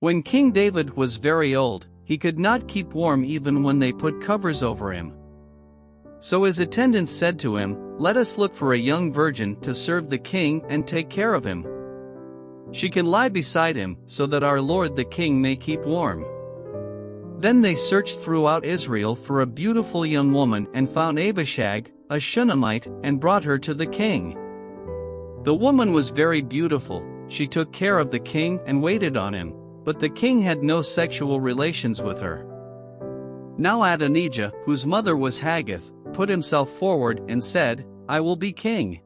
When King David was very old, he could not keep warm even when they put covers over him. So his attendants said to him, "Let us look for a young virgin to serve the king and take care of him. She can lie beside him so that our lord the king may keep warm." Then they searched throughout Israel for a beautiful young woman and found Abishag, a Shunammite, and brought her to the king. The woman was very beautiful. She took care of the king and waited on him, but the king had no sexual relations with her. Now Adonijah, whose mother was Haggith, put himself forward and said, "I will be king."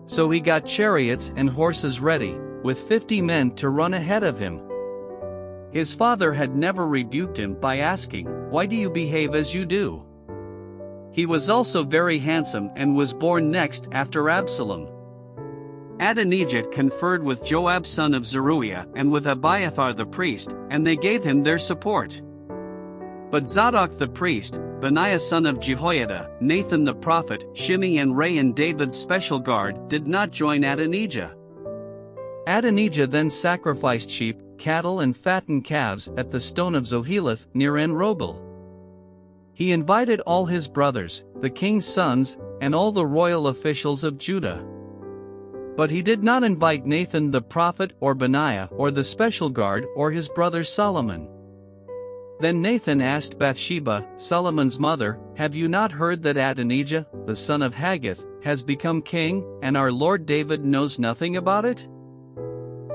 So he got chariots and horses ready, with 50 men to run ahead of him. His father had never rebuked him by asking, "Why do you behave as you do?" He was also very handsome and was born next after Absalom. Adonijah conferred with Joab son of Zeruiah and with Abiathar the priest, and they gave him their support. But Zadok the priest, Benaiah son of Jehoiada, Nathan the prophet, Shimei and Ray and David's special guard did not join Adonijah. Adonijah then sacrificed sheep, cattle and fattened calves at the stone of Zoheleth near En-Rogel. He invited all his brothers, the king's sons, and all the royal officials of Judah. But he did not invite Nathan the prophet or Benaiah or the special guard or his brother Solomon. Then Nathan asked Bathsheba, Solomon's mother, "Have you not heard that Adonijah, the son of Haggith, has become king, and our Lord David knows nothing about it?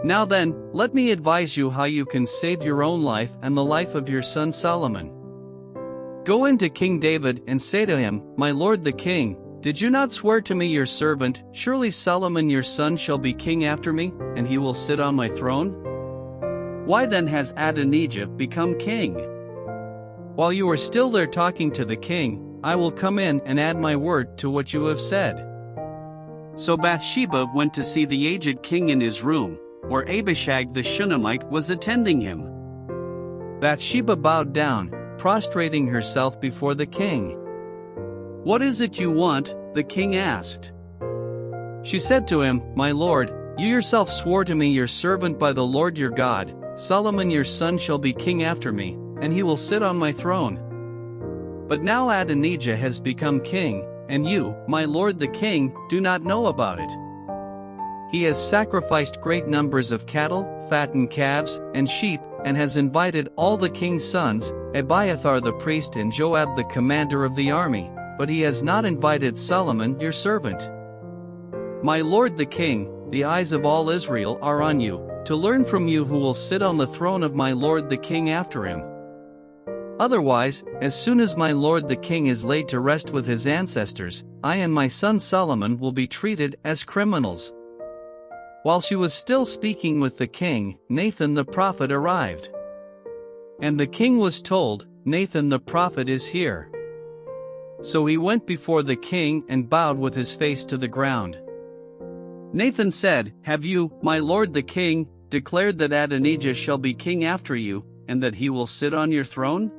Now then, let me advise you how you can save your own life and the life of your son Solomon. Go in to King David and say to him, 'My lord the king, did you not swear to me your servant, surely Solomon your son shall be king after me, and he will sit on my throne? Why then has Adonijah become king? While you are still there talking to the king, I will come in and add my word to what you have said.'" So Bathsheba went to see the aged king in his room, where Abishag the Shunammite was attending him. Bathsheba bowed down, prostrating herself before the king. "What is it you want?" the king asked. She said to him, "My lord, you yourself swore to me your servant by the Lord your God, Solomon your son shall be king after me, and he will sit on my throne. But now Adonijah has become king, and you, my lord the king, do not know about it. He has sacrificed great numbers of cattle, fattened calves, and sheep, and has invited all the king's sons, Abiathar the priest and Joab the commander of the army, but he has not invited Solomon your servant. My lord the king, the eyes of all Israel are on you, to learn from you who will sit on the throne of my lord the king after him. Otherwise, as soon as my lord the king is laid to rest with his ancestors, I and my son Solomon will be treated as criminals." While she was still speaking with the king, Nathan the prophet arrived. And the king was told, "Nathan the prophet is here." So he went before the king and bowed with his face to the ground. Nathan said, "Have you, my lord the king, declared that Adonijah shall be king after you, and that he will sit on your throne?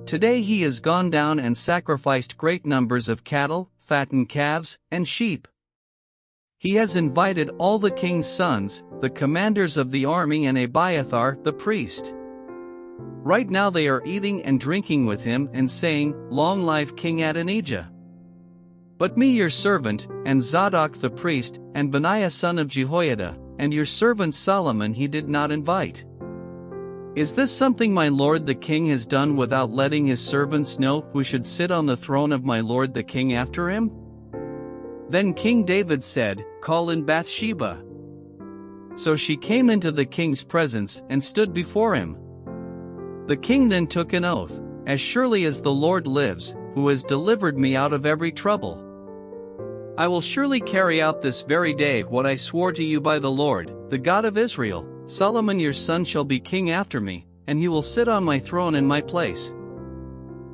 Today he has gone down and sacrificed great numbers of cattle, fattened calves, and sheep. He has invited all the king's sons, the commanders of the army and Abiathar the priest. Right now they are eating and drinking with him and saying, 'Long life King Adonijah.' But me your servant, and Zadok the priest, and Benaiah son of Jehoiada, and your servant Solomon he did not invite. Is this something my lord the king has done without letting his servants know who should sit on the throne of my lord the king after him?" Then King David said, "Call in Bathsheba." So she came into the king's presence and stood before him. The king then took an oath, "As surely as the Lord lives, who has delivered me out of every trouble, I will surely carry out this very day what I swore to you by the Lord, the God of Israel, Solomon your son shall be king after me, and he will sit on my throne in my place."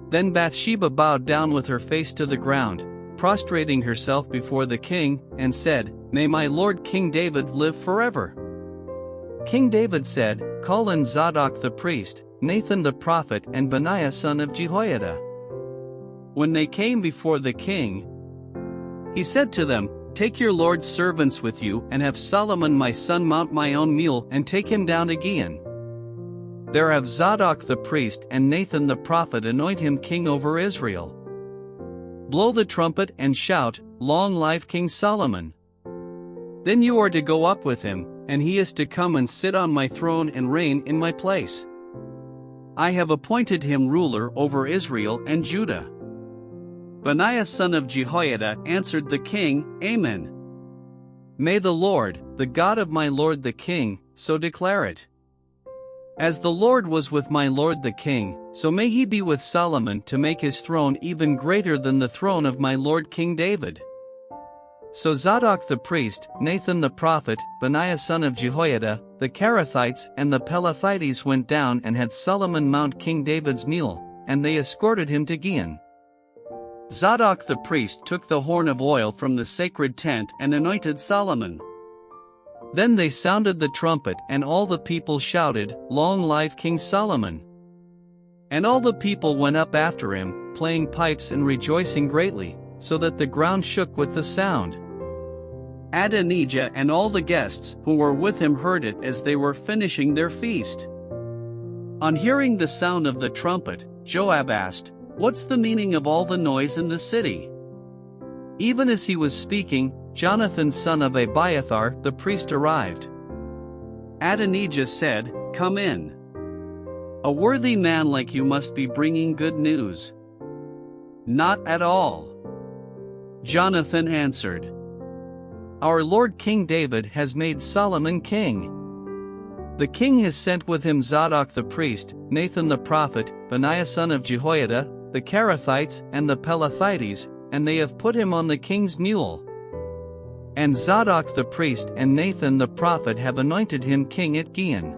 Then Bathsheba bowed down with her face to the ground, prostrating herself before the king, and said, "May my lord King David live forever." King David said, "Call in Zadok the priest, Nathan the prophet and Benaiah son of Jehoiada." When they came before the king, he said to them, "Take your lord's servants with you and have Solomon my son mount my own mule and take him down to Gihon, there have Zadok the priest and Nathan the prophet anoint him king over Israel. Blow the trumpet and shout, Long life King Solomon! Then you are to go up with him, and he is to come and sit on my throne and reign in my place. I have appointed him ruler over Israel and Judah. Benaiah son of Jehoiada answered the king, Amen. May the Lord, the God of my lord the king, so declare it. As the Lord was with my lord the king, so may he be with Solomon to make his throne even greater than the throne of my lord King David. So Zadok the priest, Nathan the prophet, Benaiah son of Jehoiada, the Kerethites and the Pelethites went down and had Solomon mount King David's mule, and they escorted him to Gihon. Zadok the priest took the horn of oil from the sacred tent and anointed Solomon. Then they sounded the trumpet and all the people shouted, Long life King Solomon! And all the people went up after him, playing pipes and rejoicing greatly, so that the ground shook with the sound. Adonijah and all the guests who were with him heard it as they were finishing their feast. On hearing the sound of the trumpet, Joab asked, What's the meaning of all the noise in the city? Even as he was speaking, Jonathan son of Abiathar the priest arrived. Adonijah said, Come in. A worthy man like you must be bringing good news. Not at all. Jonathan answered, Our Lord King David has made Solomon king. The king has sent with him Zadok the priest, Nathan the prophet, Benaiah son of Jehoiada, the Kerethites and the Pelethites, and they have put him on the king's mule. And Zadok the priest and Nathan the prophet have anointed him king at Gihon.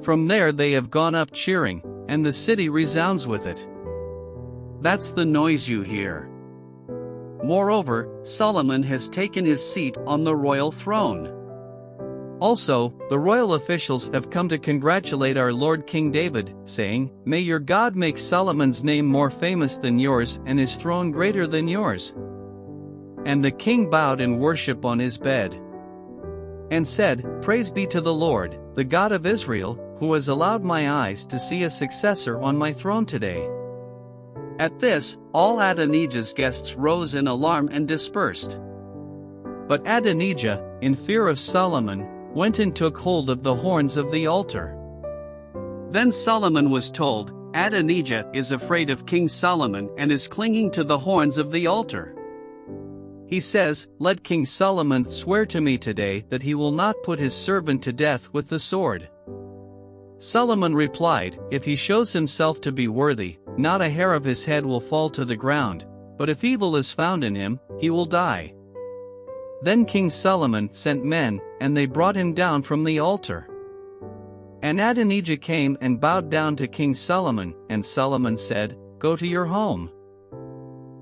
From there they have gone up cheering, and the city resounds with it. That's the noise you hear. Moreover, Solomon has taken his seat on the royal throne. Also, the royal officials have come to congratulate our Lord King David, saying, May your God make Solomon's name more famous than yours and his throne greater than yours. And the king bowed in worship on his bed and said, Praise be to the Lord, the God of Israel, who has allowed my eyes to see a successor on my throne today. At this, all Adonijah's guests rose in alarm and dispersed. But Adonijah, in fear of Solomon, went and took hold of the horns of the altar. Then Solomon was told, Adonijah is afraid of King Solomon and is clinging to the horns of the altar. He says, Let King Solomon swear to me today that he will not put his servant to death with the sword. Solomon replied, If he shows himself to be worthy, not a hair of his head will fall to the ground, but if evil is found in him, he will die. Then King Solomon sent men, and they brought him down from the altar. And Adonijah came and bowed down to King Solomon, and Solomon said, Go to your home.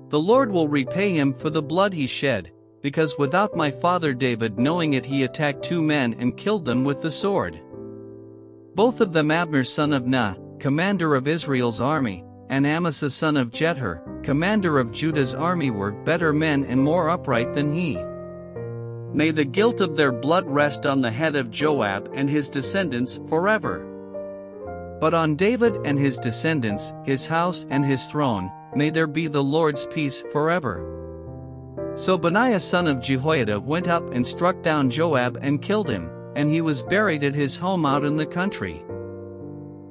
The Lord will repay him for the blood he shed, because without my father David knowing it he attacked 2 men and killed them with the sword. Both of them Abner son of Nah, commander of Israel's army, and Amasa son of Jether, commander of Judah's army were better men and more upright than he. May the guilt of their blood rest on the head of Joab and his descendants forever. But on David and his descendants, his house and his throne, may there be the Lord's peace forever. So Benaiah son of Jehoiada went up and struck down Joab and killed him, and he was buried at his home out in the country.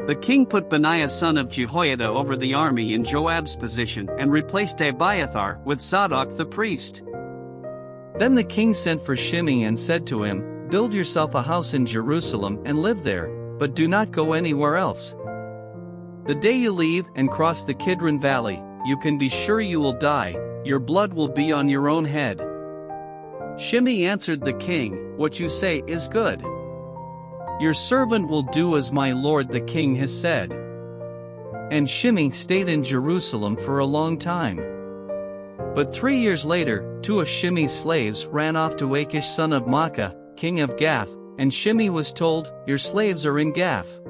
The king put Benaiah son of Jehoiada over the army in Joab's position and replaced Abiathar with Zadok the priest. Then the king sent for Shimei and said to him, Build yourself a house in Jerusalem and live there, but do not go anywhere else. The day you leave and cross the Kidron Valley, you can be sure you will die, your blood will be on your own head. Shimei answered the king, What you say is good. Your servant will do as my lord the king has said. And Shimei stayed in Jerusalem for a long time. But 3 years later, 2 of Shimei's slaves ran off to Achish son of Maacah, king of Gath, and Shimei was told, Your slaves are in Gath.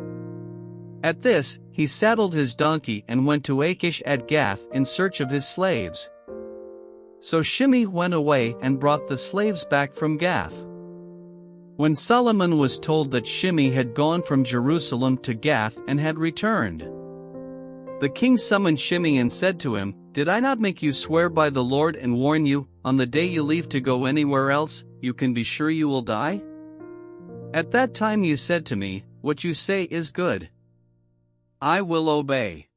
At this, he saddled his donkey and went to Achish at Gath in search of his slaves. So Shimei went away and brought the slaves back from Gath. When Solomon was told that Shimei had gone from Jerusalem to Gath and had returned, the king summoned Shimei and said to him, "Did I not make you swear by the Lord and warn you, on the day you leave to go anywhere else, you can be sure you will die? At that time you said to me, 'What you say is good. I will obey.'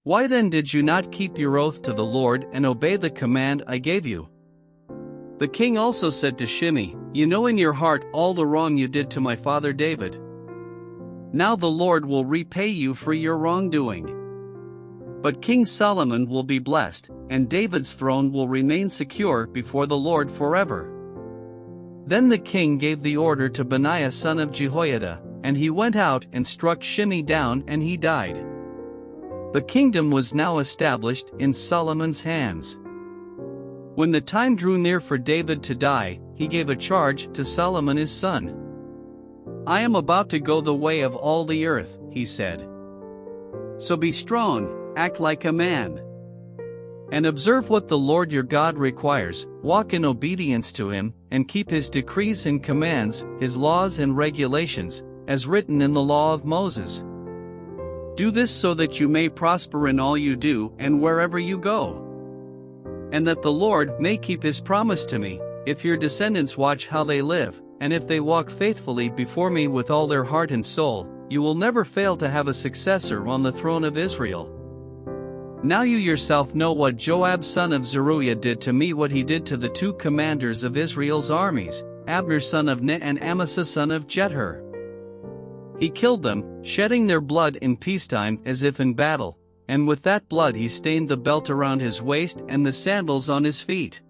Why then did you not keep your oath to the Lord and obey the command I gave you?" The king also said to Shimei, "You know in your heart all the wrong you did to my father David. Now the Lord will repay you for your wrongdoing. But King Solomon will be blessed, and David's throne will remain secure before the Lord forever." Then the king gave the order to Benaiah son of Jehoiada, and he went out and struck Shimei down and he died. The kingdom was now established in Solomon's hands. When the time drew near for David to die, he gave a charge to Solomon his son. "I am about to go the way of all the earth," he said. "So be strong, act like a man, and observe what the Lord your God requires, walk in obedience to him, and keep his decrees and commands, his laws and regulations, as written in the law of Moses. Do this so that you may prosper in all you do and wherever you go, and that the Lord may keep his promise to me, if your descendants watch how they live, and if they walk faithfully before me with all their heart and soul, you will never fail to have a successor on the throne of Israel. Now you yourself know what Joab son of Zeruiah did to me, what he did to the two commanders of Israel's armies, Abner son of Ner and Amasa son of Jether. He killed them, shedding their blood in peacetime as if in battle, and with that blood he stained the belt around his waist and the sandals on his feet.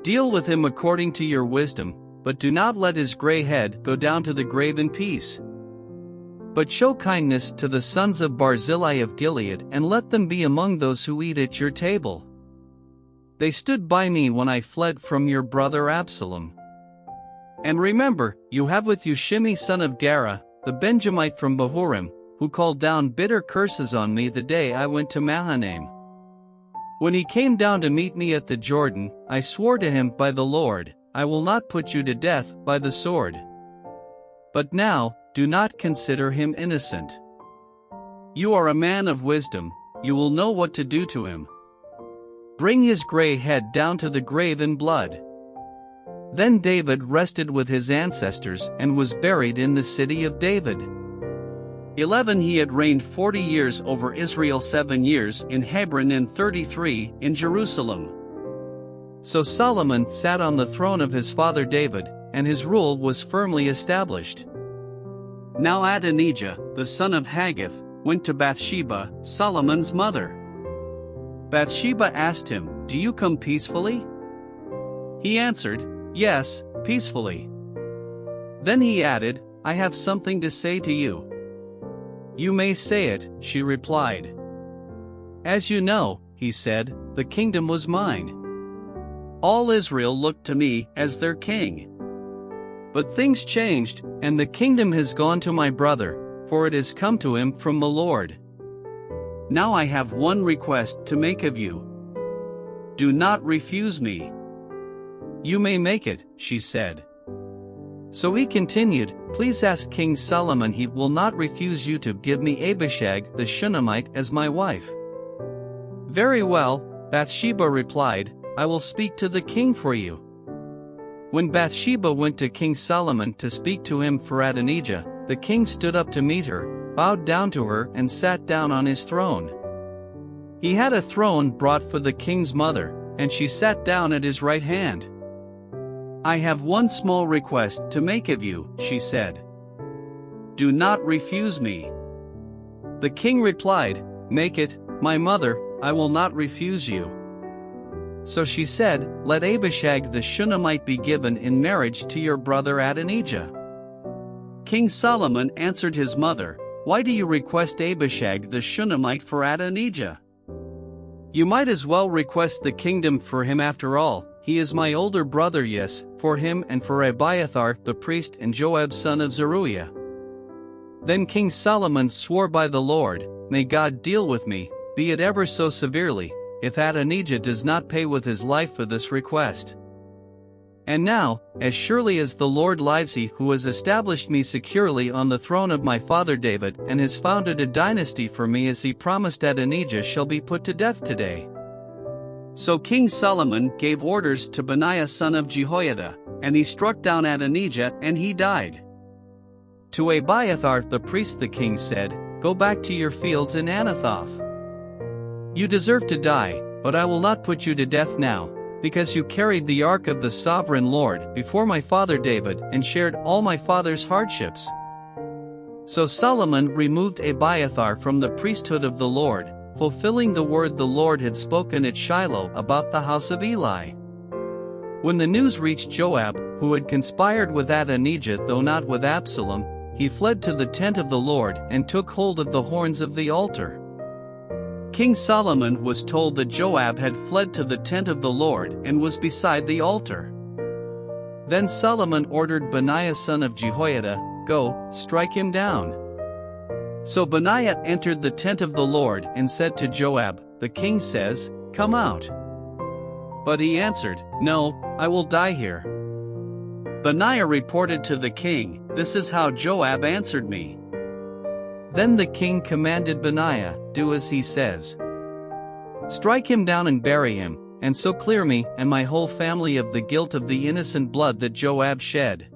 Deal with him according to your wisdom, but do not let his gray head go down to the grave in peace. But show kindness to the sons of Barzillai of Gilead and let them be among those who eat at your table. They stood by me when I fled from your brother Absalom. And remember, you have with you Shimei son of Gera, the Benjamite from Bahurim, who called down bitter curses on me the day I went to Mahanaim. When he came down to meet me at the Jordan, I swore to him by the Lord, I will not put you to death by the sword. But now, do not consider him innocent. You are a man of wisdom, you will know what to do to him. Bring his gray head down to the grave in blood." Then David rested with his ancestors and was buried in the city of David. 11 He had reigned 40 years over Israel, 7 years in Hebron and 33 in Jerusalem. So Solomon sat on the throne of his father David, and his rule was firmly established. Now Adonijah, the son of Haggith, went to Bathsheba, Solomon's mother. Bathsheba asked him, "Do you come peacefully?" He answered, "Yes, peacefully." Then he added, "I have something to say to you." "You may say it," she replied. "As you know," he said, "the kingdom was mine. All Israel looked to me as their king. But things changed, and the kingdom has gone to my brother, for it has come to him from the Lord. Now I have one request to make of you. Do not refuse me." "You may make it," she said. So he continued, "Please ask King Solomon, he will not refuse you to give me Abishag the Shunammite as my wife." "Very well," Bathsheba replied, "I will speak to the king for you." When Bathsheba went to King Solomon to speak to him for Adonijah, the king stood up to meet her, bowed down to her and sat down on his throne. He had a throne brought for the king's mother, and she sat down at his right hand. "I have one small request to make of you," she said. "Do not refuse me." The king replied, "Make it, my mother, I will not refuse you." So she said, "Let Abishag the Shunammite be given in marriage to your brother Adonijah." King Solomon answered his mother, "Why do you request Abishag the Shunammite for Adonijah? You might as well request the kingdom for him after all. He is my older brother, yes, for him and for Abiathar the priest and Joab son of Zeruiah." Then King Solomon swore by the Lord, "May God deal with me, be it ever so severely, if Adonijah does not pay with his life for this request." And now, as surely as the Lord lives, he who has established me securely on the throne of my father David and has founded a dynasty for me as he promised Adonijah shall be put to death today." So King Solomon gave orders to Benaiah son of Jehoiada, and he struck down Adonijah and he died. To Abiathar the priest the king said, "Go back to your fields in Anathoth. You deserve to die, but I will not put you to death now, because you carried the ark of the sovereign Lord before my father David and shared all my father's hardships." So Solomon removed Abiathar from the priesthood of the Lord, fulfilling the word the Lord had spoken at Shiloh about the house of Eli. When the news reached Joab, who had conspired with Adonijah though not with Absalom, he fled to the tent of the Lord and took hold of the horns of the altar. King Solomon was told that Joab had fled to the tent of the Lord and was beside the altar. Then Solomon ordered Benaiah son of Jehoiada, "Go, strike him down." So Benaiah entered the tent of the Lord and said to Joab, "The king says, 'Come out.'" But he answered, "No, I will die here." Benaiah reported to the king, "This is how Joab answered me." Then the king commanded Benaiah, "Do as he says. Strike him down and bury him, and so clear me and my whole family of the guilt of the innocent blood that Joab shed."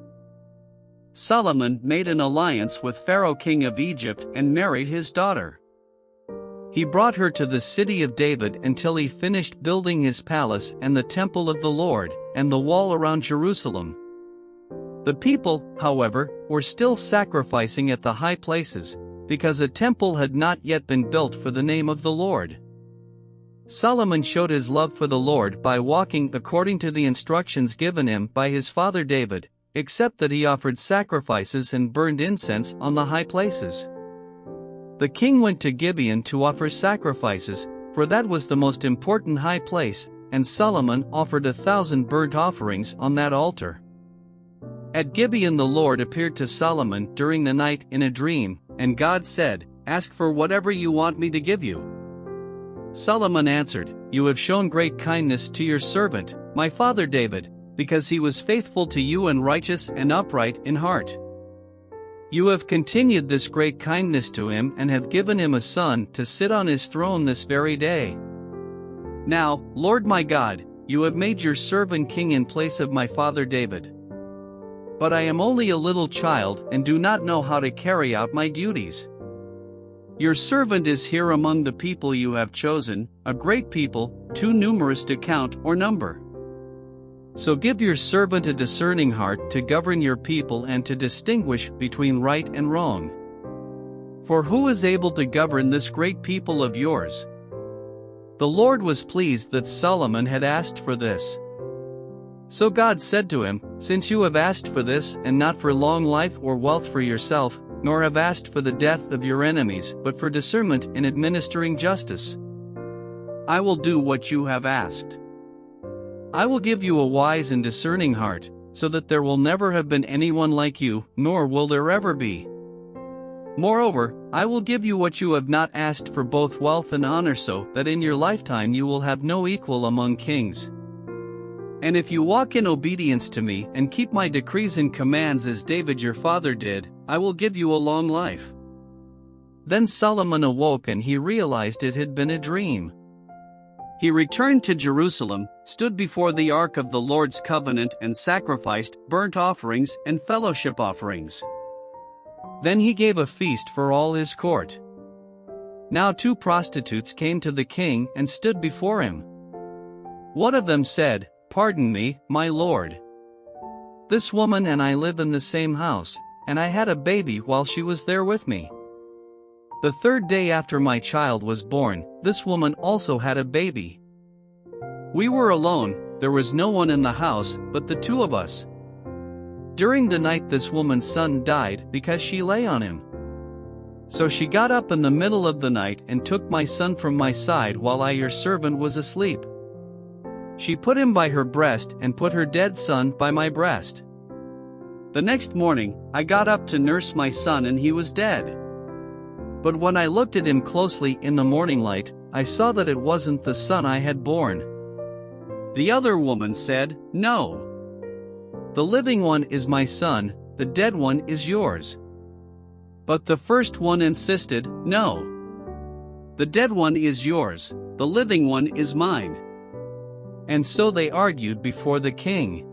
Solomon made an alliance with Pharaoh king of Egypt and married his daughter. He brought her to the city of David until he finished building his palace and the temple of the Lord, and the wall around Jerusalem. The people, however, were still sacrificing at the high places, because a temple had not yet been built for the name of the Lord. Solomon showed his love for the Lord by walking according to the instructions given him by his father David, except that he offered sacrifices and burned incense on the high places. The king went to Gibeon to offer sacrifices, for that was the most important high place, and Solomon offered 1,000 burnt offerings on that altar. At Gibeon the Lord appeared to Solomon during the night in a dream, and God said, "Ask for whatever you want me to give you." Solomon answered, "You have shown great kindness to your servant, my father David, because he was faithful to you and righteous and upright in heart. You have continued this great kindness to him and have given him a son to sit on his throne this very day. Now, Lord my God, you have made your servant king in place of my father David. But I am only a little child and do not know how to carry out my duties. Your servant is here among the people you have chosen, a great people, too numerous to count or number. So give your servant a discerning heart to govern your people and to distinguish between right and wrong. For who is able to govern this great people of yours?" The Lord was pleased that Solomon had asked for this. So God said to him, "Since you have asked for this and not for long life or wealth for yourself, nor have asked for the death of your enemies but for discernment in administering justice, I will do what you have asked. I will give you a wise and discerning heart, so that there will never have been anyone like you, nor will there ever be. Moreover, I will give you what you have not asked for, both wealth and honor, so that in your lifetime you will have no equal among kings. And if you walk in obedience to me and keep my decrees and commands as David your father did, I will give you a long life." Then Solomon awoke and he realized it had been a dream. He returned to Jerusalem, stood before the ark of the Lord's covenant and sacrificed burnt offerings and fellowship offerings. Then he gave a feast for all his court. Now 2 prostitutes came to the king and stood before him. One of them said, "Pardon me, my lord. This woman and I live in the same house, and I had a baby while she was there with me. The 3rd day after my child was born, this woman also had a baby. We were alone, there was no one in the house but the 2 of us. During the night this woman's son died because she lay on him. So she got up in the middle of the night and took my son from my side while I, your servant, was asleep. She put him by her breast and put her dead son by my breast. The next morning, I got up to nurse my son and he was dead. But when I looked at him closely in the morning light, I saw that it wasn't the son I had born." The other woman said, "No. The living one is my son, the dead one is yours." But the first one insisted, "No. The dead one is yours, the living one is mine." And so they argued before the king.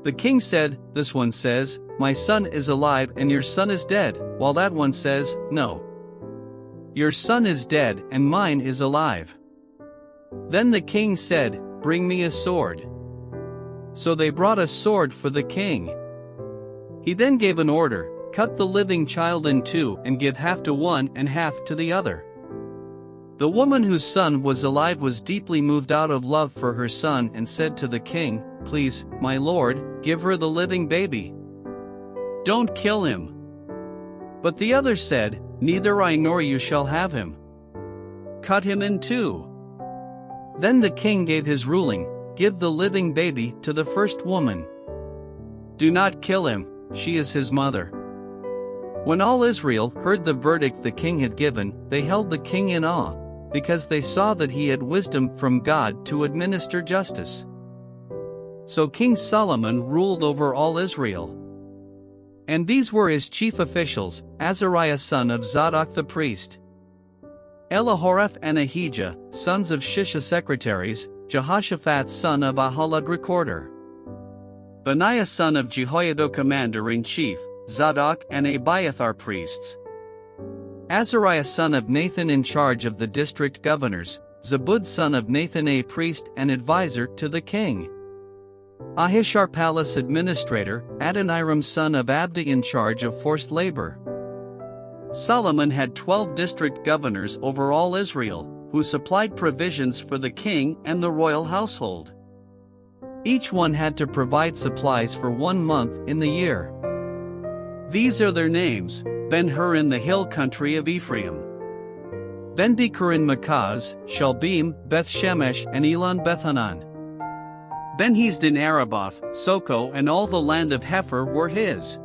The king said, "This one says, 'My son is alive and your son is dead,' while that one says, 'No. Your son is dead and mine is alive.'" Then the king said, "Bring me a sword." So they brought a sword for the king. He then gave an order, "Cut the living child in two and give half to one and half to the other." The woman whose son was alive was deeply moved out of love for her son and said to the king, "Please, my lord, give her the living baby. Don't kill him." But the other said, "Neither I nor you shall have him. Cut him in two." Then the king gave his ruling, "Give the living baby to the first woman. Do not kill him, she is his mother." When all Israel heard the verdict the king had given, they held the king in awe, because they saw that he had wisdom from God to administer justice. So King Solomon ruled over all Israel. And these were his chief officials: Azariah son of Zadok the priest, Elihoreph and Ahijah, sons of Shisha secretaries, Jehoshaphat son of Ahalad recorder, Benaiah son of Jehoiada commander-in-chief, Zadok and Abiathar priests, Azariah son of Nathan in charge of the district governors, Zabud son of Nathan a priest and advisor to the king, Ahishar palace administrator, Adoniram son of Abda in charge of forced labor. Solomon had 12 district governors over all Israel, who supplied provisions for the king and the royal household. Each one had to provide supplies for 1 month in the year. These are their names: Ben-Hur in the hill country of Ephraim, Ben-Dekur in Makaz, Shalbim, Beth-Shemesh and Elon Bethanan. Ben-Hesed in Araboth, Soko and all the land of Hepher were his.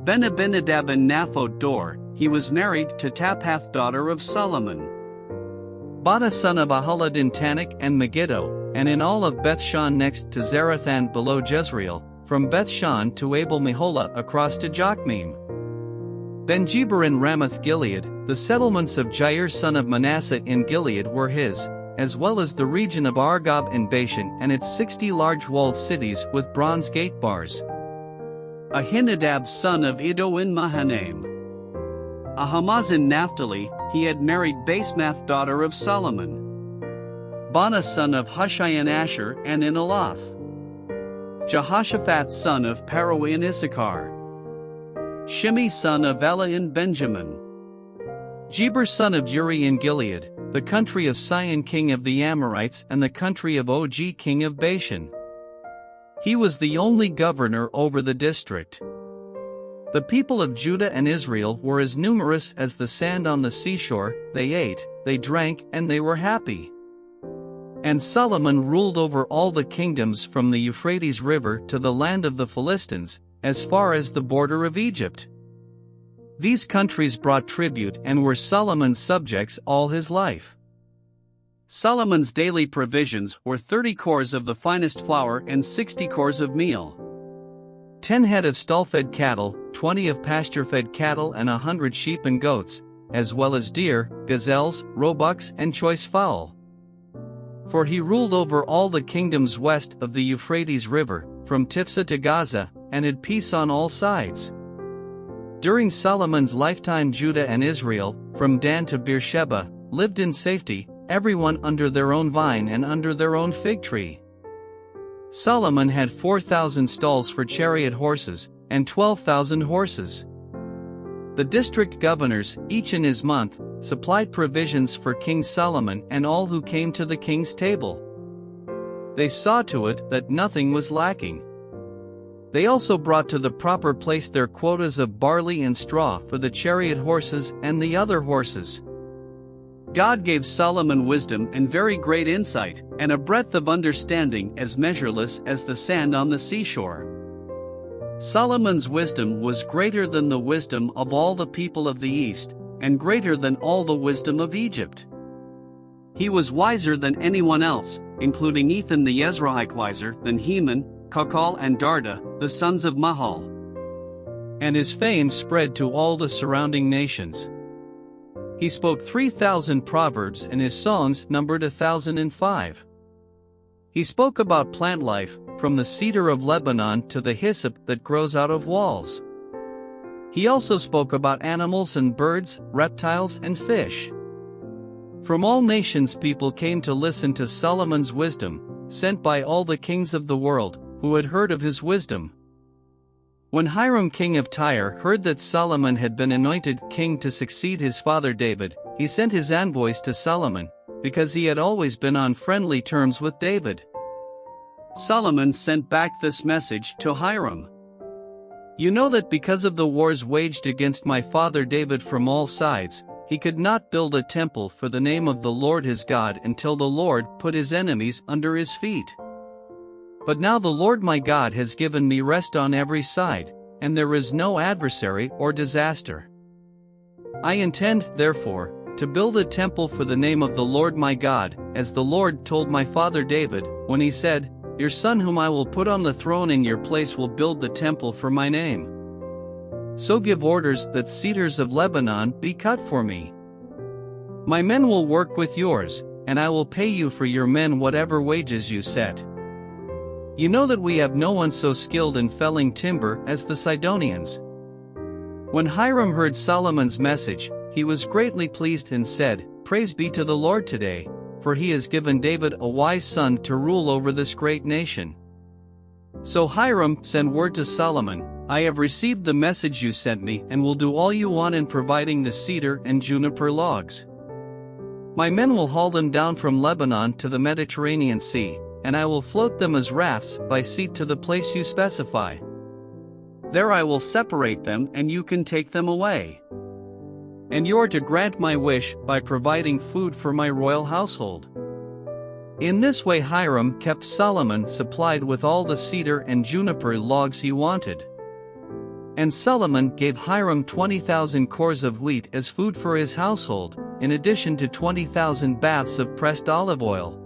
Ben-Abinadab in Naphod Dor, he was married to Taphath daughter of Solomon. Bada son of Ahalad in Tanakh and Megiddo, and in all of Beth-Shan next to Zarathan below Jezreel, from Beth-Shan to Abel-Meholah across to Jokmeam. Ben-Jeber in Ramoth-Gilead, the settlements of Jair son of Manasseh in Gilead were his, as well as the region of Argob in Bashan and its 60 large walled cities with bronze gate bars. Ahinadab son of Iddo in Mahanaim. Ahamaz in Naphtali, he had married Basemath daughter of Solomon. Bana son of Hushai in Asher and in Elath. Jehoshaphat son of Paru in Issachar. Shimei son of Elah in Benjamin. Jeber son of Uri in Gilead, the country of Sihon king of the Amorites and the country of Og king of Bashan. He was the only governor over the district. The people of Judah and Israel were as numerous as the sand on the seashore. They ate, they drank, and they were happy. And Solomon ruled over all the kingdoms from the Euphrates River to the land of the Philistines, as far as the border of Egypt. These countries brought tribute and were Solomon's subjects all his life. Solomon's daily provisions were 30 cors of the finest flour and 60 cors of meal, 10 head of stall-fed cattle, 20 of pasture-fed cattle and 100 sheep and goats, as well as deer, gazelles, roebucks and choice fowl. For he ruled over all the kingdoms west of the Euphrates River, from Tifsa to Gaza, and had peace on all sides. During Solomon's lifetime Judah and Israel, from Dan to Beersheba, lived in safety, everyone under their own vine and under their own fig tree. Solomon had 4,000 stalls for chariot horses, and 12,000 horses. The district governors, each in his month, supplied provisions for King Solomon and all who came to the king's table. They saw to it that nothing was lacking. They also brought to the proper place their quotas of barley and straw for the chariot horses and the other horses. God gave Solomon wisdom and very great insight, and a breadth of understanding as measureless as the sand on the seashore. Solomon's wisdom was greater than the wisdom of all the people of the East, and greater than all the wisdom of Egypt. He was wiser than anyone else, including Ethan the Ezrahite, wiser than Heman, Kakal and Darda, the sons of Mahal. And his fame spread to all the surrounding nations. He spoke 3,000 proverbs, and his songs numbered 1,005. He spoke about plant life, from the cedar of Lebanon to the hyssop that grows out of walls. He also spoke about animals and birds, reptiles and fish. From all nations people came to listen to Solomon's wisdom, sent by all the kings of the world, who had heard of his wisdom. When Hiram king of Tyre heard that Solomon had been anointed king to succeed his father David, he sent his envoys to Solomon, because he had always been on friendly terms with David. Solomon sent back this message to Hiram. You know that because of the wars waged against my father David from all sides, he could not build a temple for the name of the Lord his God until the Lord put his enemies under his feet. But now the Lord my God has given me rest on every side, and there is no adversary or disaster. I intend, therefore, to build a temple for the name of the Lord my God, as the Lord told my father David, when he said, Your son whom I will put on the throne in your place will build the temple for my name. So give orders that cedars of Lebanon be cut for me. My men will work with yours, and I will pay you for your men whatever wages you set. You know that we have no one so skilled in felling timber as the Sidonians. When Hiram heard Solomon's message, he was greatly pleased and said, Praise be to the Lord today, for he has given David a wise son to rule over this great nation. So Hiram sent word to Solomon, I have received the message you sent me and will do all you want in providing the cedar and juniper logs. My men will haul them down from Lebanon to the Mediterranean Sea, and I will float them as rafts by sea to the place you specify. There I will separate them and you can take them away. And you are to grant my wish by providing food for my royal household. In this way Hiram kept Solomon supplied with all the cedar and juniper logs he wanted. And Solomon gave Hiram 20,000 cores of wheat as food for his household, in addition to 20,000 baths of pressed olive oil.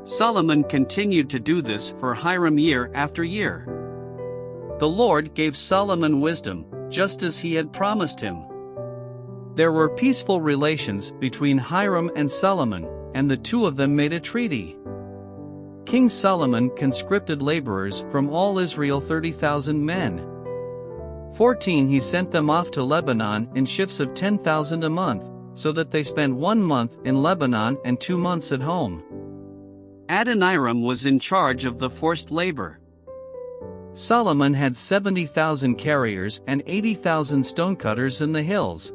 Solomon continued to do this for Hiram year after year. The Lord gave Solomon wisdom, just as he had promised him. There were peaceful relations between Hiram and Solomon, and the two of them made a treaty. King Solomon conscripted laborers from all Israel 30,000 men. 14 he sent them off to Lebanon in shifts of 10,000 a month, so that they spent 1 month in Lebanon and 2 months at home. Adoniram was in charge of the forced labor. Solomon had 70,000 carriers and 80,000 stonecutters in the hills,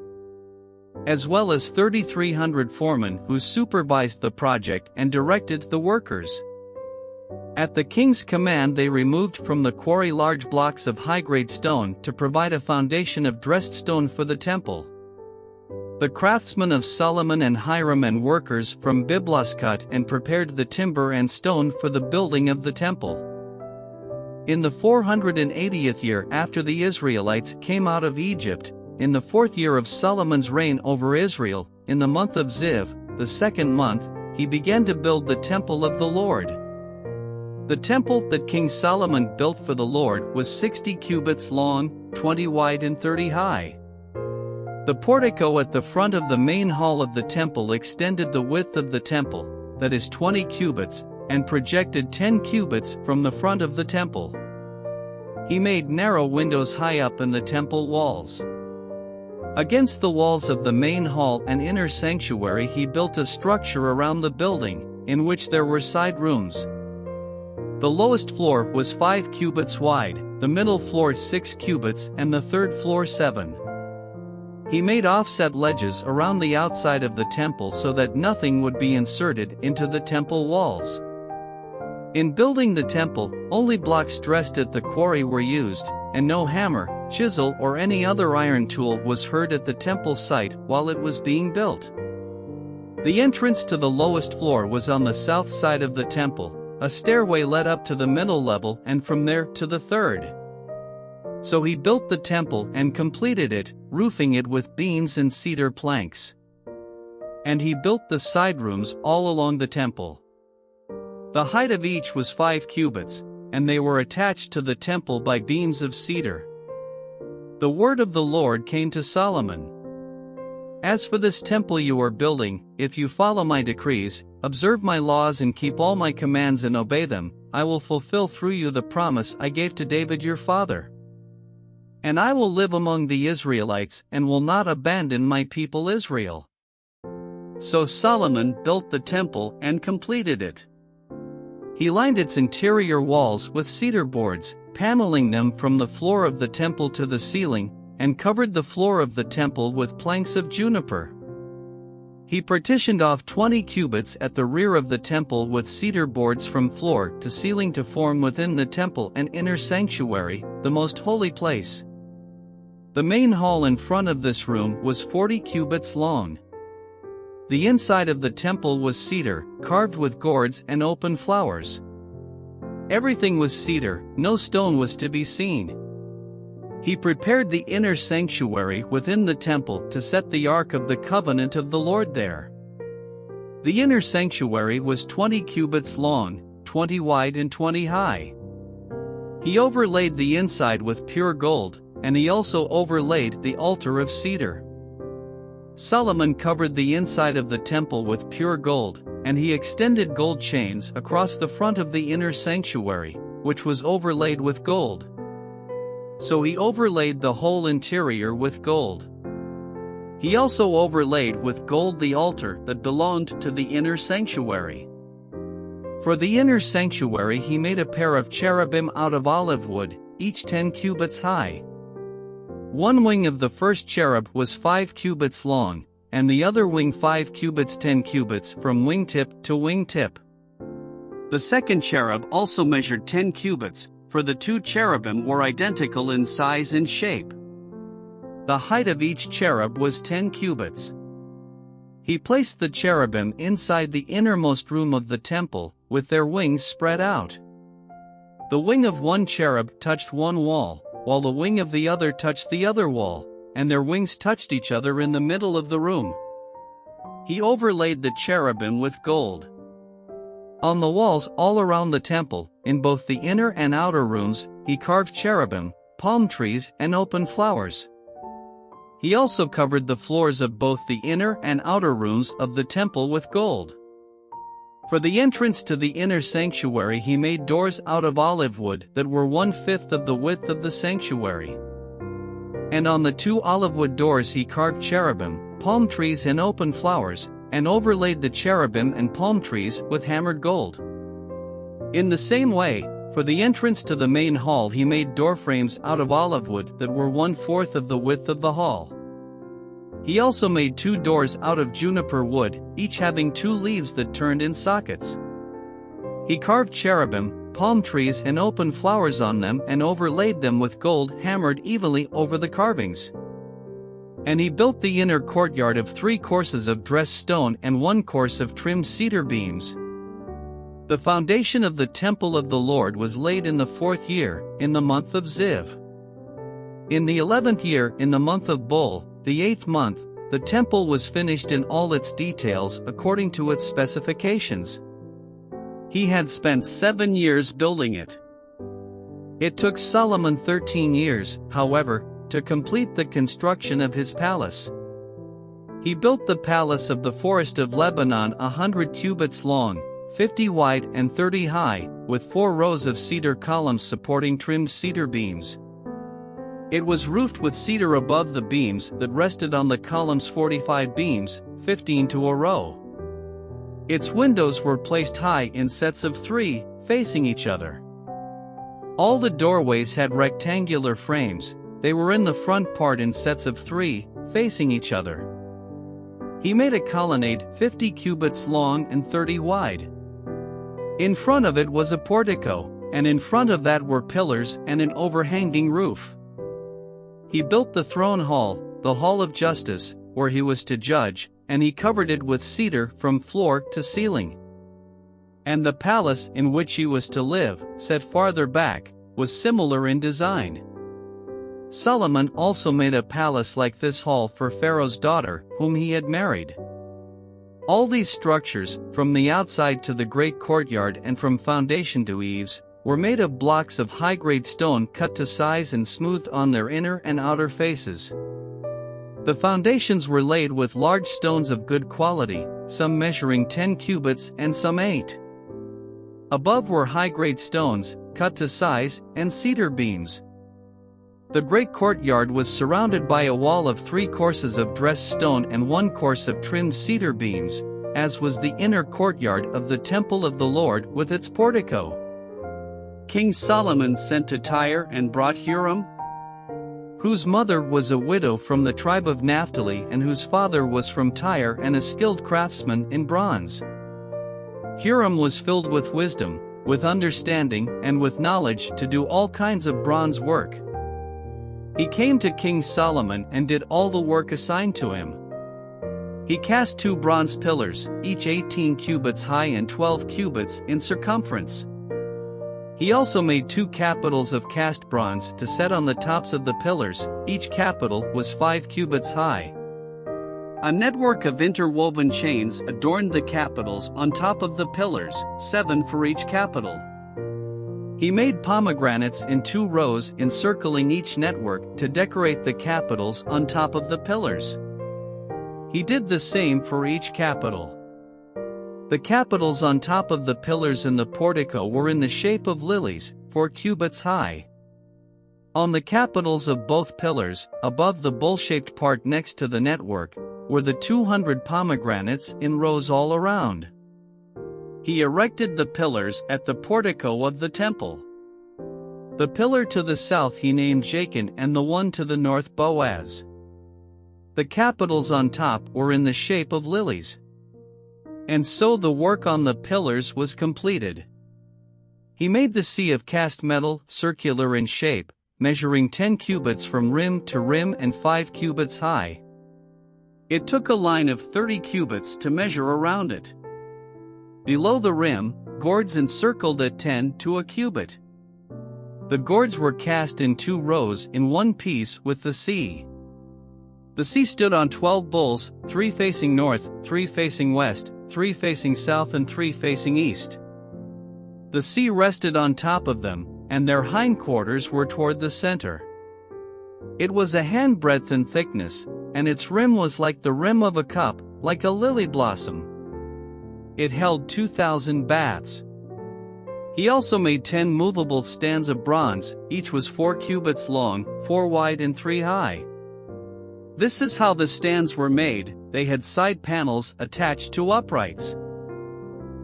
as well as 3,300 foremen who supervised the project and directed the workers. At the king's command they removed from the quarry large blocks of high-grade stone to provide a foundation of dressed stone for the temple. The craftsmen of Solomon and Hiram and workers from Byblos cut and prepared the timber and stone for the building of the temple. In the 480th year after the Israelites came out of Egypt, in the 4th year of Solomon's reign over Israel, in the month of Ziv, the 2nd month, he began to build the temple of the Lord. The temple that King Solomon built for the Lord was 60 cubits long, 20 wide and 30 high. The portico at the front of the main hall of the temple extended the width of the temple, that is 20 cubits, and projected 10 cubits from the front of the temple. He made narrow windows high up in the temple walls. Against the walls of the main hall and inner sanctuary he built a structure around the building, in which there were side rooms. The lowest floor was 5 cubits wide, the middle floor 6 cubits and the third floor 7. He made offset ledges around the outside of the temple so that nothing would be inserted into the temple walls. In building the temple, only blocks dressed at the quarry were used, and no hammer, chisel or any other iron tool was heard at the temple site while it was being built. The entrance to the lowest floor was on the south side of the temple. A stairway led up to the middle level and from there to the third. So he built the temple and completed it, roofing it with beams and cedar planks. And he built the side rooms all along the temple. The height of each was 5 cubits, and they were attached to the temple by beams of cedar. The word of the Lord came to Solomon. As for this temple you are building, if you follow my decrees, observe my laws and keep all my commands and obey them, I will fulfill through you the promise I gave to David your father. And I will live among the Israelites and will not abandon my people Israel. So Solomon built the temple and completed it. He lined its interior walls with cedar boards, paneling them from the floor of the temple to the ceiling, and covered the floor of the temple with planks of juniper. He partitioned off 20 cubits at the rear of the temple with cedar boards from floor to ceiling to form within the temple an inner sanctuary, the most holy place. The main hall in front of this room was 40 cubits long. The inside of the temple was cedar, carved with gourds and open flowers. Everything was cedar, no stone was to be seen. He prepared the inner sanctuary within the temple to set the Ark of the Covenant of the Lord there. The inner sanctuary was 20 cubits long, 20 wide and 20 high. He overlaid the inside with pure gold, and he also overlaid the altar of cedar. Solomon covered the inside of the temple with pure gold, and he extended gold chains across the front of the inner sanctuary, which was overlaid with gold. So he overlaid the whole interior with gold. He also overlaid with gold the altar that belonged to the inner sanctuary. For the inner sanctuary he made a pair of cherubim out of olive wood, each 10 cubits high. One wing of the first cherub was 5 cubits long, and the other wing 5 cubits 10 cubits from wingtip to wingtip. The second cherub also measured 10 cubits, for the two cherubim were identical in size and shape. The height of each cherub was 10 cubits. He placed the cherubim inside the innermost room of the temple, with their wings spread out. The wing of one cherub touched one wall, while the wing of the other touched the other wall, and their wings touched each other in the middle of the room. He overlaid the cherubim with gold. On the walls all around the temple, in both the inner and outer rooms, he carved cherubim, palm trees, and open flowers. He also covered the floors of both the inner and outer rooms of the temple with gold. For the entrance to the inner sanctuary he made doors out of olive wood that were 1/5 of the width of the sanctuary. And on the 2 olive wood doors he carved cherubim, palm trees and open flowers, and overlaid the cherubim and palm trees with hammered gold. In the same way, for the entrance to the main hall he made doorframes out of olive wood that were 1/4 of the width of the hall. He also made 2 doors out of juniper wood, each having 2 leaves that turned in sockets. He carved cherubim, palm trees and open flowers on them and overlaid them with gold hammered evenly over the carvings. And he built the inner courtyard of 3 courses of dressed stone and 1 course of trimmed cedar beams. The foundation of the temple of the Lord was laid in the 4th year, in the month of Ziv. In the 11th year, in the month of Bul, the 8th month, the temple was finished in all its details according to its specifications. He had spent 7 years building it. It took Solomon 13 years, however, to complete the construction of his palace. He built the palace of the forest of Lebanon 100 cubits long, 50 wide and 30 high, with 4 rows of cedar columns supporting trimmed cedar beams. It was roofed with cedar above the beams that rested on the columns, 45 beams, 15 to a row. Its windows were placed high in sets of 3, facing each other. All the doorways had rectangular frames. They were in the front part in sets of 3, facing each other. He made a colonnade 50 cubits long and 30 wide. In front of it was a portico, and in front of that were pillars and an overhanging roof. He built the throne hall, the hall of justice, where he was to judge, and he covered it with cedar from floor to ceiling. And the palace in which he was to live, set farther back, was similar in design. Solomon also made a palace like this hall for Pharaoh's daughter, whom he had married. All these structures, from the outside to the great courtyard and from foundation to eaves, were made of blocks of high-grade stone cut to size and smoothed on their inner and outer faces. The foundations were laid with large stones of good quality, some measuring 10 cubits and some 8. Above were high-grade stones, cut to size, and cedar beams. The great courtyard was surrounded by a wall of 3 courses of dressed stone and 1 course of trimmed cedar beams, as was the inner courtyard of the temple of the Lord with its portico. King Solomon sent to Tyre and brought Huram, whose mother was a widow from the tribe of Naphtali and whose father was from Tyre and a skilled craftsman in bronze. Huram was filled with wisdom, with understanding, and with knowledge to do all kinds of bronze work. He came to King Solomon and did all the work assigned to him. He cast 2 bronze pillars, each 18 cubits high and 12 cubits in circumference. He also made 2 capitals of cast bronze to set on the tops of the pillars, each capital was 5 cubits high. A network of interwoven chains adorned the capitals on top of the pillars, 7 for each capital. He made pomegranates in 2 rows encircling each network to decorate the capitals on top of the pillars. He did the same for each capital. The capitals on top of the pillars in the portico were in the shape of lilies, 4 cubits high. On the capitals of both pillars, above the bowl-shaped part next to the network, were the 200 pomegranates in rows all around. He erected the pillars at the portico of the temple. The pillar to the south he named Jachin and the one to the north Boaz. The capitals on top were in the shape of lilies. And so the work on the pillars was completed. He made the sea of cast metal, circular in shape, measuring 10 cubits from rim to rim and 5 cubits high. It took a line of 30 cubits to measure around it. Below the rim, gourds encircled at 10 to a cubit. The gourds were cast in 2 rows in one piece with the sea. The sea stood on 12 bulls, 3 facing north, 3 facing west, 3 facing south and 3 facing east. The sea rested on top of them, and their hindquarters were toward the center. It was a handbreadth in thickness, and its rim was like the rim of a cup, like a lily blossom. It held 2,000 baths. He also made 10 movable stands of bronze, each was 4 cubits long, 4 wide and 3 high. This is how the stands were made. They had side panels attached to uprights.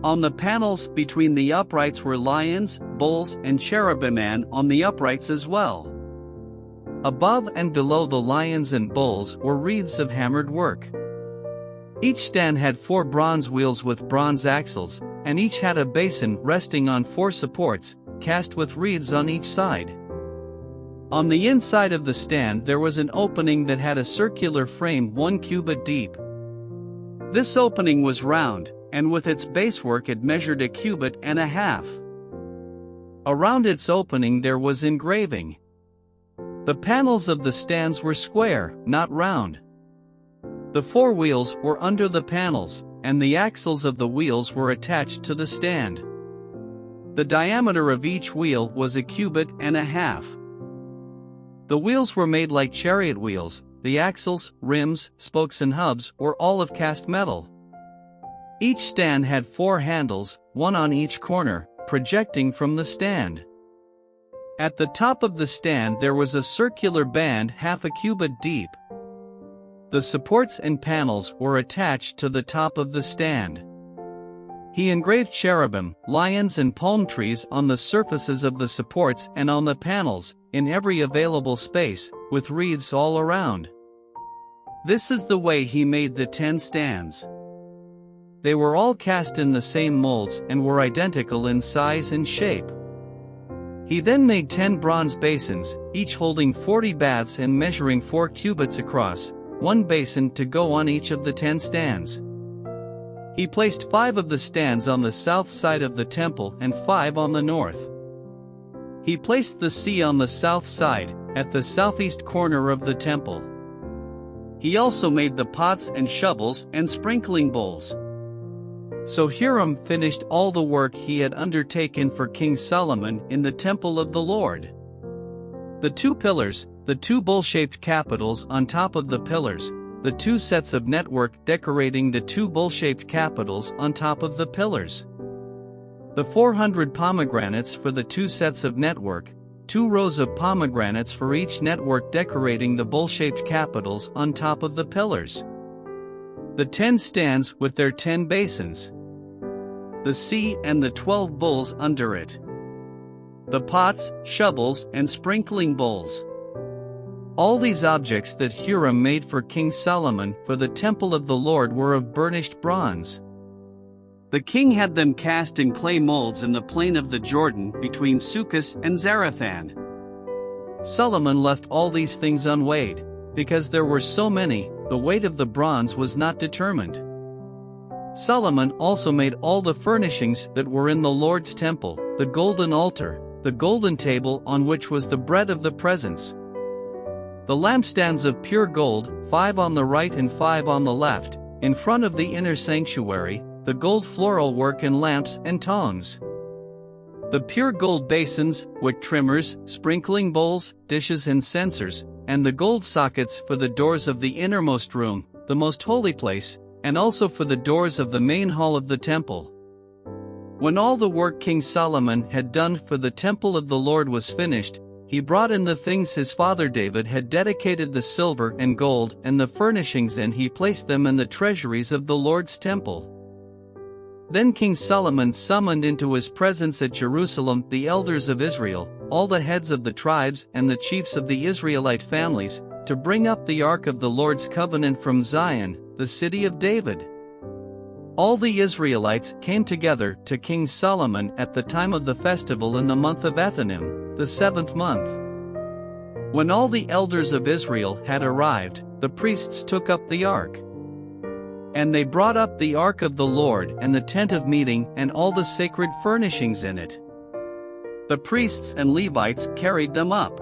On the panels between the uprights were lions, bulls, and cherubim, and on the uprights as well. Above and below the lions and bulls were wreaths of hammered work. Each stand had 4 bronze wheels with bronze axles, and each had a basin resting on 4 supports, cast with wreaths on each side. On the inside of the stand there was an opening that had a circular frame 1 cubit deep. This opening was round, and with its basework it measured 1.5 cubits. Around its opening there was engraving. The panels of the stands were square, not round. The 4 wheels were under the panels, and the axles of the wheels were attached to the stand. The diameter of each wheel was 1.5 cubits. The wheels were made like chariot wheels. The axles, rims, spokes and hubs were all of cast metal. Each stand had 4 handles, 1 on each corner, projecting from the stand. At the top of the stand there was a circular band 0.5 cubit deep. The supports and panels were attached to the top of the stand. He engraved cherubim, lions and palm trees on the surfaces of the supports and on the panels, in every available space, with wreaths all around. This is the way he made the 10 stands. They were all cast in the same molds and were identical in size and shape. He then made 10 bronze basins, each holding 40 baths and measuring 4 cubits across, 1 basin to go on each of the 10 stands. He placed 5 of the stands on the south side of the temple and 5 on the north. He placed the sea on the south side, at the southeast corner of the temple. He also made the pots and shovels and sprinkling bowls. So Hiram finished all the work he had undertaken for King Solomon in the temple of the Lord. The 2 pillars, the 2 bowl-shaped capitals on top of the pillars, the 2 sets of network decorating the 2 bowl-shaped capitals on top of the pillars. The 400 pomegranates for the 2 sets of network, 2 rows of pomegranates for each network decorating the bowl-shaped capitals on top of the pillars. The 10 stands with their 10 basins. The sea and the 12 bowls under it. The pots, shovels, and sprinkling bowls. All these objects that Hiram made for King Solomon for the temple of the Lord were of burnished bronze. The king had them cast in clay molds in the plain of the Jordan between Succoth and Zarethan. Solomon left all these things unweighed, because there were so many, the weight of the bronze was not determined. Solomon also made all the furnishings that were in the Lord's temple, the golden altar, the golden table on which was the bread of the presence, the lampstands of pure gold, 5 on the right and 5 on the left, in front of the inner sanctuary, the gold floral work in lamps and tongs. The pure gold basins, wick trimmers, sprinkling bowls, dishes and censers, and the gold sockets for the doors of the innermost room, the most holy place, and also for the doors of the main hall of the temple. When all the work King Solomon had done for the temple of the Lord was finished, he brought in the things his father David had dedicated, the silver and gold and the furnishings, and he placed them in the treasuries of the Lord's temple. Then King Solomon summoned into his presence at Jerusalem the elders of Israel, all the heads of the tribes and the chiefs of the Israelite families, to bring up the ark of the Lord's covenant from Zion, the city of David. All the Israelites came together to King Solomon at the time of the festival in the month of Ethanim, the 7th month. When all the elders of Israel had arrived, the priests took up the ark. And they brought up the ark of the Lord and the tent of meeting and all the sacred furnishings in it. The priests and Levites carried them up.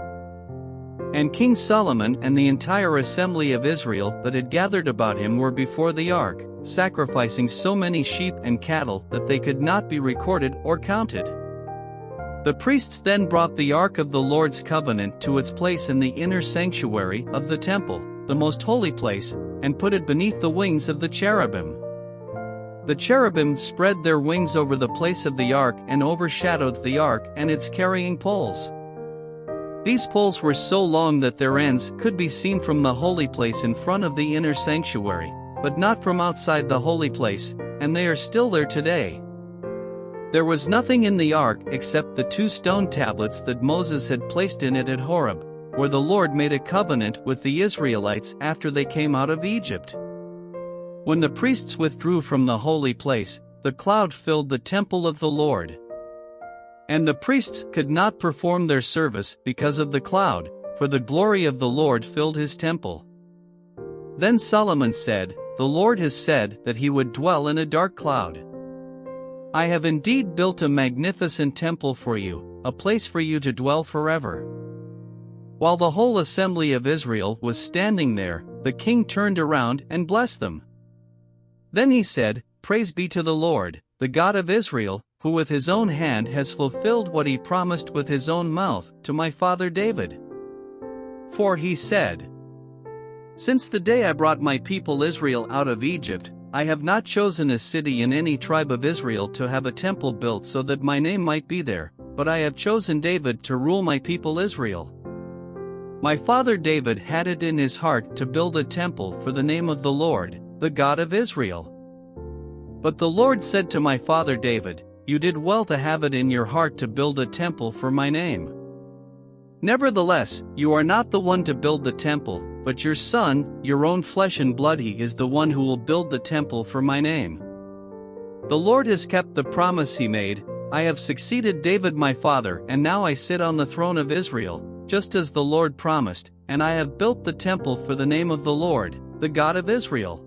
And King Solomon and the entire assembly of Israel that had gathered about him were before the ark, sacrificing so many sheep and cattle that they could not be recorded or counted. The priests then brought the ark of the Lord's covenant to its place in the inner sanctuary of the temple, the most holy place, and put it beneath the wings of the cherubim. The cherubim spread their wings over the place of the ark and overshadowed the ark and its carrying poles. These poles were so long that their ends could be seen from the holy place in front of the inner sanctuary, but not from outside the holy place, and they are still there today. There was nothing in the ark except the 2 stone tablets that Moses had placed in it at Horeb, where the Lord made a covenant with the Israelites after they came out of Egypt. When the priests withdrew from the holy place, the cloud filled the temple of the Lord. And the priests could not perform their service because of the cloud, for the glory of the Lord filled his temple. Then Solomon said, "The Lord has said that he would dwell in a dark cloud. I have indeed built a magnificent temple for you, a place for you to dwell forever." While the whole assembly of Israel was standing there, the king turned around and blessed them. Then he said, "Praise be to the Lord, the God of Israel, who with his own hand has fulfilled what he promised with his own mouth to my father David. For he said, 'Since the day I brought my people Israel out of Egypt, I have not chosen a city in any tribe of Israel to have a temple built so that my name might be there, but I have chosen David to rule my people Israel.' My father David had it in his heart to build a temple for the name of the Lord, the God of Israel. But the Lord said to my father David, 'You did well to have it in your heart to build a temple for my name. Nevertheless, you are not the one to build the temple, but your son, your own flesh and blood, he is the one who will build the temple for my name.' The Lord has kept the promise he made. I have succeeded David my father, and now I sit on the throne of Israel, just as the Lord promised, and I have built the temple for the name of the Lord, the God of Israel.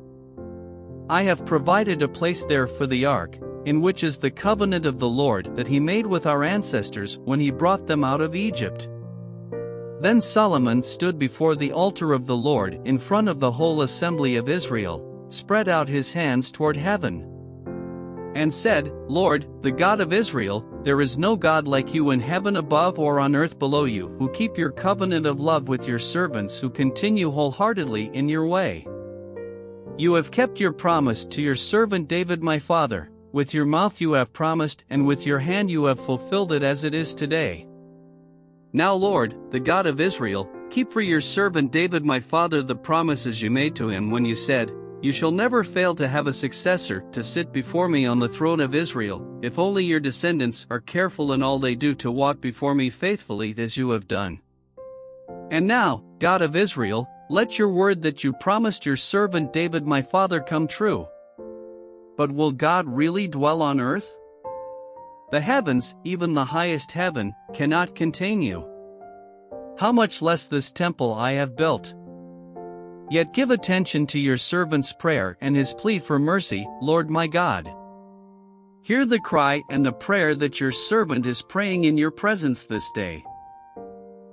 I have provided a place there for the ark, in which is the covenant of the Lord that he made with our ancestors when he brought them out of Egypt." Then Solomon stood before the altar of the Lord in front of the whole assembly of Israel, spread out his hands toward heaven. and said, Lord, the God of Israel, there is no God like you in heaven above or on earth below you, who keep your covenant of love with your servants who continue wholeheartedly in your way. You have kept your promise to your servant David my father. With your mouth you have promised, and with your hand you have fulfilled it as it is today. Now Lord, the God of Israel, keep for your servant David my father the promises you made to him when you said, You shall never fail to have a successor to sit before me on the throne of Israel, if only your descendants are careful in all they do to walk before me faithfully as you have done. And now, God of Israel, let your word that you promised your servant David my father come true. But will God really dwell on earth? The heavens, even the highest heaven, cannot contain you. How much less this temple I have built? Yet give attention to your servant's prayer and his plea for mercy, Lord my God. Hear the cry and the prayer that your servant is praying in your presence this day.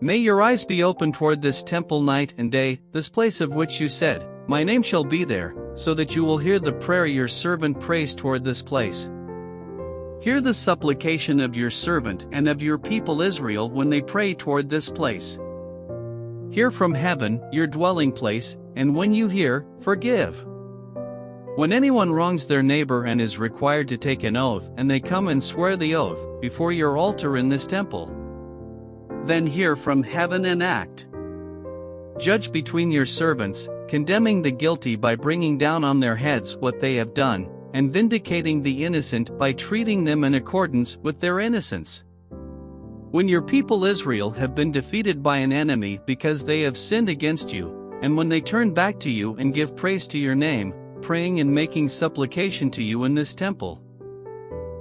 May your eyes be open toward this temple night and day, this place of which you said, My name shall be there, so that you will hear the prayer your servant prays toward this place. Hear the supplication of your servant and of your people Israel when they pray toward this place. Hear from heaven, your dwelling place, and when you hear, forgive. When anyone wrongs their neighbor and is required to take an oath, and they come and swear the oath before your altar in this temple, then hear from heaven and act. Judge between your servants, condemning the guilty by bringing down on their heads what they have done, and vindicating the innocent by treating them in accordance with their innocence. When your people Israel have been defeated by an enemy because they have sinned against you, and when they turn back to you and give praise to your name, praying and making supplication to you in this temple,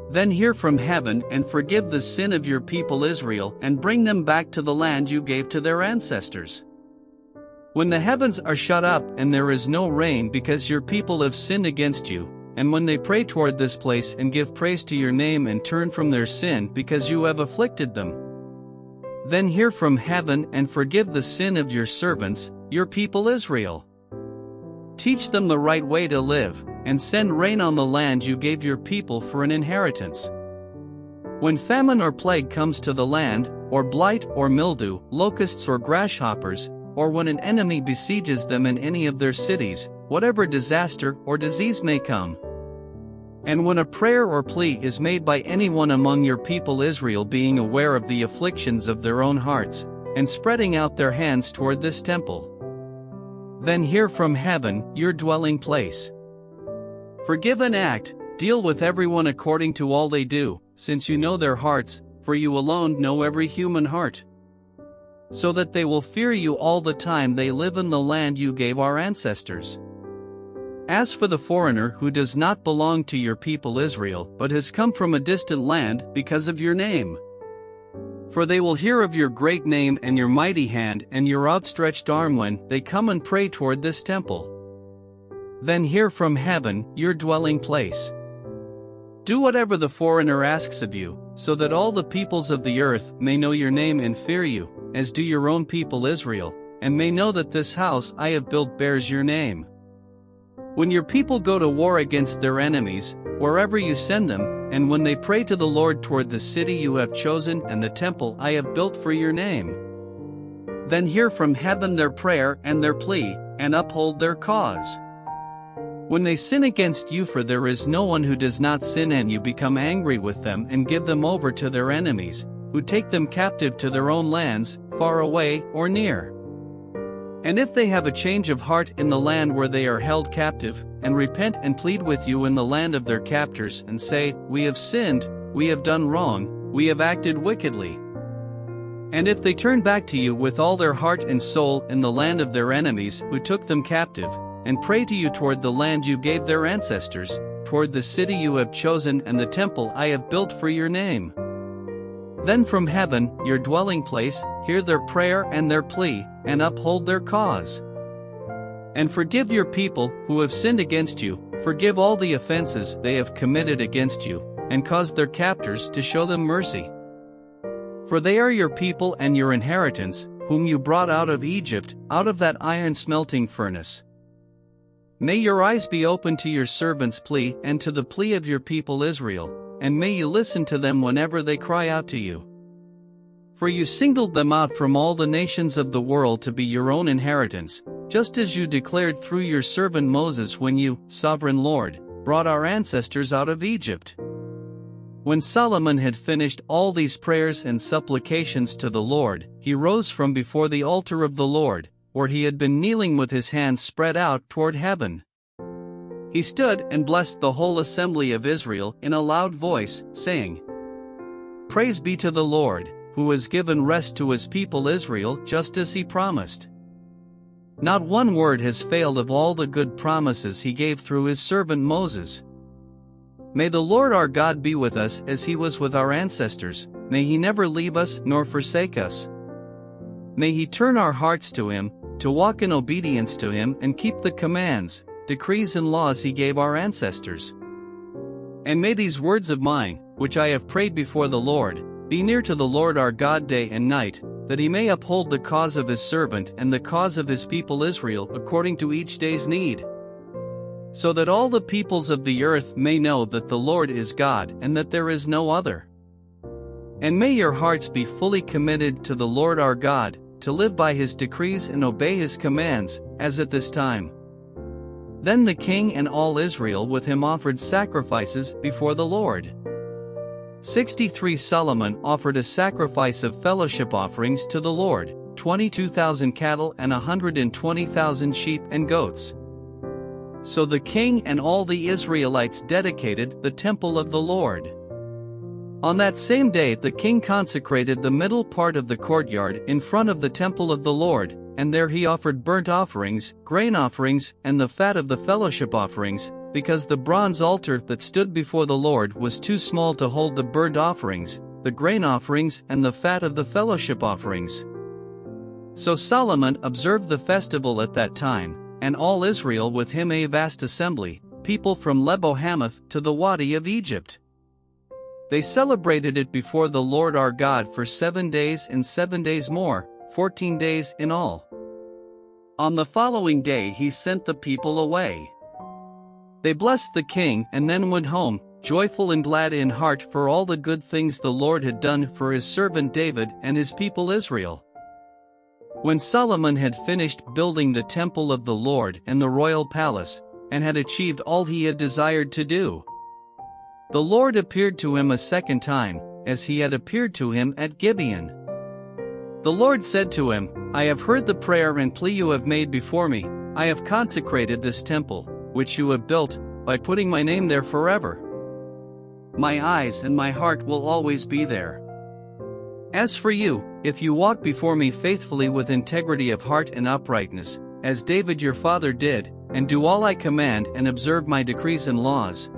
then hear from heaven and forgive the sin of your people Israel and bring them back to the land you gave to their ancestors. When the heavens are shut up and there is no rain because your people have sinned against you, and when they pray toward this place and give praise to your name and turn from their sin because you have afflicted them, then hear from heaven and forgive the sin of your servants, your people Israel. Teach them the right way to live, and send rain on the land you gave your people for an inheritance. When famine or plague comes to the land, or blight or mildew, locusts or grasshoppers, or when an enemy besieges them in any of their cities, whatever disaster or disease may come, and when a prayer or plea is made by anyone among your people Israel being aware of the afflictions of their own hearts, and spreading out their hands toward this temple, then hear from heaven, your dwelling place. Forgive and act, deal with everyone according to all they do, since you know their hearts, for you alone know every human heart, so that they will fear you all the time they live in the land you gave our ancestors. As for the foreigner who does not belong to your people Israel but has come from a distant land because of your name, for they will hear of your great name and your mighty hand and your outstretched arm when they come and pray toward this temple, then hear from heaven, your dwelling place. Do whatever the foreigner asks of you, so that all the peoples of the earth may know your name and fear you, as do your own people Israel, and may know that this house I have built bears your name. When your people go to war against their enemies, wherever you send them, and when they pray to the Lord toward the city you have chosen and the temple I have built for your name, then hear from heaven their prayer and their plea, and uphold their cause. When they sin against you, for there is no one who does not sin, and you become angry with them and give them over to their enemies, who take them captive to their own lands, far away or near. And if they have a change of heart in the land where they are held captive, and repent and plead with you in the land of their captors, and say, We have sinned, we have done wrong, we have acted wickedly. And if they turn back to you with all their heart and soul in the land of their enemies who took them captive, and pray to you toward the land you gave their ancestors, toward the city you have chosen and the temple I have built for your name, then from heaven, your dwelling place, hear their prayer and their plea, and uphold their cause. And forgive your people who have sinned against you, forgive all the offenses they have committed against you, and cause their captors to show them mercy. For they are your people and your inheritance, whom you brought out of Egypt, out of that iron smelting furnace. May your eyes be open to your servant's plea and to the plea of your people Israel, and may you listen to them whenever they cry out to you. For you singled them out from all the nations of the world to be your own inheritance, just as you declared through your servant Moses when you, sovereign Lord, brought our ancestors out of Egypt. When Solomon had finished all these prayers and supplications to the Lord, he rose from before the altar of the Lord, where he had been kneeling with his hands spread out toward heaven. He stood and blessed the whole assembly of Israel in a loud voice, saying, "Praise be to the Lord, who has given rest to his people Israel just as he promised." Not one word has failed of all the good promises he gave through his servant Moses. May the Lord our God be with us as he was with our ancestors, may he never leave us nor forsake us. May he turn our hearts to him, to walk in obedience to him and keep the commands, decrees and laws he gave our ancestors. And may these words of mine, which I have prayed before the Lord, be near to the Lord our God day and night, that he may uphold the cause of his servant and the cause of his people Israel according to each day's need. So that all the peoples of the earth may know that the Lord is God and that there is no other. And may your hearts be fully committed to the Lord our God, to live by his decrees and obey his commands, as at this time. Then the king and all Israel with him offered sacrifices before the Lord. 63 Solomon offered a sacrifice of fellowship offerings to the Lord, 22,000 cattle and 120,000 sheep and goats. So the king and all the Israelites dedicated the temple of the Lord. On that same day the king consecrated the middle part of the courtyard in front of the temple of the Lord, and there he offered burnt offerings, grain offerings, and the fat of the fellowship offerings, because the bronze altar that stood before the Lord was too small to hold the burnt offerings, the grain offerings, and the fat of the fellowship offerings. So Solomon observed the festival at that time, and all Israel with him a vast assembly, people from Lebo-Hamath to the Wadi of Egypt. They celebrated it before the Lord our God for 7 days and 7 days more, 14 days in all. On the following day he sent the people away. They blessed the king and then went home, joyful and glad in heart for all the good things the Lord had done for his servant David and his people Israel. When Solomon had finished building the temple of the Lord and the royal palace, and had achieved all he had desired to do, the Lord appeared to him a second time, as he had appeared to him at Gibeon. The Lord said to him, "I have heard the prayer and plea you have made before me. I have consecrated this temple, which you have built, by putting my name there forever. My eyes and my heart will always be there. As for you, if you walk before me faithfully with integrity of heart and uprightness, as David your father did, and do all I command and observe my decrees and laws,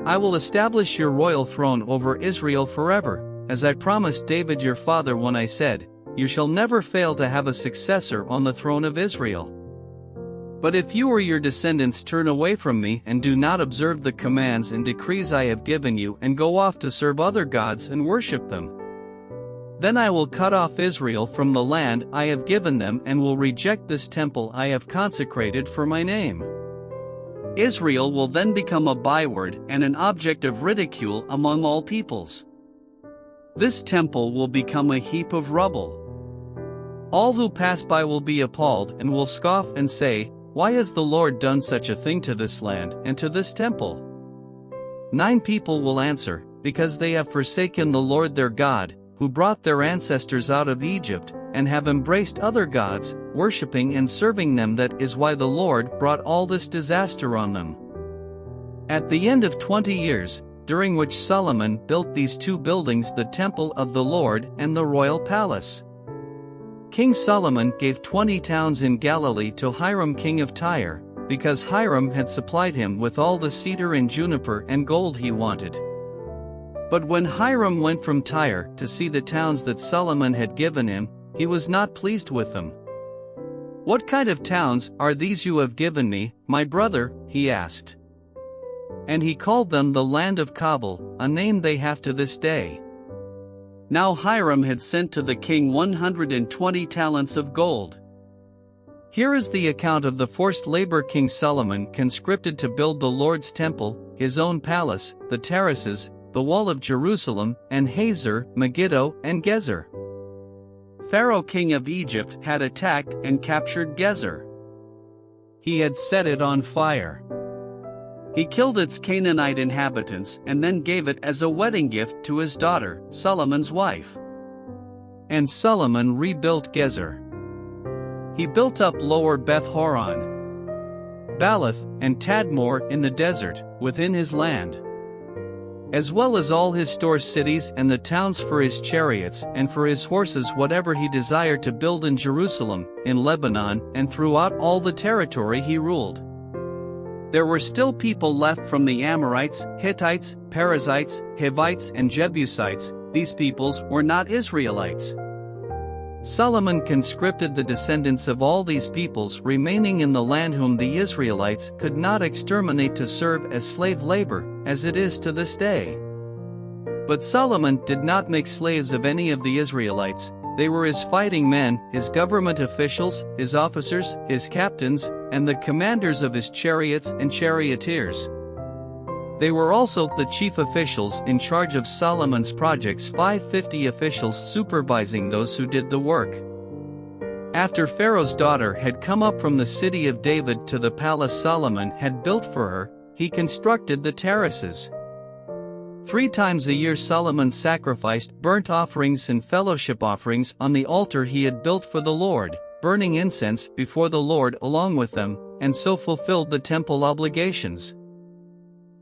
I will establish your royal throne over Israel forever, as I promised David your father when I said, 'You shall never fail to have a successor on the throne of Israel.' But if you or your descendants turn away from me and do not observe the commands and decrees I have given you and go off to serve other gods and worship them, then I will cut off Israel from the land I have given them and will reject this temple I have consecrated for my name. Israel will then become a byword and an object of ridicule among all peoples. This temple will become a heap of rubble. All who pass by will be appalled and will scoff and say, 'Why has the Lord done such a thing to this land and to this temple?' 9 people will answer, 'Because they have forsaken the Lord their God, who brought their ancestors out of Egypt, and have embraced other gods, worshipping and serving them. That is why the Lord brought all this disaster on them.'" At the end of 20 years, during which Solomon built these 2 buildings, the temple of the Lord and the royal palace, King Solomon gave 20 towns in Galilee to Hiram king of Tyre, because Hiram had supplied him with all the cedar and juniper and gold he wanted. But when Hiram went from Tyre to see the towns that Solomon had given him, he was not pleased with them. "What kind of towns are these you have given me, my brother?" he asked. And he called them the land of Cabul, a name they have to this day. Now Hiram had sent to the king 120 talents of gold. Here is the account of the forced labor King Solomon conscripted to build the Lord's temple, his own palace, the terraces, the wall of Jerusalem, and Hazor, Megiddo, and Gezer. Pharaoh king of Egypt had attacked and captured Gezer. He had set it on fire. He killed its Canaanite inhabitants and then gave it as a wedding gift to his daughter, Solomon's wife. And Solomon rebuilt Gezer. He built up Lower Beth-horon, Baalath, and Tadmor in the desert, within his land, as well as all his store cities and the towns for his chariots and for his horses, whatever he desired to build in Jerusalem, in Lebanon, and throughout all the territory he ruled. There were still people left from the Amorites, Hittites, Perizzites, Hivites, and Jebusites. These peoples were not Israelites. Solomon conscripted the descendants of all these peoples remaining in the land whom the Israelites could not exterminate to serve as slave labor, as it is to this day. But Solomon did not make slaves of any of the Israelites. They were his fighting men, his government officials, his officers, his captains, and the commanders of his chariots and charioteers. They were also the chief officials in charge of Solomon's projects, 550 officials supervising those who did the work. After Pharaoh's daughter had come up from the city of David to the palace Solomon had built for her, he constructed the terraces. 3 times a year Solomon sacrificed burnt offerings and fellowship offerings on the altar he had built for the Lord, burning incense before the Lord along with them, and so fulfilled the temple obligations.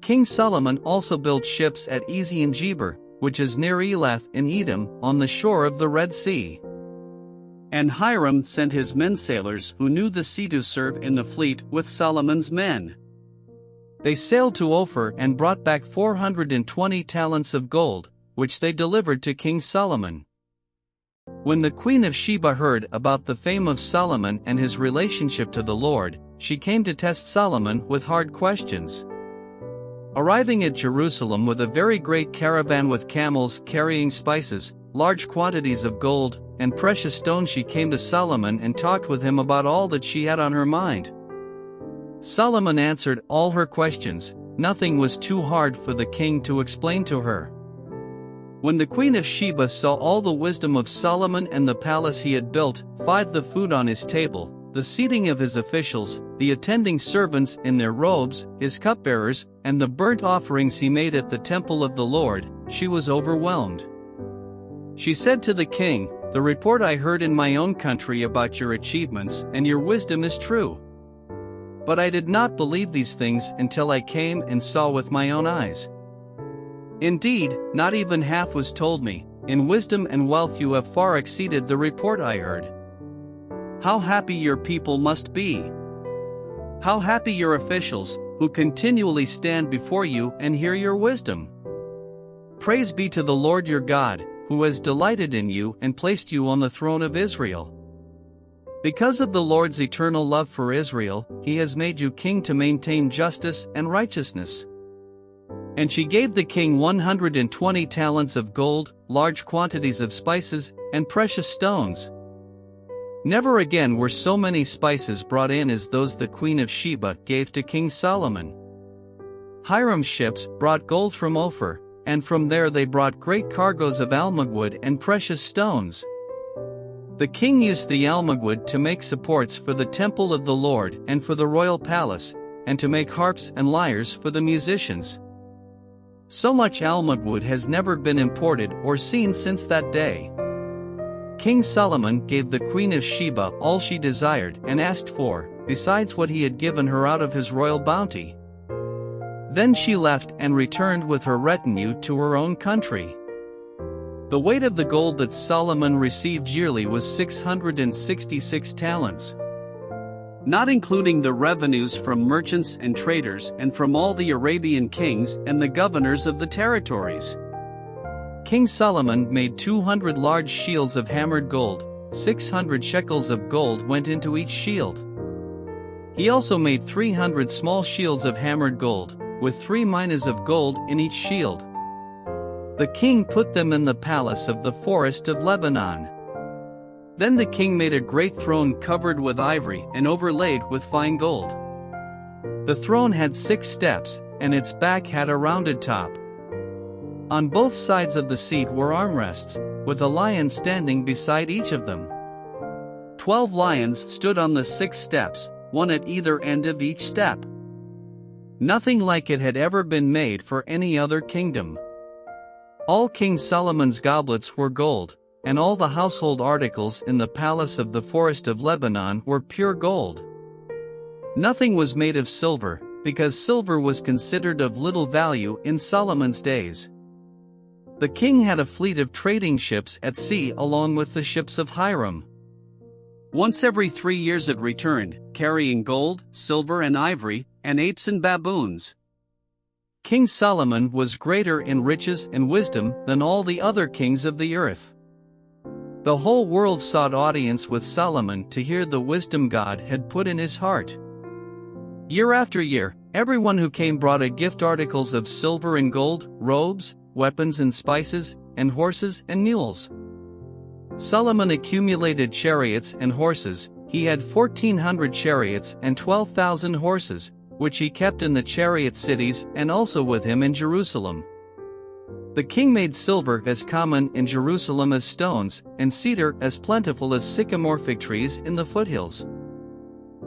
King Solomon also built ships at Ezion-Geber, which is near Elath in Edom, on the shore of the Red Sea. And Hiram sent his men sailors who knew the sea to serve in the fleet with Solomon's men. They sailed to Ophir and brought back 420 talents of gold, which they delivered to King Solomon. When the Queen of Sheba heard about the fame of Solomon and his relationship to the Lord, she came to test Solomon with hard questions. Arriving at Jerusalem with a very great caravan with camels carrying spices, large quantities of gold, and precious stones, she came to Solomon and talked with him about all that she had on her mind. Solomon answered all her questions. Nothing was too hard for the king to explain to her. When the Queen of Sheba saw all the wisdom of Solomon and the palace he had built, the food on his table, the seating of his officials, the attending servants in their robes, his cupbearers, and the burnt offerings he made at the temple of the Lord, she was overwhelmed. She said to the king, "The report I heard in my own country about your achievements and your wisdom is true. But I did not believe these things until I came and saw with my own eyes. Indeed, not even half was told me. In wisdom and wealth you have far exceeded the report I heard. How happy your people must be! How happy your officials, who continually stand before you and hear your wisdom! Praise be to the Lord your God, who has delighted in you and placed you on the throne of Israel. Because of the Lord's eternal love for Israel, he has made you king to maintain justice and righteousness." And she gave the king 120 talents of gold, large quantities of spices, and precious stones. Never again were so many spices brought in as those the Queen of Sheba gave to King Solomon. Hiram's ships brought gold from Ophir, and from there they brought great cargoes of almug and precious stones. The king used the almug to make supports for the temple of the Lord and for the royal palace, and to make harps and lyres for the musicians. So much almug has never been imported or seen since that day. King Solomon gave the Queen of Sheba all she desired and asked for, besides what he had given her out of his royal bounty. Then she left and returned with her retinue to her own country. The weight of the gold that Solomon received yearly was 666 talents. Not including the revenues from merchants and traders and from all the Arabian kings and the governors of the territories. King Solomon made 200 large shields of hammered gold, 600 shekels of gold went into each shield. He also made 300 small shields of hammered gold, with 3 minas of gold in each shield. The king put them in the palace of the forest of Lebanon. Then the king made a great throne covered with ivory and overlaid with fine gold. The throne had 6 steps, and its back had a rounded top. On both sides of the seat were armrests, with a lion standing beside each of them. 12 lions stood on the 6 steps, one at either end of each step. Nothing like it had ever been made for any other kingdom. All King Solomon's goblets were gold, and all the household articles in the palace of the forest of Lebanon were pure gold. Nothing was made of silver, because silver was considered of little value in Solomon's days. The king had a fleet of trading ships at sea along with the ships of Hiram. Once every 3 years it returned, carrying gold, silver and ivory, and apes and baboons. King Solomon was greater in riches and wisdom than all the other kings of the earth. The whole world sought audience with Solomon to hear the wisdom God had put in his heart. Year after year, everyone who came brought a gift, articles of silver and gold, robes, weapons and spices, and horses and mules. Solomon accumulated chariots and horses. He had 1,400 chariots and 12,000 horses, which he kept in the chariot cities and also with him in Jerusalem. The king made silver as common in Jerusalem as stones, and cedar as plentiful as sycamore fig trees in the foothills.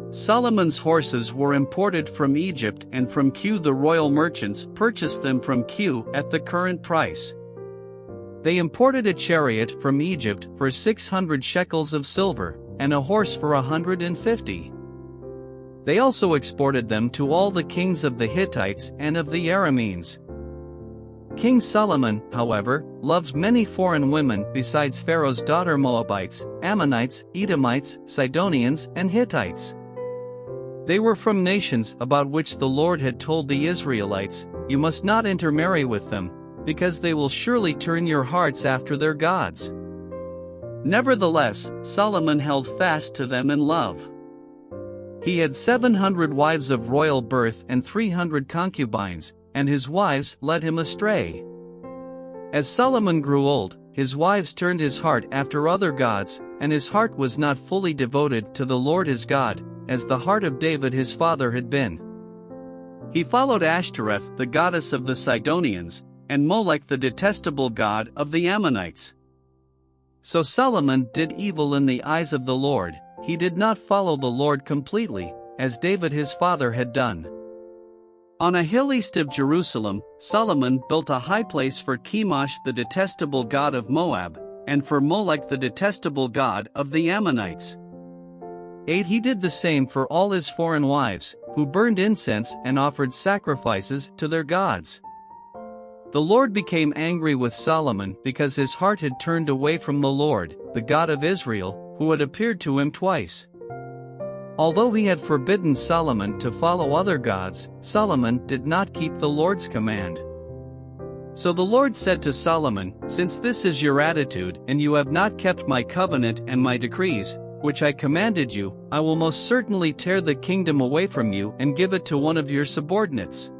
Solomon's horses were imported from Egypt, and from Kue the royal merchants purchased them from Kue at the current price. They imported a chariot from Egypt for 600 shekels of silver, and a horse for 150. They also exported them to all the kings of the Hittites and of the Arameans. King Solomon, however, loved many foreign women besides Pharaoh's daughter, Moabites, Ammonites, Edomites, Sidonians, and Hittites. They were from nations about which the Lord had told the Israelites, "You must not intermarry with them, because they will surely turn your hearts after their gods." Nevertheless, Solomon held fast to them in love. He had 700 wives of royal birth and 300 concubines, and his wives led him astray. As Solomon grew old, his wives turned his heart after other gods, and his heart was not fully devoted to the Lord his God, as the heart of David his father had been. He followed Ashtoreth, the goddess of the Sidonians, and Molech, the detestable god of the Ammonites. So Solomon did evil in the eyes of the Lord. He did not follow the Lord completely, as David his father had done. On a hill east of Jerusalem, Solomon built a high place for Chemosh, the detestable god of Moab, and for Molech, the detestable god of the Ammonites. 8. He did the same for all his foreign wives, who burned incense and offered sacrifices to their gods. The Lord became angry with Solomon because his heart had turned away from the Lord, the God of Israel, who had appeared to him twice. Although he had forbidden Solomon to follow other gods, Solomon did not keep the Lord's command. So the Lord said to Solomon, "Since this is your attitude, and you have not kept my covenant and my decrees, which I commanded you, I will most certainly tear the kingdom away from you and give it to one of your subordinates.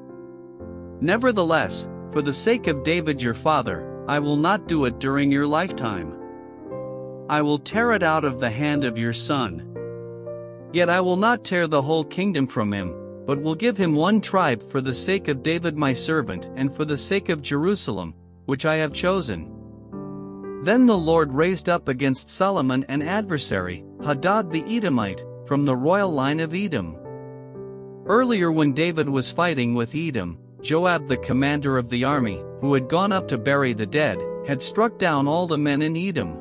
Nevertheless, for the sake of David your father, I will not do it during your lifetime. I will tear it out of the hand of your son. Yet I will not tear the whole kingdom from him, but will give him one tribe for the sake of David my servant and for the sake of Jerusalem, which I have chosen." Then the Lord raised up against Solomon an adversary, Hadad the Edomite, from the royal line of Edom. Earlier, when David was fighting with Edom, Joab, the commander of the army, who had gone up to bury the dead, had struck down all the men in Edom.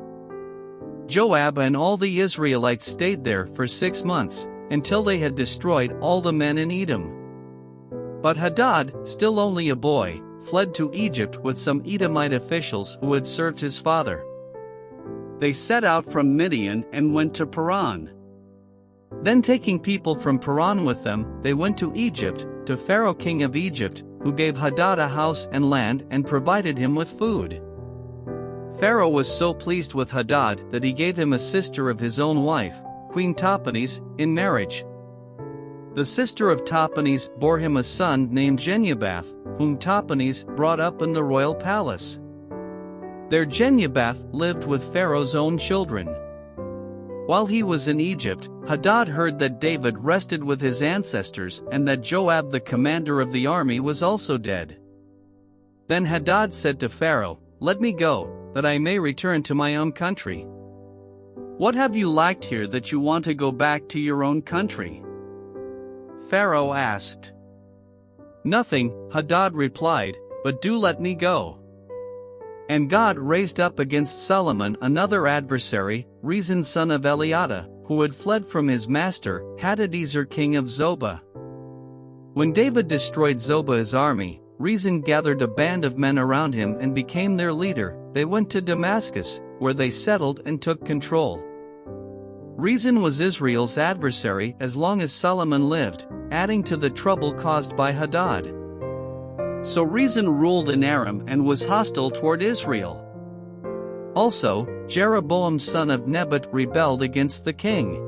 Joab and all the Israelites stayed there for 6 months, until they had destroyed all the men in Edom. But Hadad, still only a boy, fled to Egypt with some Edomite officials who had served his father. They set out from Midian and went to Paran. Then, taking people from Paran with them, they went to Egypt, to Pharaoh king of Egypt, who gave Hadad a house and land and provided him with food. Pharaoh was so pleased with Hadad that he gave him a sister of his own wife, Queen Tahpenes, in marriage. The sister of Tahpenes bore him a son named Genubath, whom Tahpenes brought up in the royal palace. There Genubath lived with Pharaoh's own children. While he was in Egypt, Hadad heard that David rested with his ancestors and that Joab the commander of the army was also dead. Then Hadad said to Pharaoh, "Let me go, that I may return to my own country." "What have you lacked here that you want to go back to your own country?" Pharaoh asked. "Nothing," Hadad replied, "but do let me go." And God raised up against Solomon another adversary, Rezin son of Eliada, who had fled from his master, Hadadezer king of Zobah. When David destroyed Zobah's army, Rezin gathered a band of men around him and became their leader. They went to Damascus, where they settled and took control. Rezin was Israel's adversary as long as Solomon lived, adding to the trouble caused by Hadad. So Rezin ruled in Aram and was hostile toward Israel. Also, Jeroboam son of Nebat rebelled against the king.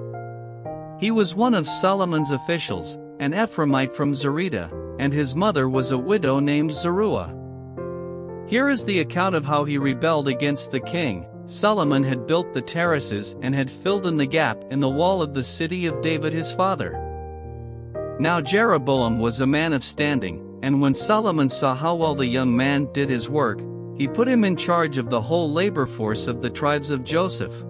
He was one of Solomon's officials, an Ephraimite from Zerida, and his mother was a widow named Zeruiah. Here is the account of how he rebelled against the king. Solomon had built the terraces and had filled in the gap in the wall of the city of David his father. Now Jeroboam was a man of standing, and when Solomon saw how well the young man did his work, he put him in charge of the whole labor force of the tribes of Joseph.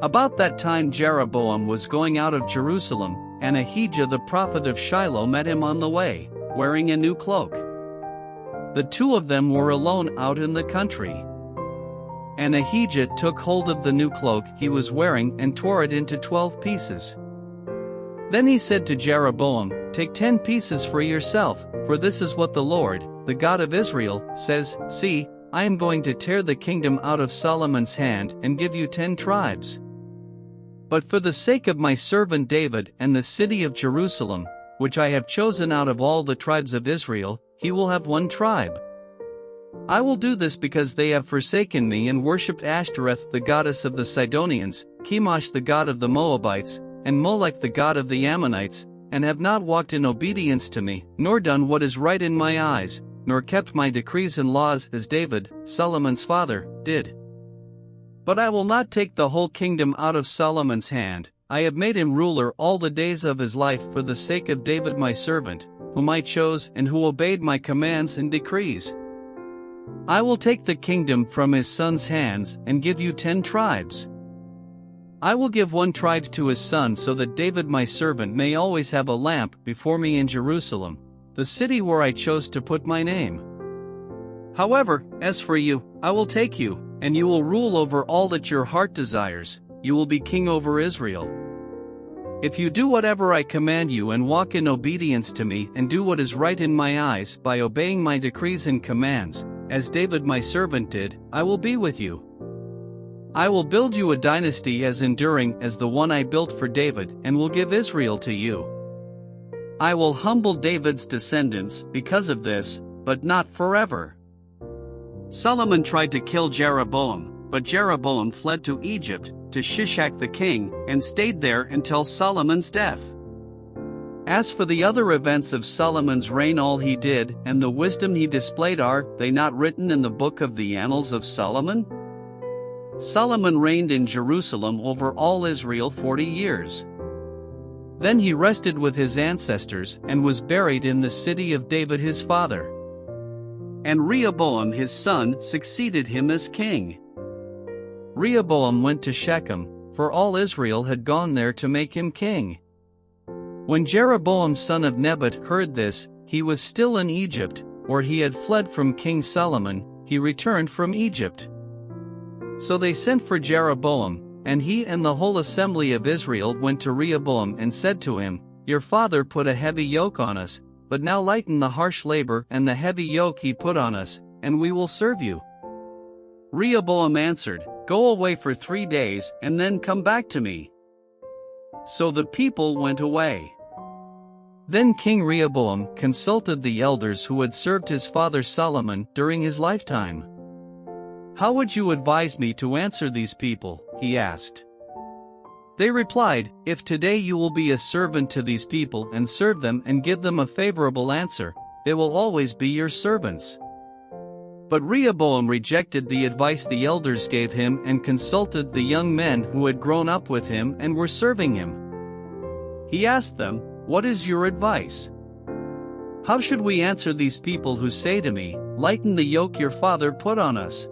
About that time Jeroboam was going out of Jerusalem, and Ahijah the prophet of Shiloh met him on the way, wearing a new cloak. The two of them were alone out in the country. And Ahijah took hold of the new cloak he was wearing and tore it into 12 pieces. Then he said to Jeroboam, "Take 10 pieces for yourself, for this is what the Lord, the God of Israel, says, See, I am going to tear the kingdom out of Solomon's hand and give you 10 tribes. But for the sake of my servant David and the city of Jerusalem, which I have chosen out of all the tribes of Israel, he will have 1 tribe. I will do this because they have forsaken me and worshipped Ashtoreth the goddess of the Sidonians, Chemosh the god of the Moabites, and Molech the god of the Ammonites, and have not walked in obedience to me, nor done what is right in my eyes, nor kept my decrees and laws as David, Solomon's father, did. But I will not take the whole kingdom out of Solomon's hand. I have made him ruler all the days of his life for the sake of David my servant, whom I chose and who obeyed my commands and decrees. I will take the kingdom from his son's hands and give you 10 tribes. I will give 1 tribe to his son so that David my servant may always have a lamp before me in Jerusalem, the city where I chose to put my name. However, as for you, I will take you, and you will rule over all that your heart desires. You will be king over Israel. If you do whatever I command you and walk in obedience to me and do what is right in my eyes by obeying my decrees and commands, as David my servant did, I will be with you. I will build you a dynasty as enduring as the one I built for David and will give Israel to you. I will humble David's descendants because of this, but not forever." Solomon tried to kill Jeroboam, but Jeroboam fled to Egypt, to Shishak the king, and stayed there until Solomon's death. As for the other events of Solomon's reign, all he did and the wisdom he displayed, are they not written in the book of the annals of Solomon? Solomon reigned in Jerusalem over all Israel 40 years. Then he rested with his ancestors and was buried in the city of David his father. And Rehoboam his son succeeded him as king. Rehoboam went to Shechem, for all Israel had gone there to make him king. When Jeroboam son of Nebat heard this, he was still in Egypt, where he had fled from King Solomon. He returned from Egypt. So they sent for Jeroboam, and he and the whole assembly of Israel went to Rehoboam and said to him, "Your father put a heavy yoke on us, but now lighten the harsh labor and the heavy yoke he put on us, and we will serve you." Rehoboam answered, "Go away for 3 days and then come back to me." So the people went away. Then King Rehoboam consulted the elders who had served his father Solomon during his lifetime. "How would you advise me to answer these people?" he asked. They replied, "If today you will be a servant to these people and serve them and give them a favorable answer, they will always be your servants. But Rehoboam rejected the advice the elders gave him and consulted the young men who had grown up with him and were serving him. He asked them, "What is your advice? How should we answer these people who say to me, 'Lighten the yoke your father put on us'?"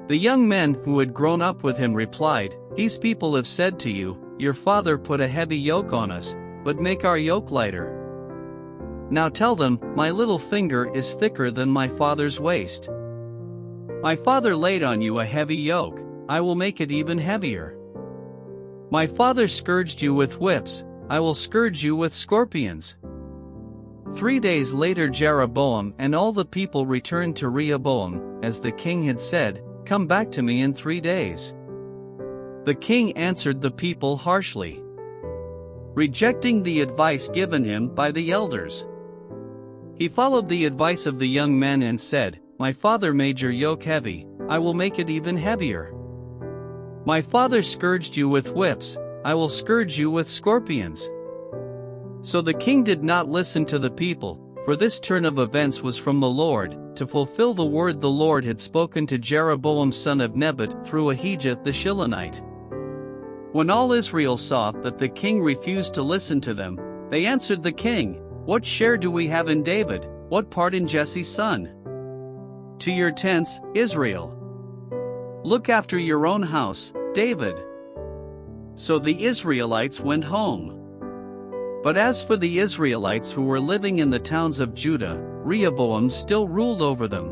The young men who had grown up with him replied, "These people have said to you, 'Your father put a heavy yoke on us, but make our yoke lighter.' Now tell them, 'My little finger is thicker than my father's waist. My father laid on you a heavy yoke, I will make it even heavier. My father scourged you with whips, I will scourge you with scorpions." 3 days later Jeroboam and all the people returned to Rehoboam, as the king had said, "Come back to me in 3 days." The king answered the people harshly, rejecting the advice given him by the elders. He followed the advice of the young men and said, "My father made your yoke heavy, I will make it even heavier. My father scourged you with whips, I will scourge you with scorpions." So the king did not listen to the people, for this turn of events was from the Lord, to fulfill the word the Lord had spoken to Jeroboam son of Nebat through Ahijah the Shilonite. When all Israel saw that the king refused to listen to them, they answered the king, "What share do we have in David, what part in Jesse's son? To your tents, Israel. Look after your own house, David." So the Israelites went home. But as for the Israelites who were living in the towns of Judah, Rehoboam still ruled over them.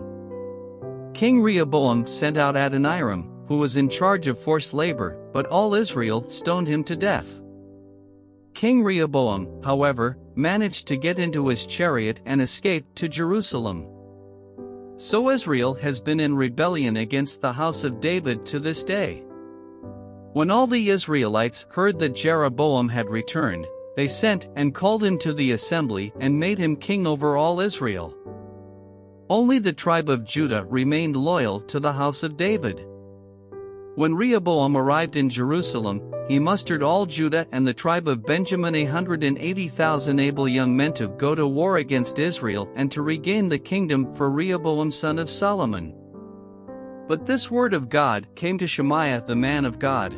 King Rehoboam sent out Adoniram, who was in charge of forced labor, but all Israel stoned him to death. King Rehoboam, however, managed to get into his chariot and escape to Jerusalem. So Israel has been in rebellion against the house of David to this day. When all the Israelites heard that Jeroboam had returned, they sent and called him to the assembly and made him king over all Israel. Only the tribe of Judah remained loyal to the house of David. When Rehoboam arrived in Jerusalem, he mustered all Judah and the tribe of Benjamin 180,000 able young men to go to war against Israel and to regain the kingdom for Rehoboam son of Solomon. But this word of God came to Shemaiah the man of God.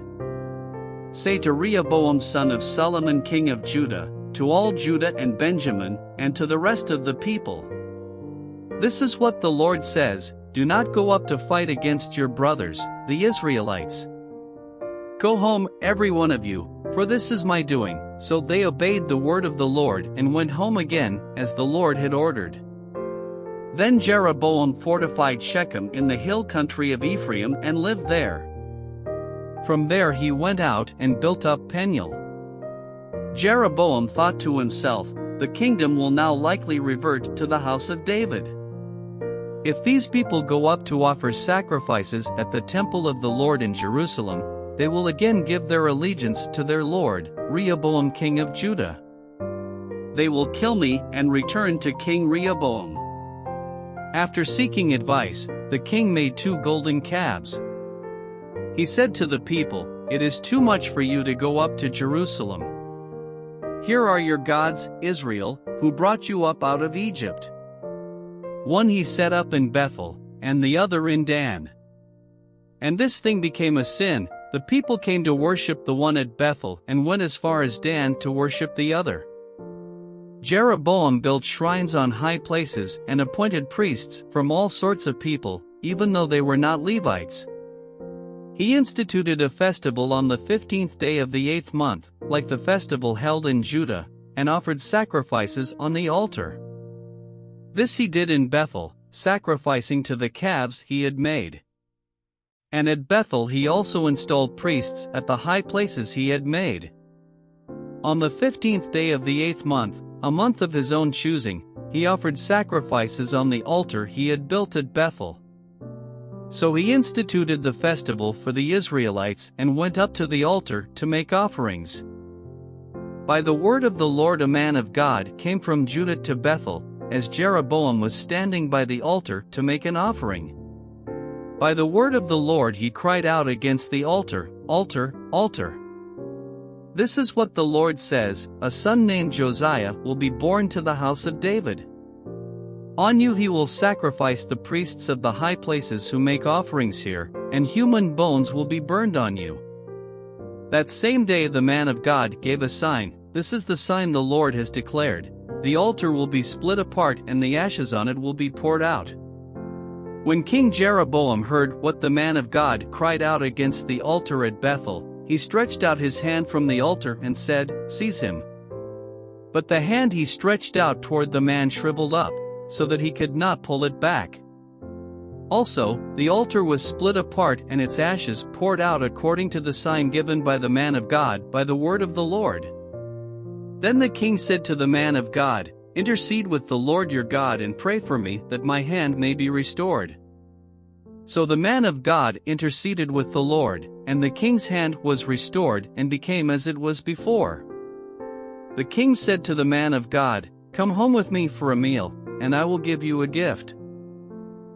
"Say to Rehoboam son of Solomon king of Judah, to all Judah and Benjamin, and to the rest of the people, this is what the Lord says, do not go up to fight against your brothers, the Israelites. Go home, every one of you, for this is my doing." So they obeyed the word of the Lord and went home again, as the Lord had ordered. Then Jeroboam fortified Shechem in the hill country of Ephraim and lived there. From there he went out and built up Peniel. Jeroboam thought to himself, "The kingdom will now likely revert to the house of David. If these people go up to offer sacrifices at the temple of the Lord in Jerusalem, they will again give their allegiance to their lord, Rehoboam king of Judah. They will kill me and return to King Rehoboam." After seeking advice, the king made 2 golden calves. He said to the people, "It is too much for you to go up to Jerusalem. Here are your gods, Israel, who brought you up out of Egypt." One he set up in Bethel, and the other in Dan. And this thing became a sin. The people came to worship the one at Bethel and went as far as Dan to worship the other. Jeroboam built shrines on high places and appointed priests from all sorts of people, even though they were not Levites. He instituted a festival on the 15th day of the 8th month, like the festival held in Judah, and offered sacrifices on the altar. This he did in Bethel, sacrificing to the calves he had made. And at Bethel he also installed priests at the high places he had made. On the 15th day of the 8th month, a month of his own choosing, he offered sacrifices on the altar he had built at Bethel. So he instituted the festival for the Israelites and went up to the altar to make offerings. By the word of the Lord a man of God came from Judah to Bethel, as Jeroboam was standing by the altar to make an offering. By the word of the Lord he cried out against the altar, "Altar, altar! This is what the Lord says, a son named Josiah will be born to the house of David. On you he will sacrifice the priests of the high places who make offerings here, and human bones will be burned on you." That same day the man of God gave a sign. "This is the sign the Lord has declared. The altar will be split apart and the ashes on it will be poured out." When King Jeroboam heard what the man of God cried out against the altar at Bethel, he stretched out his hand from the altar and said, "Seize him." But the hand he stretched out toward the man shriveled up, so that he could not pull it back. Also, the altar was split apart and its ashes poured out according to the sign given by the man of God by the word of the Lord. Then the king said to the man of God, "Intercede with the Lord your God and pray for me that my hand may be restored." So the man of God interceded with the Lord, and the king's hand was restored and became as it was before. The king said to the man of God, "Come home with me for a meal, and I will give you a gift."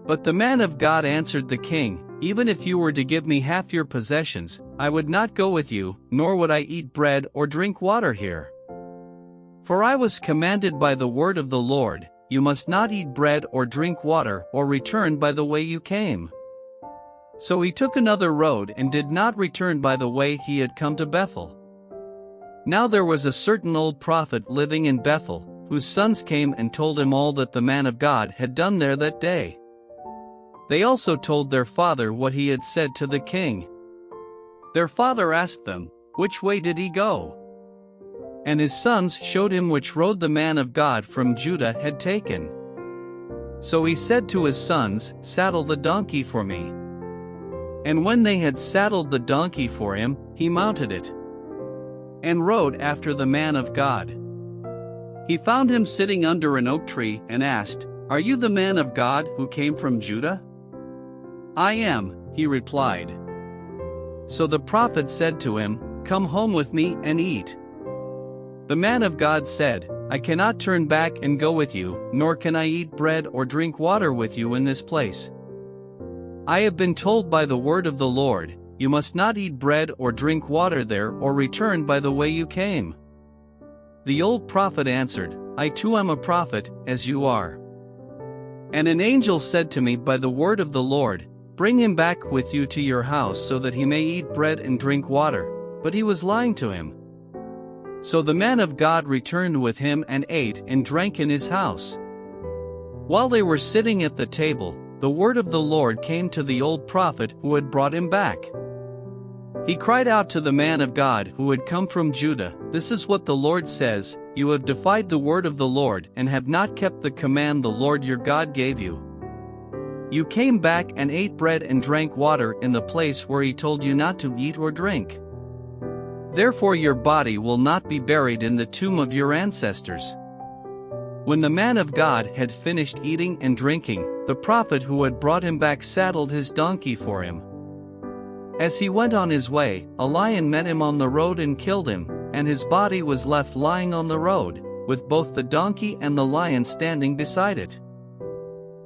But the man of God answered the king, "Even if you were to give me half your possessions, I would not go with you, nor would I eat bread or drink water here. For I was commanded by the word of the Lord, you must not eat bread or drink water or return by the way you came." So he took another road and did not return by the way he had come to Bethel. Now there was a certain old prophet living in Bethel, whose sons came and told him all that the man of God had done there that day. They also told their father what he had said to the king. Their father asked them, "Which way did he go?" And his sons showed him which road the man of God from Judah had taken. So he said to his sons, "Saddle the donkey for me." And when they had saddled the donkey for him, he mounted it and rode after the man of God. He found him sitting under an oak tree and asked, "Are you the man of God who came from Judah?" "I am," he replied. So the prophet said to him, "Come home with me and eat." The man of God said, "I cannot turn back and go with you, nor can I eat bread or drink water with you in this place. I have been told by the word of the Lord, you must not eat bread or drink water there or return by the way you came." The old prophet answered, "I too am a prophet, as you are." And an angel said to me by the word of the Lord, "Bring him back with you to your house so that he may eat bread and drink water." But he was lying to him. So the man of God returned with him and ate and drank in his house. While they were sitting at the table, the word of the Lord came to the old prophet who had brought him back. He cried out to the man of God who had come from Judah, "This is what the Lord says, you have defied the word of the Lord and have not kept the command the Lord your God gave you. You came back and ate bread and drank water in the place where he told you not to eat or drink. Therefore your body will not be buried in the tomb of your ancestors." When the man of God had finished eating and drinking, the prophet who had brought him back saddled his donkey for him. As he went on his way, a lion met him on the road and killed him, and his body was left lying on the road, with both the donkey and the lion standing beside it.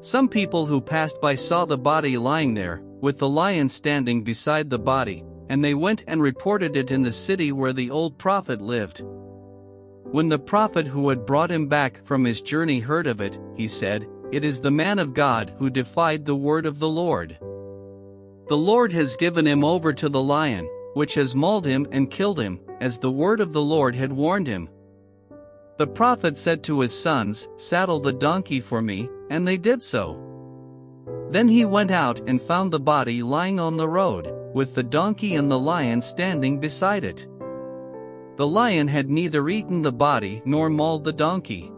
Some people who passed by saw the body lying there, with the lion standing beside the body, and they went and reported it in the city where the old prophet lived. When the prophet who had brought him back from his journey heard of it, he said, "It is the man of God who defied the word of the Lord. The Lord has given him over to the lion, which has mauled him and killed him, as the word of the Lord had warned him." The prophet said to his sons, "Saddle the donkey for me," and they did so. Then he went out and found the body lying on the road, with the donkey and the lion standing beside it. The lion had neither eaten the body nor mauled the donkey.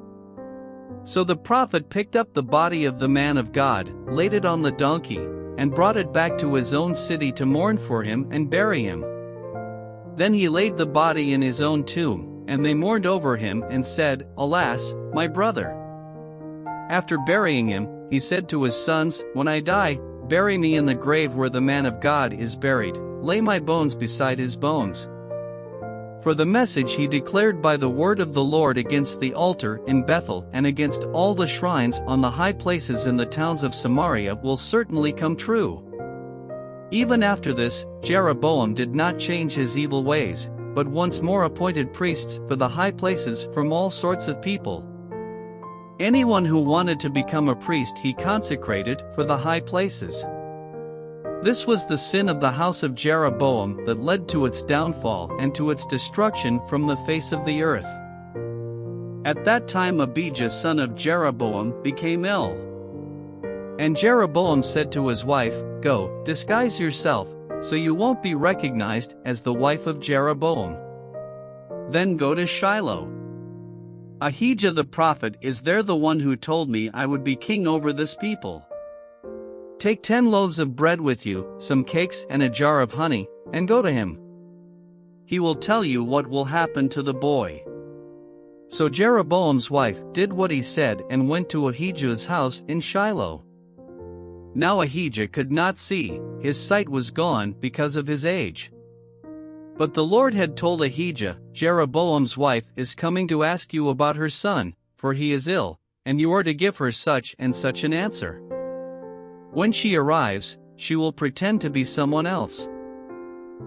So the prophet picked up the body of the man of God, laid it on the donkey, and brought it back to his own city to mourn for him and bury him. Then he laid the body in his own tomb, and they mourned over him and said, "Alas, my brother." After burying him, he said to his sons, "When I die, bury me in the grave where the man of God is buried, lay my bones beside his bones." For the message he declared by the word of the Lord against the altar in Bethel and against all the shrines on the high places in the towns of Samaria will certainly come true. Even after this, Jeroboam did not change his evil ways, but once more appointed priests for the high places from all sorts of people. Anyone who wanted to become a priest he consecrated for the high places. This was the sin of the house of Jeroboam that led to its downfall and to its destruction from the face of the earth. At that time Abijah son of Jeroboam became ill. And Jeroboam said to his wife, "Go, disguise yourself, so you won't be recognized as the wife of Jeroboam. Then go to Shiloh. Ahijah the prophet is there, the one who told me I would be king over this people. Take 10 loaves of bread with you, some cakes and a jar of honey, and go to him. He will tell you what will happen to the boy." So Jeroboam's wife did what he said and went to Ahijah's house in Shiloh. Now Ahijah could not see, his sight was gone because of his age. But the Lord had told Ahijah, "Jeroboam's wife is coming to ask you about her son, for he is ill, and you are to give her such and such an answer. When she arrives, she will pretend to be someone else."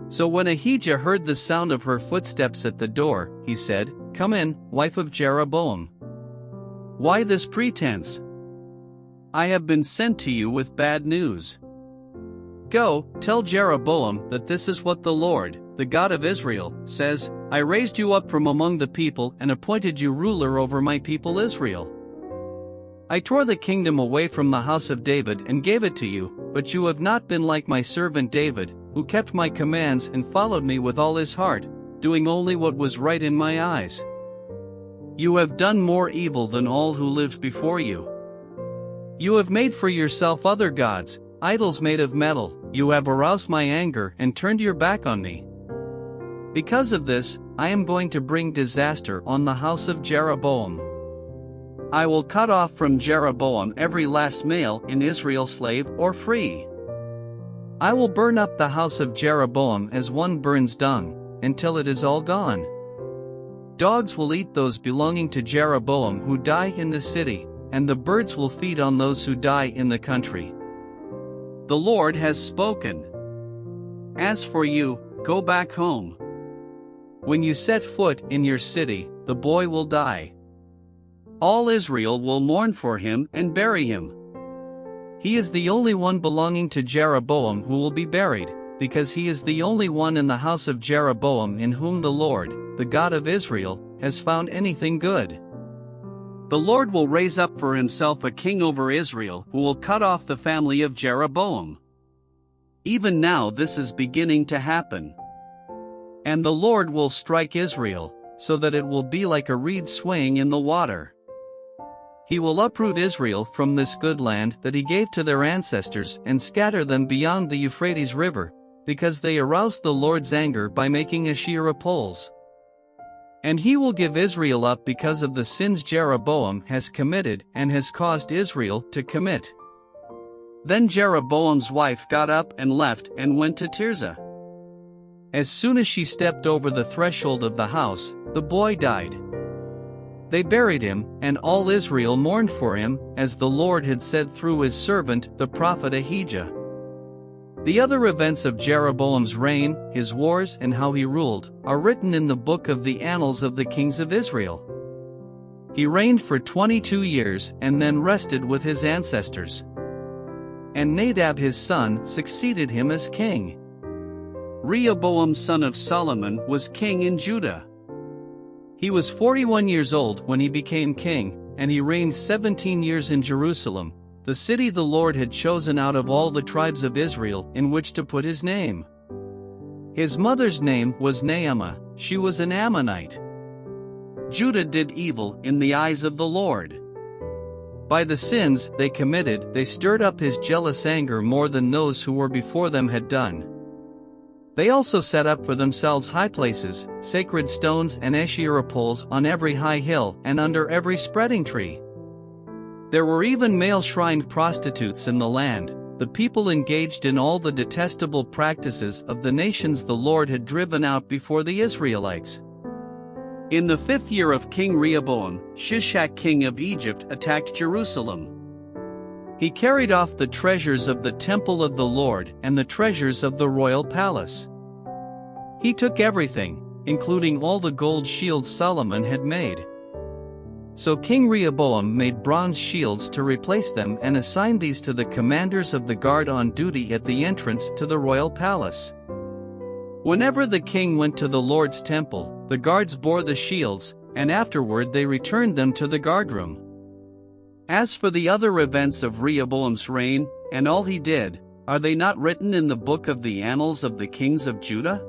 So when Ahijah heard the sound of her footsteps at the door, he said, "Come in, wife of Jeroboam. Why this pretense? I have been sent to you with bad news. Go, tell Jeroboam that this is what the Lord, the God of Israel, says, I raised you up from among the people and appointed you ruler over my people Israel. I tore the kingdom away from the house of David and gave it to you, but you have not been like my servant David, who kept my commands and followed me with all his heart, doing only what was right in my eyes. You have done more evil than all who lived before you. You have made for yourself other gods, idols made of metal. You have aroused my anger and turned your back on me. Because of this, I am going to bring disaster on the house of Jeroboam. I will cut off from Jeroboam every last male in Israel, slave or free. I will burn up the house of Jeroboam as one burns dung, until it is all gone. Dogs will eat those belonging to Jeroboam who die in the city, and the birds will feed on those who die in the country. The Lord has spoken. As for you, go back home. When you set foot in your city, the boy will die. All Israel will mourn for him and bury him. He is the only one belonging to Jeroboam who will be buried, because he is the only one in the house of Jeroboam in whom the Lord, the God of Israel, has found anything good. The Lord will raise up for himself a king over Israel who will cut off the family of Jeroboam. Even now this is beginning to happen. And the Lord will strike Israel, so that it will be like a reed swaying in the water. He will uproot Israel from this good land that he gave to their ancestors and scatter them beyond the Euphrates River, because they aroused the Lord's anger by making Asherah poles. And he will give Israel up because of the sins Jeroboam has committed and has caused Israel to commit. Then Jeroboam's wife got up and left and went to Tirzah. As soon as she stepped over the threshold of the house, the boy died. They buried him, and all Israel mourned for him, as the Lord had said through his servant the prophet Ahijah. The other events of Jeroboam's reign, his wars and how he ruled, are written in the book of the annals of the kings of Israel. He reigned for 22 years and then rested with his ancestors. And Nadab his son succeeded him as king. Rehoboam son of Solomon was king in Judah. He was 41 years old when he became king, and he reigned 17 years in Jerusalem, the city the Lord had chosen out of all the tribes of Israel in which to put his name. His mother's name was Naamah, she was an Ammonite. Judah did evil in the eyes of the Lord. By the sins they committed, they stirred up his jealous anger more than those who were before them had done. They also set up for themselves high places, sacred stones and Asherah poles on every high hill and under every spreading tree. There were even male-shrined prostitutes in the land. The people engaged in all the detestable practices of the nations the Lord had driven out before the Israelites. In the 5th year of King Rehoboam, Shishak king of Egypt attacked Jerusalem. He carried off the treasures of the temple of the Lord and the treasures of the royal palace. He took everything, including all the gold shields Solomon had made. So King Rehoboam made bronze shields to replace them and assigned these to the commanders of the guard on duty at the entrance to the royal palace. Whenever the king went to the Lord's temple, the guards bore the shields, and afterward they returned them to the guardroom. As for the other events of Rehoboam's reign, and all he did, are they not written in the book of the annals of the kings of Judah?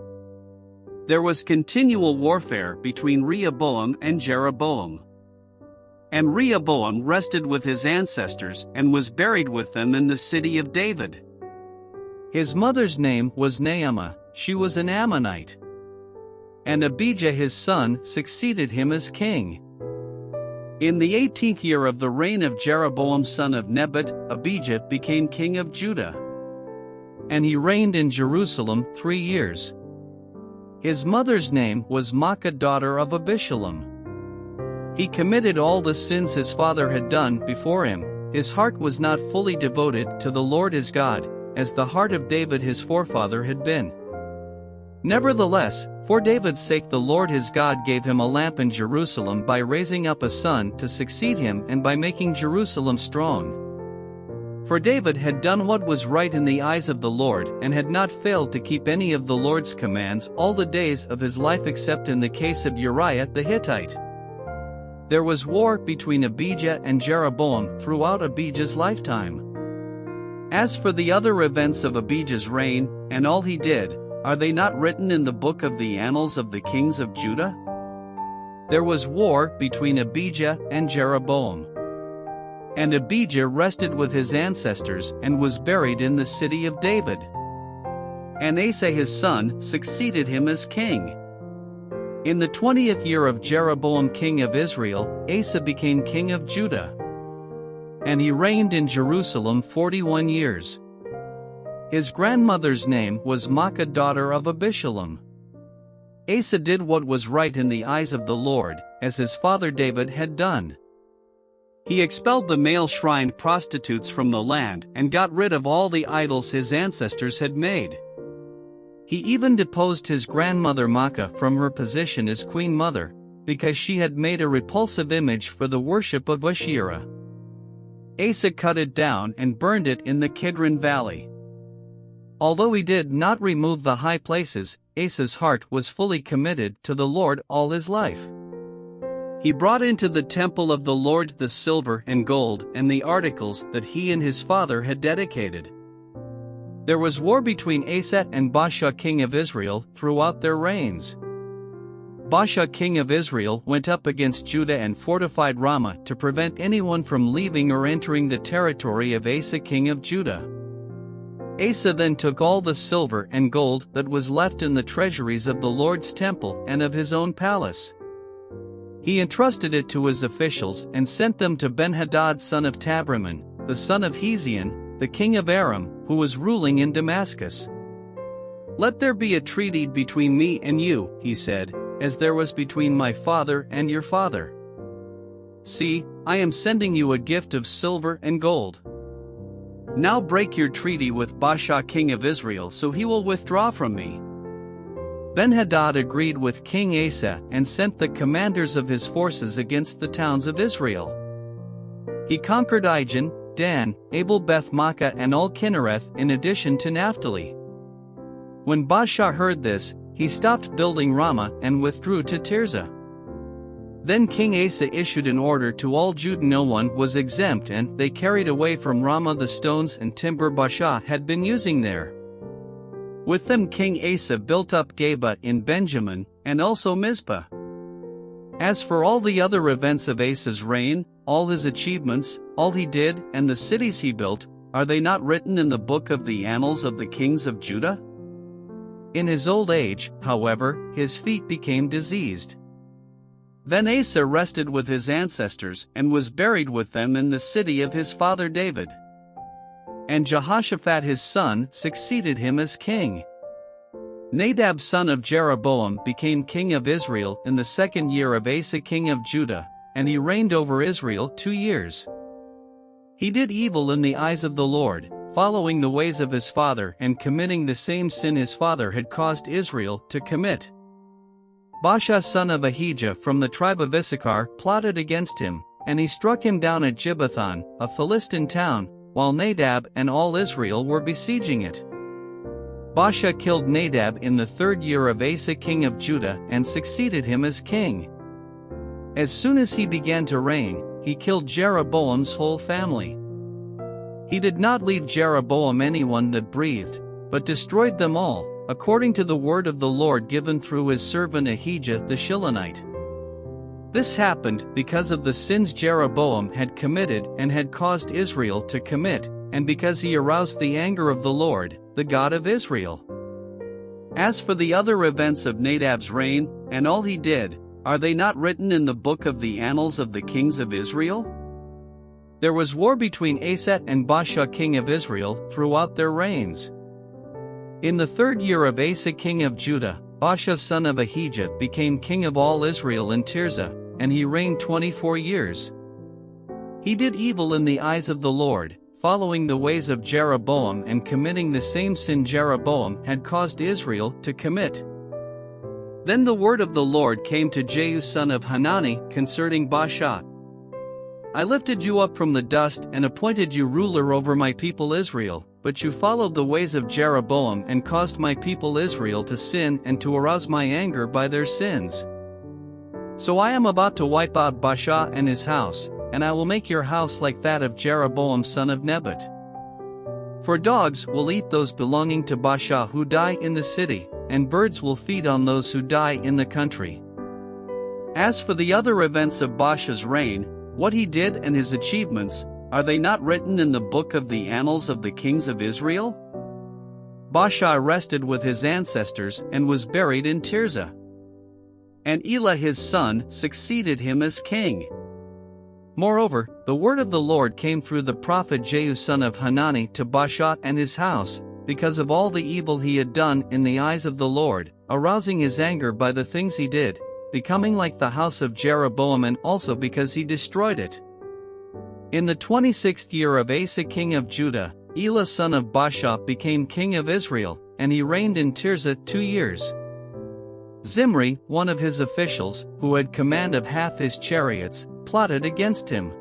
There was continual warfare between Rehoboam and Jeroboam. And Rehoboam rested with his ancestors and was buried with them in the city of David. His mother's name was Naamah, she was an Ammonite. And Abijah his son succeeded him as king. In the 18th year of the reign of Jeroboam son of Nebat, Abijah became king of Judah. And he reigned in Jerusalem 3 years. His mother's name was Maacah daughter of Abishalom. He committed all the sins his father had done before him. His heart was not fully devoted to the Lord his God, as the heart of David his forefather had been. Nevertheless, for David's sake the Lord his God gave him a lamp in Jerusalem by raising up a son to succeed him and by making Jerusalem strong. For David had done what was right in the eyes of the Lord and had not failed to keep any of the Lord's commands all the days of his life except in the case of Uriah the Hittite. There was war between Abijah and Jeroboam throughout Abijah's lifetime. As for the other events of Abijah's reign, and all he did, are they not written in the book of the annals of the kings of Judah? There was war between Abijah and Jeroboam. And Abijah rested with his ancestors and was buried in the city of David. And Asa his son succeeded him as king. In the 20th year of Jeroboam king of Israel, Asa became king of Judah. And he reigned in Jerusalem 41 years. His grandmother's name was Maacah daughter of Abishalom. Asa did what was right in the eyes of the Lord, as his father David had done. He expelled the male shrine prostitutes from the land and got rid of all the idols his ancestors had made. He even deposed his grandmother Maacah from her position as queen mother, because she had made a repulsive image for the worship of Asherah. Asa cut it down and burned it in the Kidron Valley. Although he did not remove the high places, Asa's heart was fully committed to the Lord all his life. He brought into the temple of the Lord the silver and gold and the articles that he and his father had dedicated. There was war between Asa and Baasha king of Israel throughout their reigns. Baasha king of Israel went up against Judah and fortified Ramah to prevent anyone from leaving or entering the territory of Asa king of Judah. Asa then took all the silver and gold that was left in the treasuries of the Lord's temple and of his own palace. He entrusted it to his officials and sent them to Ben-Hadad son of Tabrimmon, the son of Hezion, the king of Aram, who was ruling in Damascus. "Let there be a treaty between me and you," he said, "as there was between my father and your father. See, I am sending you a gift of silver and gold. Now break your treaty with Baasha king of Israel so he will withdraw from me." Ben-Hadad agreed with King Asa and sent the commanders of his forces against the towns of Israel. He conquered Ijon, Dan, Abel-Beth-Maacah and all Kinnereth in addition to Naphtali. When Baasha heard this, he stopped building Ramah and withdrew to Tirzah. Then King Asa issued an order to all Judah. No one was exempt, and they carried away from Ramah the stones and timber Baasha had been using there. With them King Asa built up Geba in Benjamin, and also Mizpah. As for all the other events of Asa's reign, all his achievements, all he did, and the cities he built, are they not written in the book of the annals of the kings of Judah? In his old age, however, his feet became diseased. Then Asa rested with his ancestors and was buried with them in the city of his father David. And Jehoshaphat his son succeeded him as king. Nadab son of Jeroboam became king of Israel in the 2nd year of Asa king of Judah, and he reigned over Israel 2 years. He did evil in the eyes of the Lord, following the ways of his father and committing the same sin his father had caused Israel to commit. Baasha son of Ahijah from the tribe of Issachar plotted against him, and he struck him down at Gibbethon, a Philistine town, while Nadab and all Israel were besieging it. Baasha killed Nadab in the 3rd year of Asa king of Judah and succeeded him as king. As soon as he began to reign, he killed Jeroboam's whole family. He did not leave Jeroboam anyone that breathed, but destroyed them all, according to the word of the Lord given through his servant Ahijah the Shilonite. This happened because of the sins Jeroboam had committed and had caused Israel to commit, and because he aroused the anger of the Lord, the God of Israel. As for the other events of Nadab's reign, and all he did, are they not written in the book of the annals of the kings of Israel? There was war between Asa and Baasha king of Israel throughout their reigns. In the 3rd year of Asa king of Judah, Baasha son of Ahijah became king of all Israel in Tirzah, and he reigned 24 years. He did evil in the eyes of the Lord, following the ways of Jeroboam and committing the same sin Jeroboam had caused Israel to commit. Then the word of the Lord came to Jehu son of Hanani concerning Baasha. I lifted you up from the dust and appointed you ruler over my people Israel, but you followed the ways of Jeroboam and caused my people Israel to sin and to arouse my anger by their sins. So I am about to wipe out Baasha and his house, and I will make your house like that of Jeroboam son of Nebat. For dogs will eat those belonging to Baasha who die in the city, and birds will feed on those who die in the country. As for the other events of Baasha's reign, what he did and his achievements, are they not written in the book of the annals of the kings of Israel? Baasha rested with his ancestors and was buried in Tirzah. And Elah his son succeeded him as king. Moreover, the word of the Lord came through the prophet Jehu son of Hanani to Baasha and his house, because of all the evil he had done in the eyes of the Lord, arousing his anger by the things he did, becoming like the house of Jeroboam, and also because he destroyed it. In the 26th year of Asa king of Judah, Elah son of Baasha became king of Israel, and he reigned in Tirzah 2 years. Zimri, one of his officials, who had command of half his chariots, plotted against him.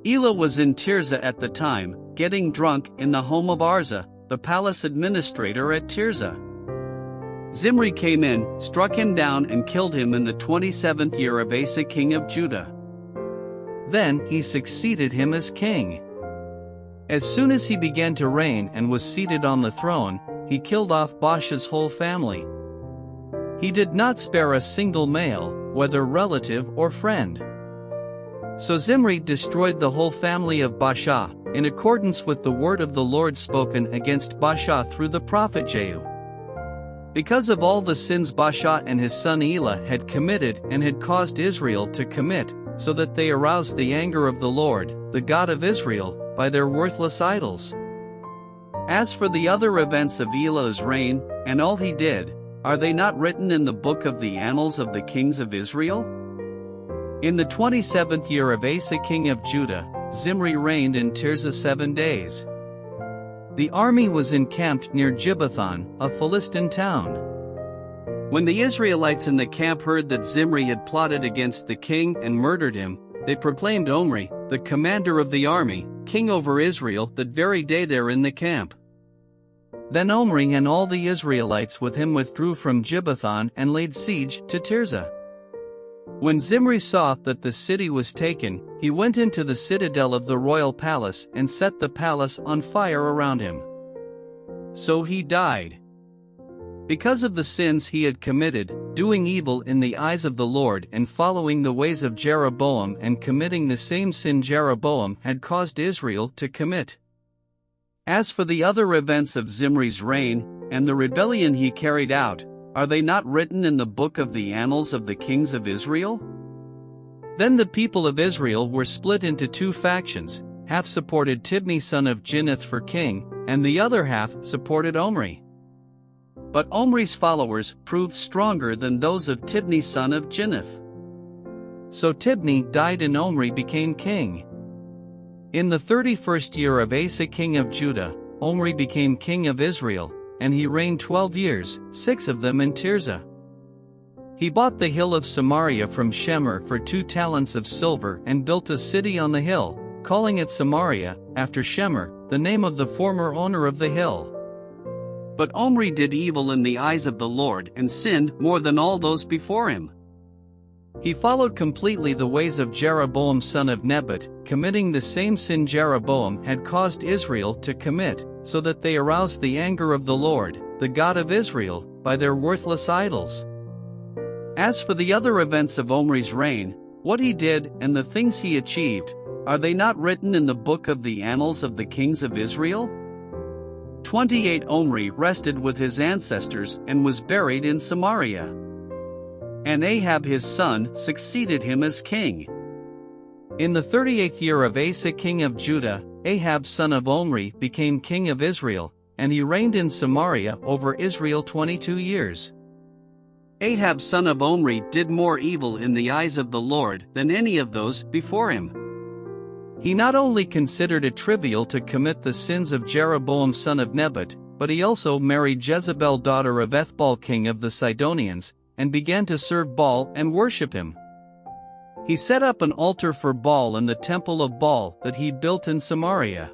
Elah was in Tirzah at the time, getting drunk in the home of Arza, the palace administrator at Tirzah. Zimri came in, struck him down and killed him in the 27th year of Asa king of Judah. Then he succeeded him as king. As soon as he began to reign and was seated on the throne, he killed off Baasha's whole family. He did not spare a single male, whether relative or friend. So Zimri destroyed the whole family of Baasha, in accordance with the word of the Lord spoken against Baasha through the prophet Jehu. Because of all the sins Baasha and his son Elah had committed and had caused Israel to commit, so that they aroused the anger of the Lord, the God of Israel, by their worthless idols. As for the other events of Elah's reign, and all he did, are they not written in the book of the annals of the kings of Israel? In the 27th year of Asa king of Judah, Zimri reigned in Tirzah 7 days. The army was encamped near Gibbethon, a Philistine town. When the Israelites in the camp heard that Zimri had plotted against the king and murdered him, they proclaimed Omri, the commander of the army, king over Israel that very day there in the camp. Then Omri and all the Israelites with him withdrew from Gibbethon and laid siege to Tirzah. When Zimri saw that the city was taken, he went into the citadel of the royal palace and set the palace on fire around him. So he died. Because of the sins he had committed, doing evil in the eyes of the Lord and following the ways of Jeroboam and committing the same sin Jeroboam had caused Israel to commit. As for the other events of Zimri's reign, and the rebellion he carried out, are they not written in the book of the annals of the kings of Israel? Then the people of Israel were split into 2 factions, half supported Tibni son of Ginnath for king, and the other half supported Omri. But Omri's followers proved stronger than those of Tibni son of Ginnath. So Tibni died and Omri became king. In the 31st year of Asa king of Judah, Omri became king of Israel, and he reigned 12 years, 6 of them in Tirzah. He bought the hill of Samaria from Shemer for 2 talents of silver and built a city on the hill, calling it Samaria, after Shemer, the name of the former owner of the hill. But Omri did evil in the eyes of the Lord and sinned more than all those before him. He followed completely the ways of Jeroboam son of Nebat, committing the same sin Jeroboam had caused Israel to commit, so that they aroused the anger of the Lord, the God of Israel, by their worthless idols. As for the other events of Omri's reign, what he did and the things he achieved, are they not written in the book of the annals of the kings of Israel? 28 Omri rested with his ancestors and was buried in Samaria. And Ahab his son succeeded him as king. In the 38th year of Asa king of Judah, Ahab son of Omri became king of Israel, and he reigned in Samaria over Israel 22 years. Ahab son of Omri did more evil in the eyes of the Lord than any of those before him. He not only considered it trivial to commit the sins of Jeroboam son of Nebat, but he also married Jezebel daughter of Ethbaal king of the Sidonians, and began to serve Baal and worship him. He set up an altar for Baal in the temple of Baal that he built in Samaria.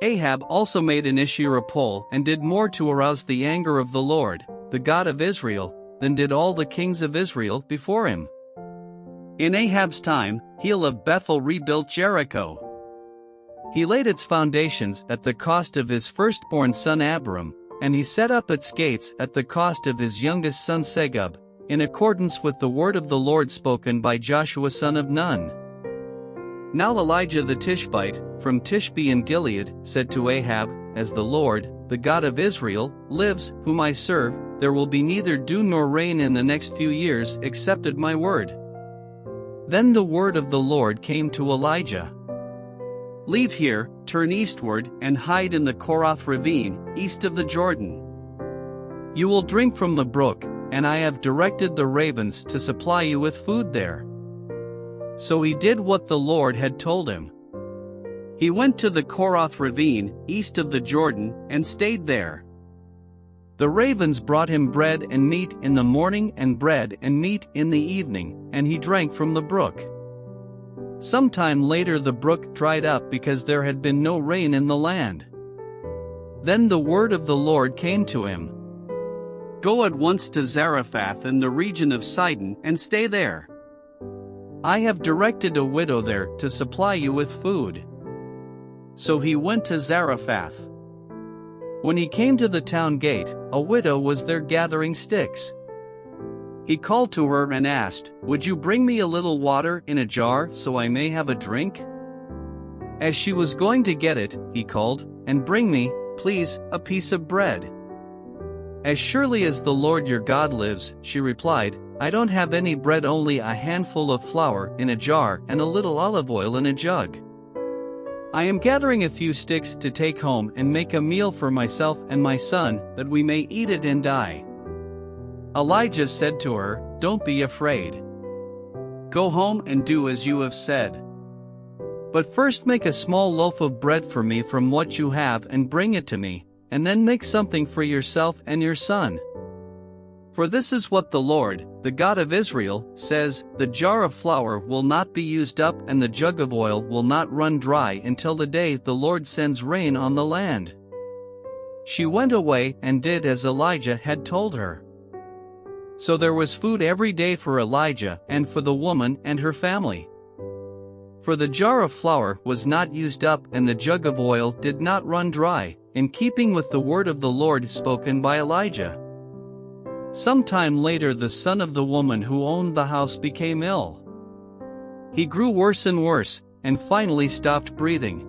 Ahab also made an Asherah pole and did more to arouse the anger of the Lord, the God of Israel, than did all the kings of Israel before him. In Ahab's time, Hiel of Bethel rebuilt Jericho. He laid its foundations at the cost of his firstborn son Abram, and he set up its gates at the cost of his youngest son Segub, in accordance with the word of the Lord spoken by Joshua son of Nun. Now Elijah the Tishbite, from Tishbe in Gilead, said to Ahab, "As the Lord, the God of Israel, lives, whom I serve, there will be neither dew nor rain in the next few years except at my word." Then the word of the Lord came to Elijah. "Leave here, turn eastward, and hide in the Korath ravine, east of the Jordan. You will drink from the brook, and I have directed the ravens to supply you with food there." So he did what the Lord had told him. He went to the Korath ravine, east of the Jordan, and stayed there. The ravens brought him bread and meat in the morning and bread and meat in the evening, and he drank from the brook. Sometime later the brook dried up because there had been no rain in the land. Then the word of the Lord came to him. "Go at once to Zarephath in the region of Sidon and stay there. I have directed a widow there to supply you with food." So he went to Zarephath. When he came to the town gate, a widow was there gathering sticks. He called to her and asked, "Would you bring me a little water in a jar so I may have a drink?" As she was going to get it, he called, "And bring me, please, a piece of bread." "As surely as the Lord your God lives," she replied, "I don't have any bread, only a handful of flour in a jar and a little olive oil in a jug. I am gathering a few sticks to take home and make a meal for myself and my son, that we may eat it and die." Elijah said to her, "Don't be afraid. Go home and do as you have said. But first make a small loaf of bread for me from what you have and bring it to me, and then make something for yourself and your son. For this is what the Lord, the God of Israel, says, the jar of flour will not be used up and the jug of oil will not run dry until the day the Lord sends rain on the land." She went away and did as Elijah had told her. So there was food every day for Elijah and for the woman and her family. For the jar of flour was not used up and the jug of oil did not run dry, in keeping with the word of the Lord spoken by Elijah. Sometime later the son of the woman who owned the house became ill. He grew worse and worse, and finally stopped breathing.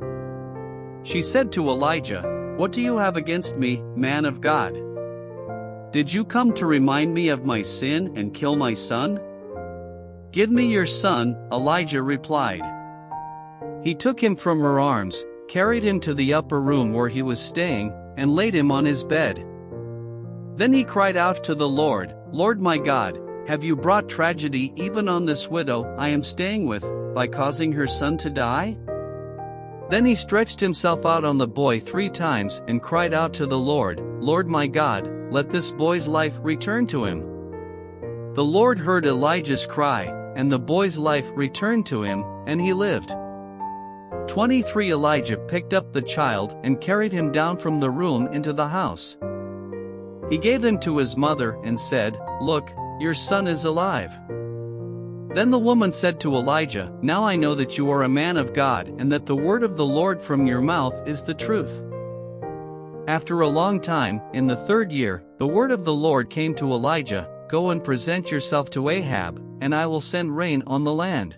She said to Elijah, "What do you have against me, man of God? Did you come to remind me of my sin and kill my son?" "Give me your son," Elijah replied. He took him from her arms, carried him to the upper room where he was staying, and laid him on his bed. Then he cried out to the Lord, "Lord my God, have you brought tragedy even on this widow I am staying with, by causing her son to die?" Then he stretched himself out on the boy 3 times and cried out to the Lord, "Lord my God, let this boy's life return to him." The Lord heard Elijah's cry, and the boy's life returned to him, and he lived. 23 Elijah picked up the child and carried him down from the room into the house. He gave him to his mother and said, "Look, your son is alive." Then the woman said to Elijah, "Now I know that you are a man of God and that the word of the Lord from your mouth is the truth." After a long time, in the 3rd year, the word of the Lord came to Elijah, "Go and present yourself to Ahab, and I will send rain on the land."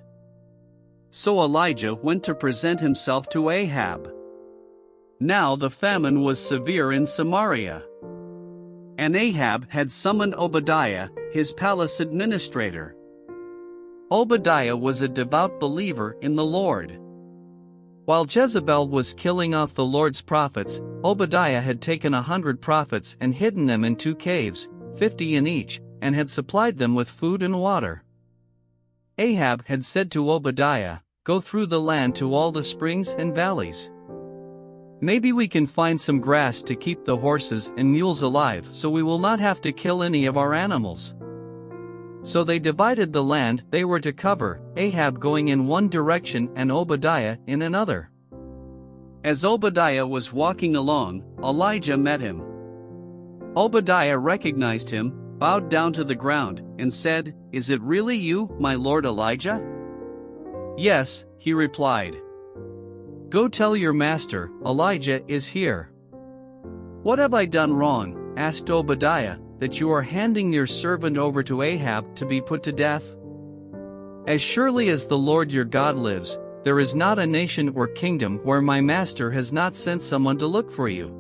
So Elijah went to present himself to Ahab. Now the famine was severe in Samaria. And Ahab had summoned Obadiah, his palace administrator. Obadiah was a devout believer in the Lord. While Jezebel was killing off the Lord's prophets, Obadiah had taken 100 prophets and hidden them in 2 caves, 50 in each, and had supplied them with food and water. Ahab had said to Obadiah, "Go through the land to all the springs and valleys. Maybe we can find some grass to keep the horses and mules alive so we will not have to kill any of our animals." So they divided the land they were to cover, Ahab going in one direction and Obadiah in another. As Obadiah was walking along, Elijah met him. Obadiah recognized him, bowed down to the ground, and said, "Is it really you, my lord Elijah?" "Yes," he replied. "Go tell your master, Elijah is here." "What have I done wrong," asked Obadiah, "that you are handing your servant over to Ahab to be put to death? As surely as the Lord your God lives, there is not a nation or kingdom where my master has not sent someone to look for you.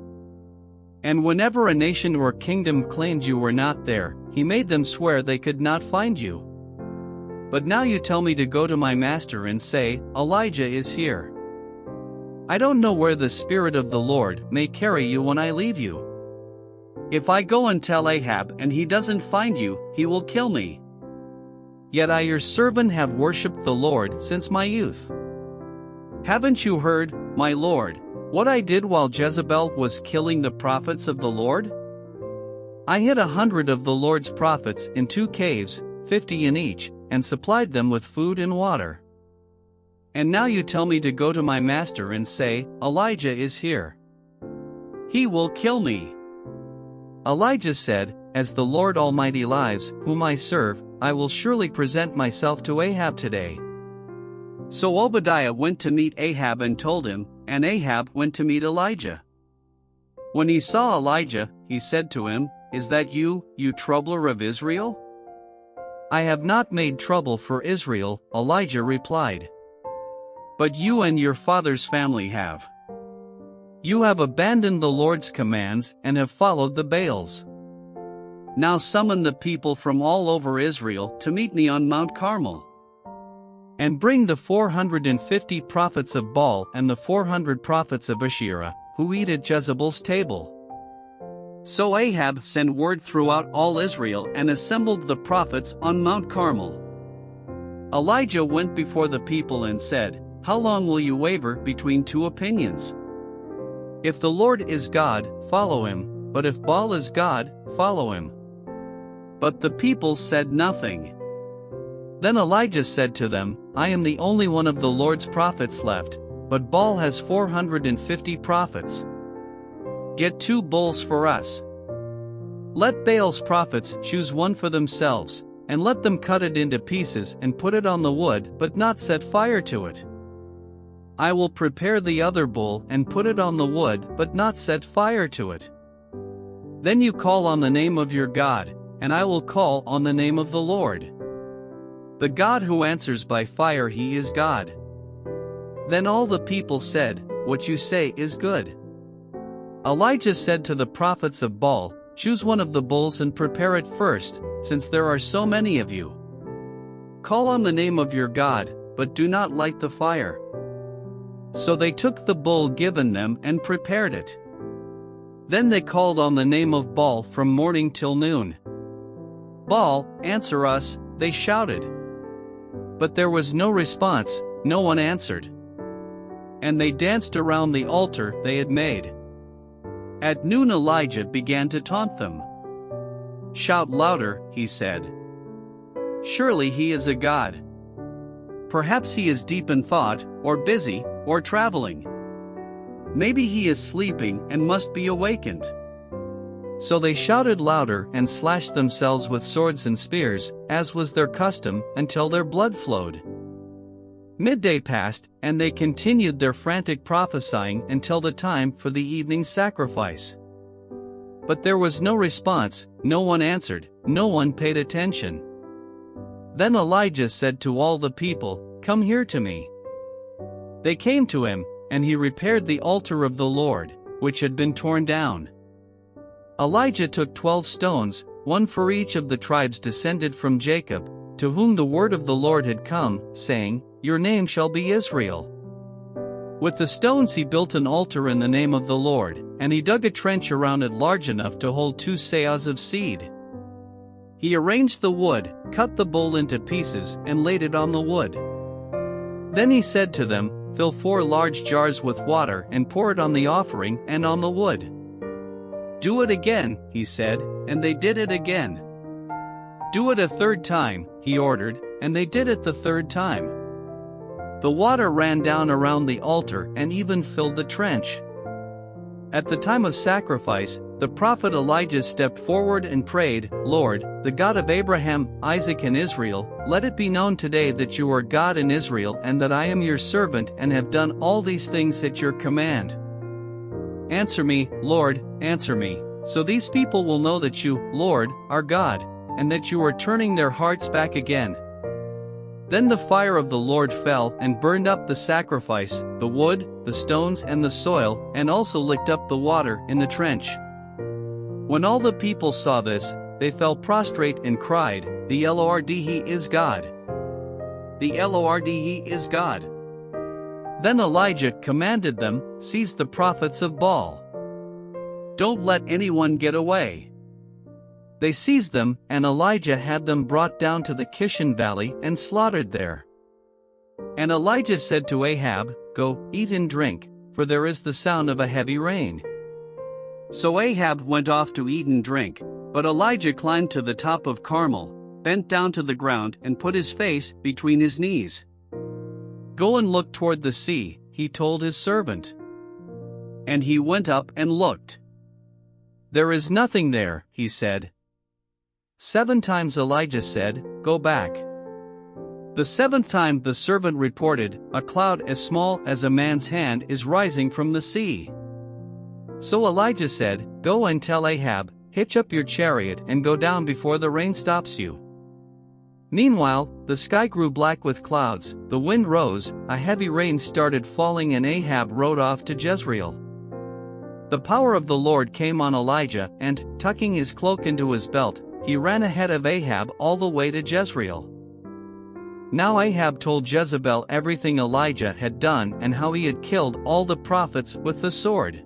And whenever a nation or kingdom claimed you were not there, he made them swear they could not find you. But now you tell me to go to my master and say, 'Elijah is here.' I don't know where the Spirit of the Lord may carry you when I leave you. If I go and tell Ahab and he doesn't find you, he will kill me. Yet I your servant have worshipped the Lord since my youth. Haven't you heard, my Lord, what I did while Jezebel was killing the prophets of the Lord? I hid 100 of the Lord's prophets in 2 caves, 50 in each, and supplied them with food and water. And now you tell me to go to my master and say, 'Elijah is here.' He will kill me." Elijah said, "As the Lord Almighty lives, whom I serve, I will surely present myself to Ahab today." So Obadiah went to meet Ahab and told him, and Ahab went to meet Elijah. When he saw Elijah, he said to him, "Is that you, you troubler of Israel?" "I have not made trouble for Israel," Elijah replied. "But you and your father's family have. You have abandoned the Lord's commands and have followed the Baals. Now summon the people from all over Israel to meet me on Mount Carmel. And bring the 450 prophets of Baal and the 400 prophets of Asherah, who eat at Jezebel's table." So Ahab sent word throughout all Israel and assembled the prophets on Mount Carmel. Elijah went before the people and said, "How long will you waver between 2 opinions? If the Lord is God, follow him, but if Baal is God, follow him." But the people said nothing. Then Elijah said to them, "I am the only one of the Lord's prophets left, but Baal has 450 prophets. Get 2 bulls for us. Let Baal's prophets choose one for themselves, and let them cut it into pieces and put it on the wood but not set fire to it. I will prepare the other bull and put it on the wood but not set fire to it. Then you call on the name of your God, and I will call on the name of the Lord. The God who answers by fire, he is God." Then all the people said, "What you say is good." Elijah said to the prophets of Baal, "Choose one of the bulls and prepare it first, since there are so many of you. Call on the name of your God, but do not light the fire." So they took the bull given them and prepared it. Then they called on the name of Baal from morning till noon. "Baal, answer us," they shouted. But there was no response, no one answered. And they danced around the altar they had made. At noon Elijah began to taunt them. "Shout louder," he said. Surely he is a god. Perhaps he is deep in thought, or busy, or traveling. Maybe he is sleeping and must be awakened." So they shouted louder and slashed themselves with swords and spears, as was their custom, until their blood flowed. Midday passed, and they continued their frantic prophesying until the time for the evening sacrifice. But there was no response, no one answered, no one paid attention. Then Elijah said to all the people, "Come here to me." They came to him, and he repaired the altar of the Lord, which had been torn down. Elijah took 12 stones, one for each of the tribes descended from Jacob, to whom the word of the Lord had come, saying, "Your name shall be Israel." With the stones he built an altar in the name of the Lord, and he dug a trench around it large enough to hold 2 seahs of seed. He arranged the wood, cut the bull into pieces, and laid it on the wood. Then he said to them, "Fill 4 large jars with water and pour it on the offering and on the wood." "Do it again," he said, and they did it again. "Do it a 3rd time," he ordered, and they did it the 3rd time. The water ran down around the altar and even filled the trench. At the time of sacrifice, the prophet Elijah stepped forward and prayed, "Lord, the God of Abraham, Isaac and Israel, let it be known today that you are God in Israel and that I am your servant and have done all these things at your command. Answer me, Lord, answer me, so these people will know that you, Lord, are God, and that you are turning their hearts back again." Then the fire of the Lord fell and burned up the sacrifice, the wood, the stones and the soil, and also licked up the water in the trench. When all the people saw this, they fell prostrate and cried, "The Lord He is God! The Lord He is God!" Then Elijah commanded them, "Seize the prophets of Baal. Don't let anyone get away." They seized them, and Elijah had them brought down to the Kishon Valley and slaughtered there. And Elijah said to Ahab, "Go, eat and drink, for there is the sound of a heavy rain." So Ahab went off to eat and drink, but Elijah climbed to the top of Carmel, bent down to the ground and put his face between his knees. "Go and look toward the sea," he told his servant. And he went up and looked. "There is nothing there," he said. 7 times Elijah said, "Go back." The 7th time the servant reported, "A cloud as small as a man's hand is rising from the sea." So Elijah said, "Go and tell Ahab, hitch up your chariot and go down before the rain stops you." Meanwhile, the sky grew black with clouds, the wind rose, a heavy rain started falling and Ahab rode off to Jezreel. The power of the Lord came on Elijah and, tucking his cloak into his belt, he ran ahead of Ahab all the way to Jezreel. Now Ahab told Jezebel everything Elijah had done and how he had killed all the prophets with the sword.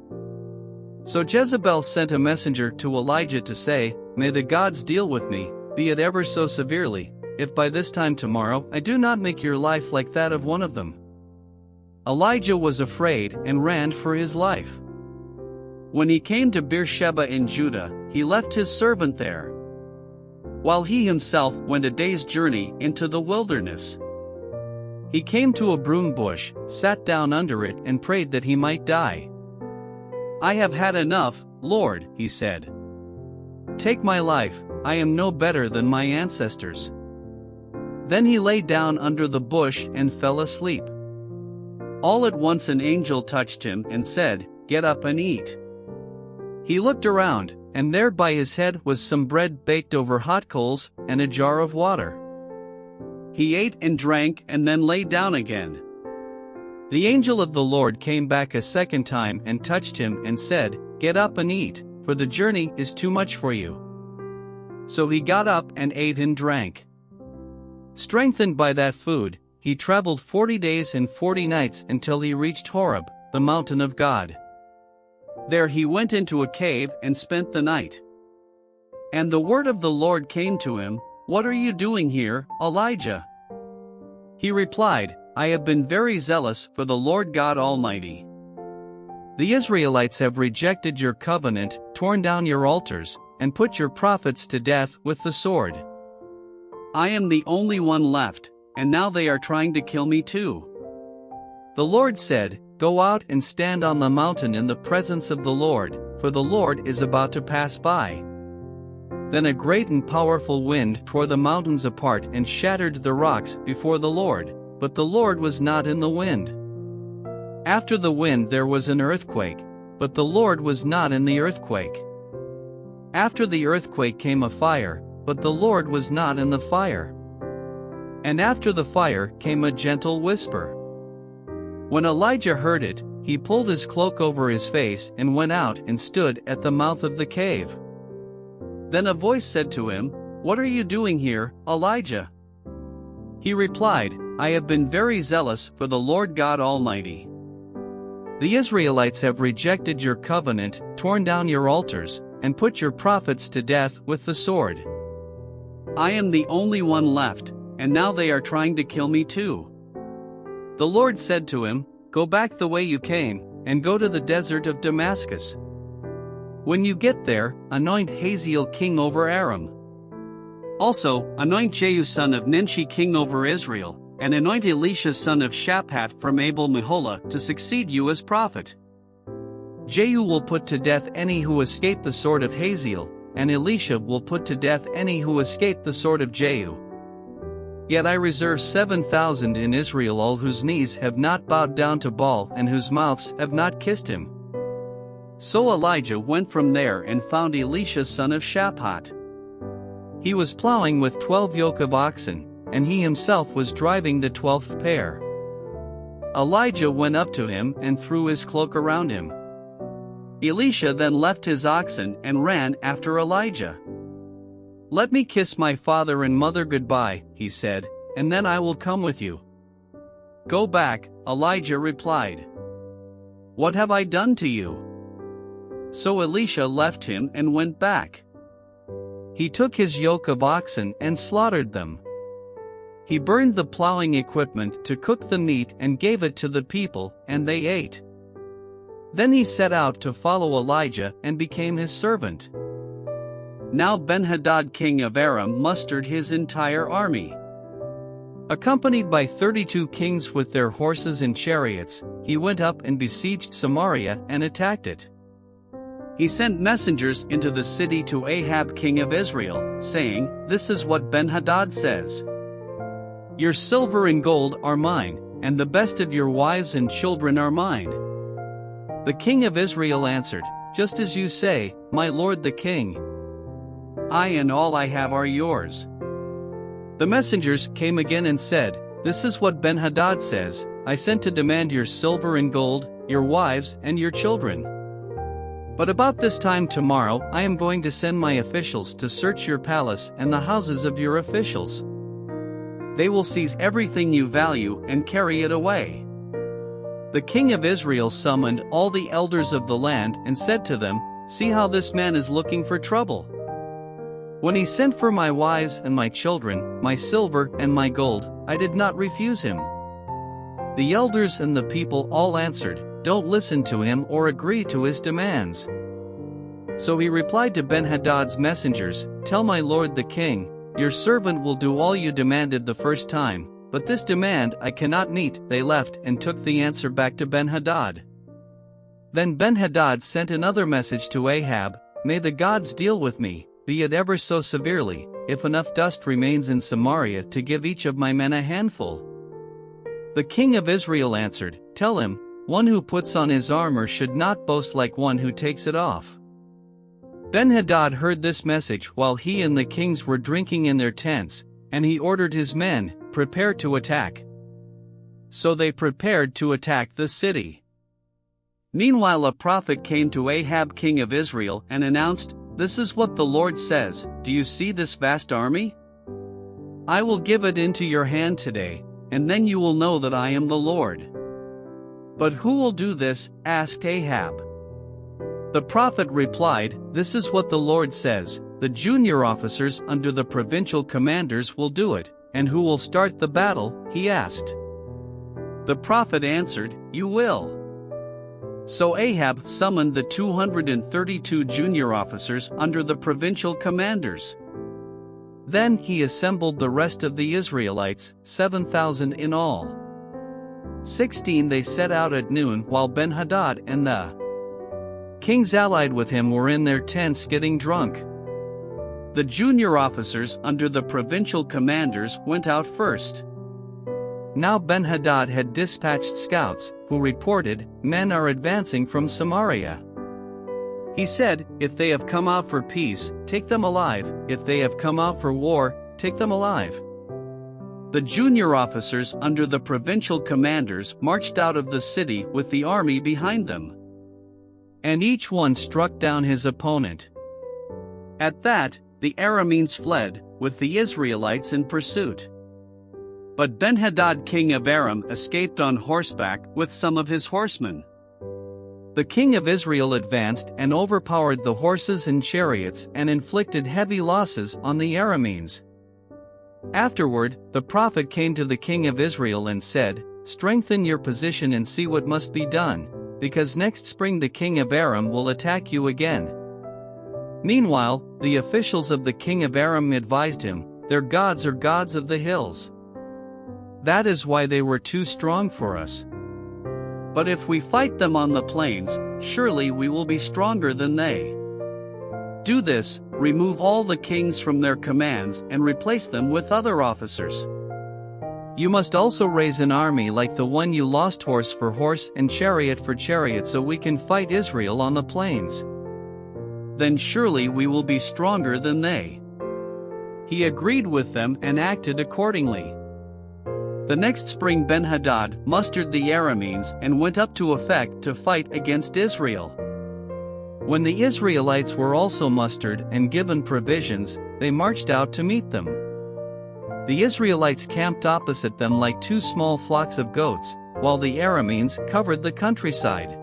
So Jezebel sent a messenger to Elijah to say, "May the gods deal with me, be it ever so severely, if by this time tomorrow I do not make your life like that of one of them." Elijah was afraid and ran for his life. When he came to Beersheba in Judah, he left his servant there, while he himself went a day's journey into the wilderness. He came to a broom bush, sat down under it and prayed that he might die. "I have had enough, Lord," he said. "Take my life, I am no better than my ancestors." Then he lay down under the bush and fell asleep. All at once an angel touched him and said, "Get up and eat." He looked around, and there by his head was some bread baked over hot coals and a jar of water. He ate and drank and then lay down again. The angel of the Lord came back a 2nd time and touched him and said, "Get up and eat, for the journey is too much for you." So he got up and ate and drank. Strengthened by that food, he traveled 40 days and 40 nights until he reached Horeb, the mountain of God. There he went into a cave and spent the night. And the word of the Lord came to him, "What are you doing here, Elijah?" He replied, "I have been very zealous for the Lord God Almighty. The Israelites have rejected your covenant, torn down your altars, and put your prophets to death with the sword. I am the only one left, and now they are trying to kill me too." The Lord said, "Go out and stand on the mountain in the presence of the Lord, for the Lord is about to pass by." Then a great and powerful wind tore the mountains apart and shattered the rocks before the Lord, but the Lord was not in the wind. After the wind there was an earthquake, but the Lord was not in the earthquake. After the earthquake came a fire, but the Lord was not in the fire. And after the fire came a gentle whisper. When Elijah heard it, he pulled his cloak over his face and went out and stood at the mouth of the cave. Then a voice said to him, "What are you doing here, Elijah?" He replied, "I have been very zealous for the Lord God Almighty. The Israelites have rejected your covenant, torn down your altars, and put your prophets to death with the sword. I am the only one left, and now they are trying to kill me too." The Lord said to him, "Go back the way you came, and go to the desert of Damascus. When you get there, anoint Hazael king over Aram. Also, anoint Jehu son of Nimshi king over Israel, and anoint Elisha son of Shaphat from Abel-Meholah to succeed you as prophet. Jehu will put to death any who escape the sword of Hazael, and Elisha will put to death any who escape the sword of Jehu. Yet I reserve 7,000 in Israel, all whose knees have not bowed down to Baal and whose mouths have not kissed him." So Elijah went from there and found Elisha son of Shaphat. He was plowing with 12 yoke of oxen, and he himself was driving the 12th pair. Elijah went up to him and threw his cloak around him. Elisha then left his oxen and ran after Elijah. "Let me kiss my father and mother goodbye," he said, "and then I will come with you." "Go back," Elijah replied. "What have I done to you?" So Elisha left him and went back. He took his yoke of oxen and slaughtered them. He burned the plowing equipment to cook the meat and gave it to the people, and they ate. Then he set out to follow Elijah and became his servant. Now Ben-Hadad king of Aram mustered his entire army. Accompanied by 32 kings with their horses and chariots, he went up and besieged Samaria and attacked it. He sent messengers into the city to Ahab king of Israel, saying, "This is what Ben-Hadad says. Your silver and gold are mine, and the best of your wives and children are mine." The king of Israel answered, "Just as you say, my lord the king. I and all I have are yours." The messengers came again and said, "This is what Ben-Hadad says, I sent to demand your silver and gold, your wives and your children. But about this time tomorrow I am going to send my officials to search your palace and the houses of your officials. They will seize everything you value and carry it away." The king of Israel summoned all the elders of the land and said to them, "See how this man is looking for trouble. When he sent for my wives and my children, my silver and my gold, I did not refuse him." The elders and the people all answered, "Don't listen to him or agree to his demands." So he replied to Ben-Hadad's messengers, "Tell my lord the king, your servant will do all you demanded the first time, but this demand I cannot meet." They left and took the answer back to Ben-Hadad. Then Ben-Hadad sent another message to Ahab, "May the gods deal with me, be it ever so severely, if enough dust remains in Samaria to give each of my men a handful." The king of Israel answered, "Tell him, one who puts on his armor should not boast like one who takes it off." Ben-Hadad heard this message while he and the kings were drinking in their tents, and he ordered his men, "Prepare to attack." So they prepared to attack the city. Meanwhile a prophet came to Ahab king of Israel and announced, "This is what the Lord says, do you see this vast army? I will give it into your hand today, and then you will know that I am the Lord." "But who will do this?" asked Ahab. The prophet replied, "This is what the Lord says, the junior officers under the provincial commanders will do it." "And who will start the battle?" he asked. The prophet answered, "You will." So Ahab summoned the 232 junior officers under the provincial commanders. Then he assembled the rest of the Israelites, 7,000 in all. 16 They set out at noon while Ben-Hadad and the kings allied with him were in their tents getting drunk. The junior officers under the provincial commanders went out first. Now Ben-Hadad had dispatched scouts, who reported, "Men are advancing from Samaria." He said, "If they have come out for peace, take them alive, if they have come out for war, take them alive." The junior officers under the provincial commanders marched out of the city with the army behind them. And each one struck down his opponent. At that, the Arameans fled, with the Israelites in pursuit. But Ben-Hadad king of Aram escaped on horseback with some of his horsemen. The king of Israel advanced and overpowered the horses and chariots and inflicted heavy losses on the Arameans. Afterward, the prophet came to the king of Israel and said, "Strengthen your position and see what must be done, because next spring the king of Aram will attack you again." Meanwhile, the officials of the king of Aram advised him, "Their gods are gods of the hills. That is why they were too strong for us. But if we fight them on the plains, surely we will be stronger than they. Do this, remove all the kings from their commands and replace them with other officers. You must also raise an army like the one you lost, horse for horse and chariot for chariot, so we can fight Israel on the plains. Then surely we will be stronger than they." He agreed with them and acted accordingly. The next spring Ben-Hadad mustered the Arameans and went up to Aphek to fight against Israel. When the Israelites were also mustered and given provisions, they marched out to meet them. The Israelites camped opposite them like two small flocks of goats, while the Arameans covered the countryside.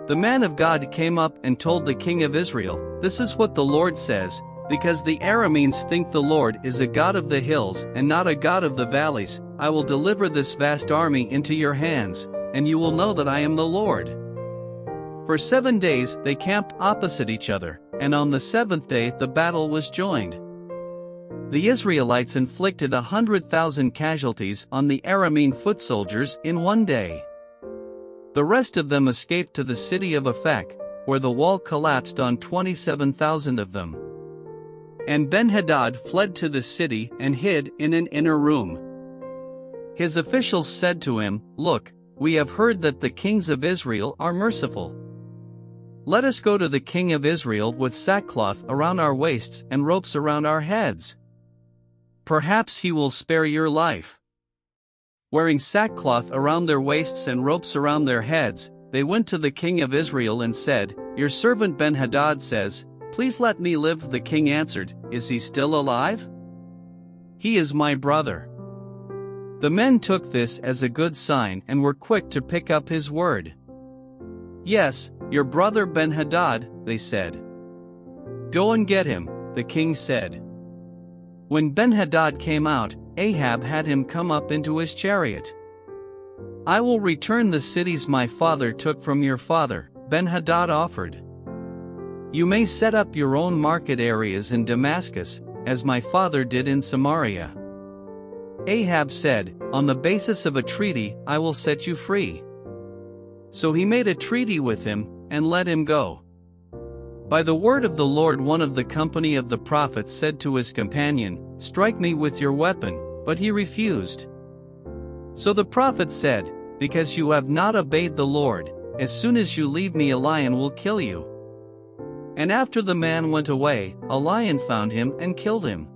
The man of God came up and told the king of Israel, "This is what the Lord says, because the Arameans think the Lord is a God of the hills and not a God of the valleys, I will deliver this vast army into your hands, and you will know that I am the Lord." For 7 days they camped opposite each other, and on the 7th day the battle was joined. The Israelites inflicted 100,000 casualties on the Aramean foot soldiers in 1 day. The rest of them escaped to the city of Aphek, where the wall collapsed on 27,000 of them. And Ben-Hadad fled to the city and hid in an inner room. His officials said to him, "Look, we have heard that the kings of Israel are merciful. Let us go to the king of Israel with sackcloth around our waists and ropes around our heads. Perhaps he will spare your life." Wearing sackcloth around their waists and ropes around their heads, they went to the king of Israel and said, "Your servant Ben-Hadad says, 'Please let me live.'" The king answered, "Is he still alive?" "He is my brother." The men took this as a good sign and were quick to pick up his word. "Yes, your brother Ben-Hadad," they said. "Go and get him," the king said. When Ben-Hadad came out, Ahab had him come up into his chariot. "I will return the cities my father took from your father," Ben-Hadad offered. "You may set up your own market areas in Damascus, as my father did in Samaria." Ahab said, "On the basis of a treaty, I will set you free." So he made a treaty with him, and let him go. By the word of the Lord, one of the company of the prophets said to his companion, "Strike me with your weapon," but he refused. So the prophet said, "Because you have not obeyed the Lord, as soon as you leave me a lion will kill you." And after the man went away, a lion found him and killed him.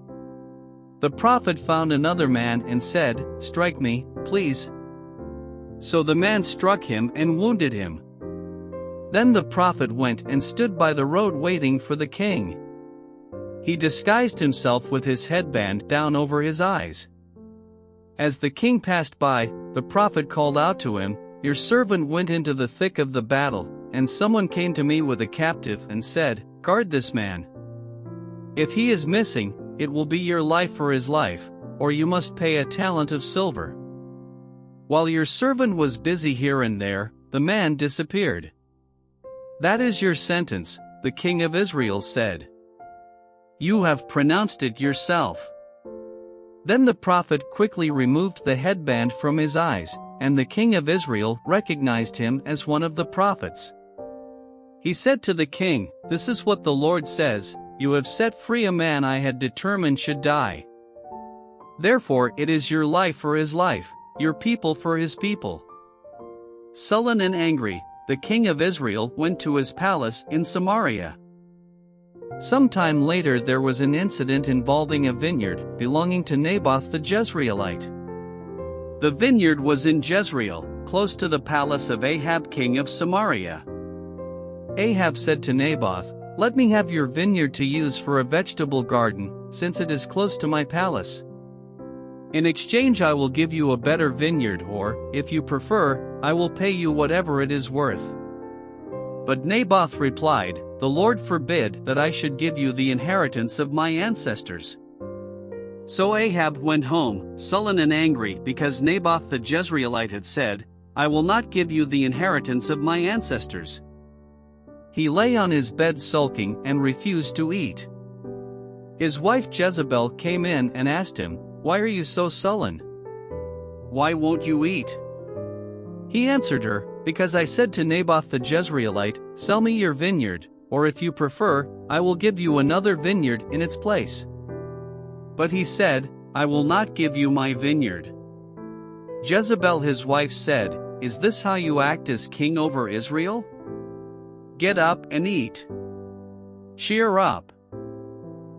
The prophet found another man and said, "Strike me, please." So the man struck him and wounded him. Then the prophet went and stood by the road waiting for the king. He disguised himself with his headband down over his eyes. As the king passed by, the prophet called out to him, "Your servant went into the thick of the battle, and someone came to me with a captive and said, 'Guard this man. If he is missing, it will be your life for his life, or you must pay a talent of silver.' While your servant was busy here and there, the man disappeared. That is your sentence," the king of Israel said. You have pronounced it yourself." Then the prophet quickly removed the headband from his eyes, and the king of Israel recognized him as one of the prophets. He said to the king, "This is what the Lord says, you have set free a man I had determined should die. Therefore it is your life for his life, your people for his people." Sullen and angry, the king of Israel went to his palace in Samaria. Sometime later there was an incident involving a vineyard belonging to Naboth the Jezreelite. The vineyard was in Jezreel, close to the palace of Ahab king of Samaria. Ahab said to Naboth, "Let me have your vineyard to use for a vegetable garden, since it is close to my palace. In exchange I will give you a better vineyard, or, if you prefer, I will pay you whatever it is worth." But Naboth replied, "The Lord forbid that I should give you the inheritance of my ancestors." So Ahab went home, sullen and angry because Naboth the Jezreelite had said, "I will not give you the inheritance of my ancestors." He lay on his bed sulking and refused to eat. His wife Jezebel came in and asked him, "Why are you so sullen? Why won't you eat?" He answered her, "Because I said to Naboth the Jezreelite, 'Sell me your vineyard, or if you prefer, I will give you another vineyard in its place.' But he said, 'I will not give you my vineyard.'" Jezebel his wife said, "Is this how you act as king over Israel? Get up and eat. Cheer up.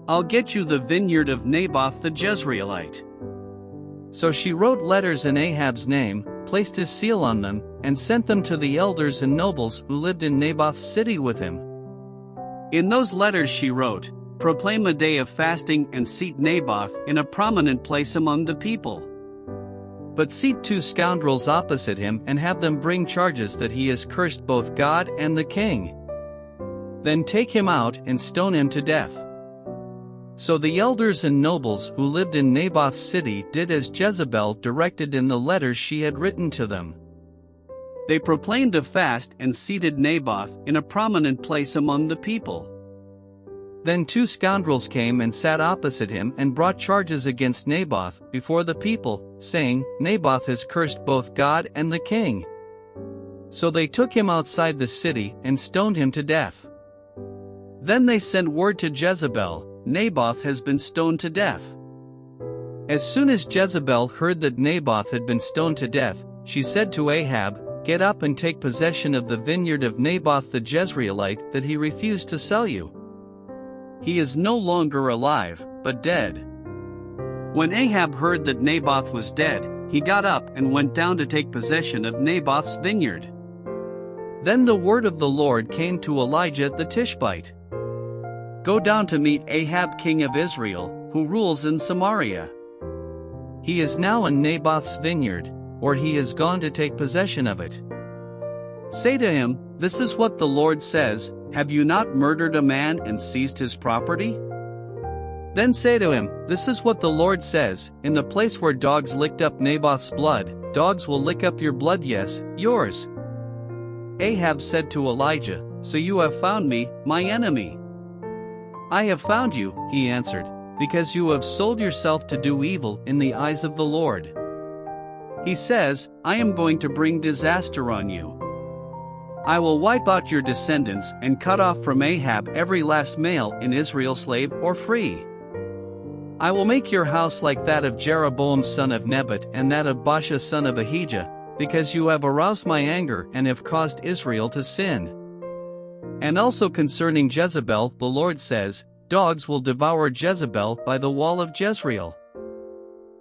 I'll get you the vineyard of Naboth the Jezreelite." So she wrote letters in Ahab's name, placed his seal on them, and sent them to the elders and nobles who lived in Naboth's city with him. In those letters she wrote, "Proclaim a day of fasting and seat Naboth in a prominent place among the people. But seat 2 scoundrels opposite him and have them bring charges that he has cursed both God and the king. Then take him out and stone him to death." So the elders and nobles who lived in Naboth's city did as Jezebel directed in the letters she had written to them. They proclaimed a fast and seated Naboth in a prominent place among the people. Then 2 scoundrels came and sat opposite him and brought charges against Naboth before the people, saying, "Naboth has cursed both God and the king." So they took him outside the city and stoned him to death. Then they sent word to Jezebel, "Naboth has been stoned to death." As soon as Jezebel heard that Naboth had been stoned to death, she said to Ahab, "Get up and take possession of the vineyard of Naboth the Jezreelite that he refused to sell you. He is no longer alive, but dead." When Ahab heard that Naboth was dead, he got up and went down to take possession of Naboth's vineyard. Then the word of the Lord came to Elijah the Tishbite. "Go down to meet Ahab king of Israel, who rules in Samaria. He is now in Naboth's vineyard, or he has gone to take possession of it. Say to him, 'This is what the Lord says, have you not murdered a man and seized his property?' Then say to him, 'This is what the Lord says, in the place where dogs licked up Naboth's blood, dogs will lick up your blood, yes, yours.'" Ahab said to Elijah, "So you have found me, my enemy." "I have found you," he answered, "because you have sold yourself to do evil in the eyes of the Lord. He says, 'I am going to bring disaster on you. I will wipe out your descendants and cut off from Ahab every last male in Israel, slave or free. I will make your house like that of Jeroboam son of Nebat and that of Baasha son of Ahijah, because you have aroused my anger and have caused Israel to sin.' And also concerning Jezebel, the Lord says, 'Dogs will devour Jezebel by the wall of Jezreel.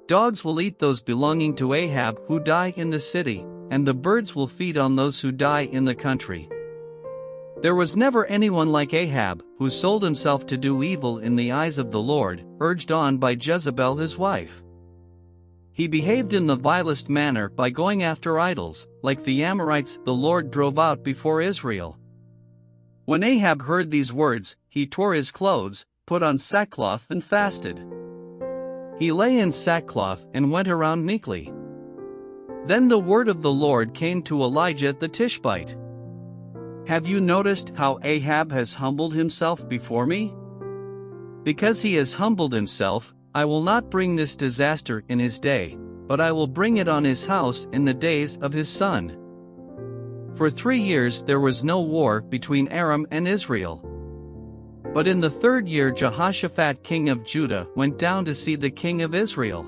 Dogs will eat those belonging to Ahab who die in the city, and the birds will feed on those who die in the country.' There was never anyone like Ahab, who sold himself to do evil in the eyes of the Lord, urged on by Jezebel his wife. He behaved in the vilest manner by going after idols, like the Amorites the Lord drove out before Israel. When Ahab heard these words, he tore his clothes, put on sackcloth and fasted. He lay in sackcloth and went around meekly. Then the word of the Lord came to Elijah the Tishbite. "Have you noticed how Ahab has humbled himself before me? Because he has humbled himself, I will not bring this disaster in his day, but I will bring it on his house in the days of his son. For 3 years there was no war between Aram and Israel. But in the 3rd year Jehoshaphat king of Judah went down to see the king of Israel.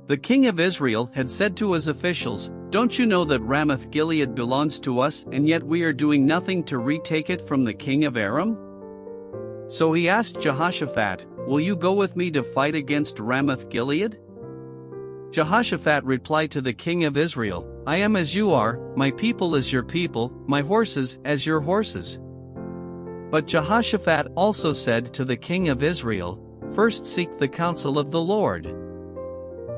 The king of Israel had said to his officials, "Don't you know that Ramoth-Gilead belongs to us, and yet we are doing nothing to retake it from the king of Aram?" So he asked Jehoshaphat, "Will you go with me to fight against Ramoth-Gilead?" Jehoshaphat replied to the king of Israel, "I am as you are, my people as your people, my horses as your horses." But Jehoshaphat also said to the king of Israel, "First seek the counsel of the Lord."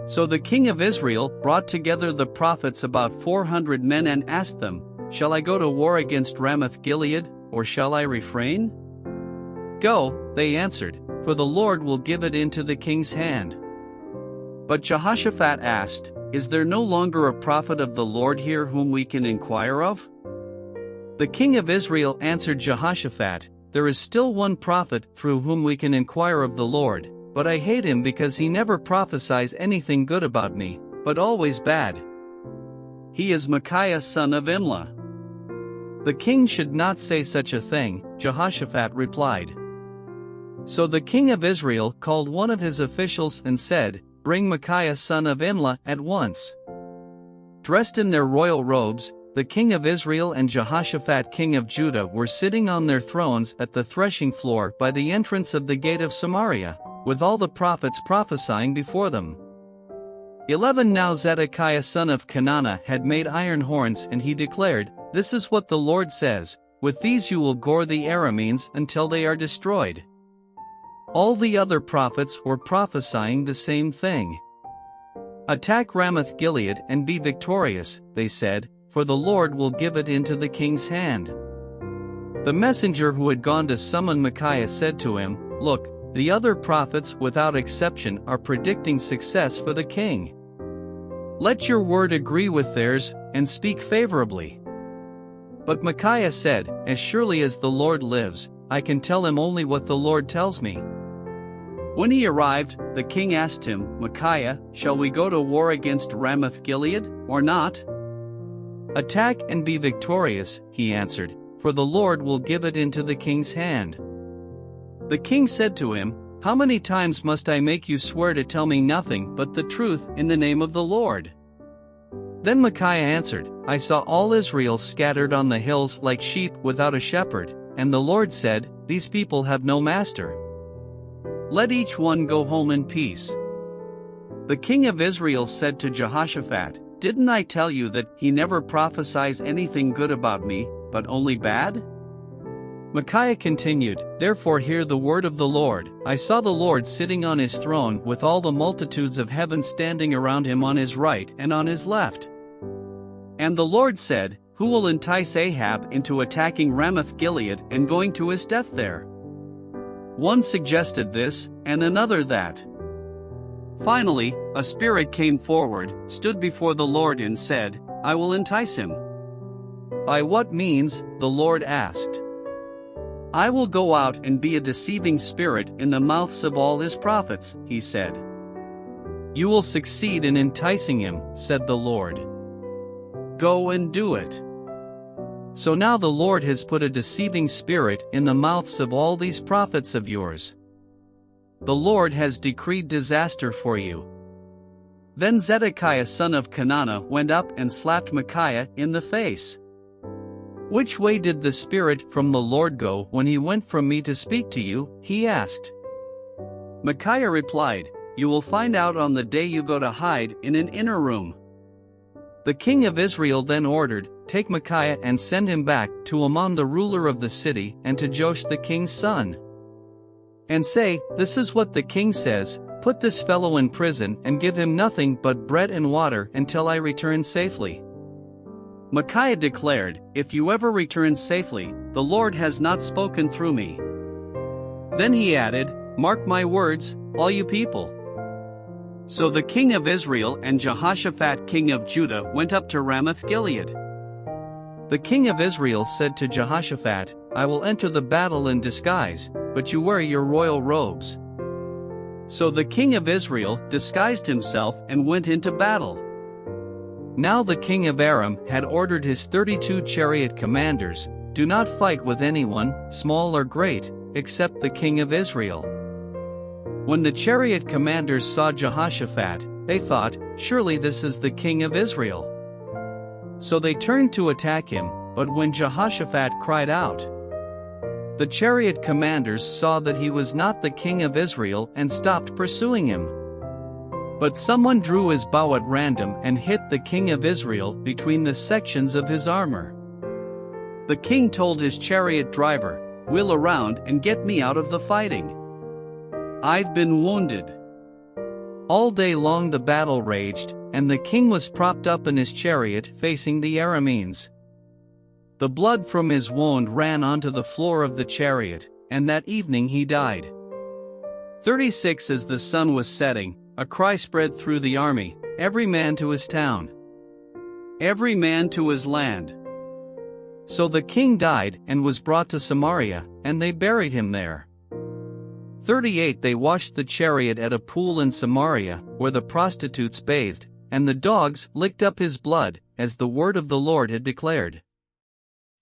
So the king of Israel brought together the prophets, about 400 men, and asked them, "Shall I go to war against Ramoth-Gilead, or shall I refrain?" "Go," they answered, "for the Lord will give it into the king's hand." But Jehoshaphat asked, "Is there no longer a prophet of the Lord here whom we can inquire of?" The king of Israel answered Jehoshaphat, "There is still one prophet through whom we can inquire of the Lord, but I hate him because he never prophesies anything good about me, but always bad. He is Micaiah son of Imlah." "The king should not say such a thing," Jehoshaphat replied. So the king of Israel called one of his officials and said, "Bring Micaiah son of Imlah at once." Dressed in their royal robes, the king of Israel and Jehoshaphat king of Judah were sitting on their thrones at the threshing floor by the entrance of the gate of Samaria, with all the prophets prophesying before them. 11 Now Zedekiah son of Kenana had made iron horns, and he declared, "This is what the Lord says, with these you will gore the Arameans until they are destroyed." All the other prophets were prophesying the same thing. "Attack Ramoth-Gilead and be victorious," they said, "for the Lord will give it into the king's hand." The messenger who had gone to summon Micaiah said to him, "Look, the other prophets without exception are predicting success for the king. Let your word agree with theirs, and speak favorably." But Micaiah said, "As surely as the Lord lives, I can tell him only what the Lord tells me." When he arrived, the king asked him, "Micaiah, shall we go to war against Ramoth-Gilead, or not?" "Attack and be victorious," he answered, "for the Lord will give it into the king's hand." The king said to him, "How many times must I make you swear to tell me nothing but the truth in the name of the Lord?" Then Micaiah answered, "I saw all Israel scattered on the hills like sheep without a shepherd, and the Lord said, 'These people have no master. Let each one go home in peace.'" The king of Israel said to Jehoshaphat, "Didn't I tell you that he never prophesies anything good about me, but only bad?" Micaiah continued, "Therefore hear the word of the Lord. I saw the Lord sitting on his throne with all the multitudes of heaven standing around him on his right and on his left. And the Lord said, 'Who will entice Ahab into attacking Ramoth-Gilead and going to his death there?' One suggested this, and another that. Finally, a spirit came forward, stood before the Lord and said, 'I will entice him.' 'By what means?' the Lord asked. 'I will go out and be a deceiving spirit in the mouths of all his prophets,' he said. 'You will succeed in enticing him,' said the Lord. 'Go and do it.' So now the Lord has put a deceiving spirit in the mouths of all these prophets of yours. The Lord has decreed disaster for you." Then Zedekiah son of Kenana went up and slapped Micaiah in the face. "Which way did the Spirit from the Lord go when he went from me to speak to you?" he asked. Micaiah replied, "You will find out on the day you go to hide in an inner room." The king of Israel then ordered, "Take Micaiah and send him back to Amon the ruler of the city and to Joash the king's son. And say, 'This is what the king says, put this fellow in prison and give him nothing but bread and water until I return safely.'" Micaiah declared, "If you ever return safely, the Lord has not spoken through me." Then he added, "Mark my words, all you people." So the king of Israel and Jehoshaphat king of Judah went up to Ramoth-Gilead. The king of Israel said to Jehoshaphat, I will enter the battle in disguise, but you wear your royal robes. So the king of Israel disguised himself and went into battle. Now the king of Aram had ordered his 32 chariot commanders, do not fight with anyone, small or great, except the king of Israel. When the chariot commanders saw Jehoshaphat, they thought, surely this is the king of Israel. So they turned to attack him, but when Jehoshaphat cried out, the chariot commanders saw that he was not the king of Israel and stopped pursuing him. But someone drew his bow at random and hit the king of Israel between the sections of his armor. The king told his chariot driver, wheel around and get me out of the fighting. I've been wounded. All day long the battle raged, and the king was propped up in his chariot facing the Arameans. The blood from his wound ran onto the floor of the chariot, and that evening he died. 36 As the sun was setting, a cry spread through the army, every man to his town, every man to his land. So the king died and was brought to Samaria, and they buried him there. 38 They washed the chariot at a pool in Samaria, where the prostitutes bathed, and the dogs licked up his blood, as the word of the Lord had declared.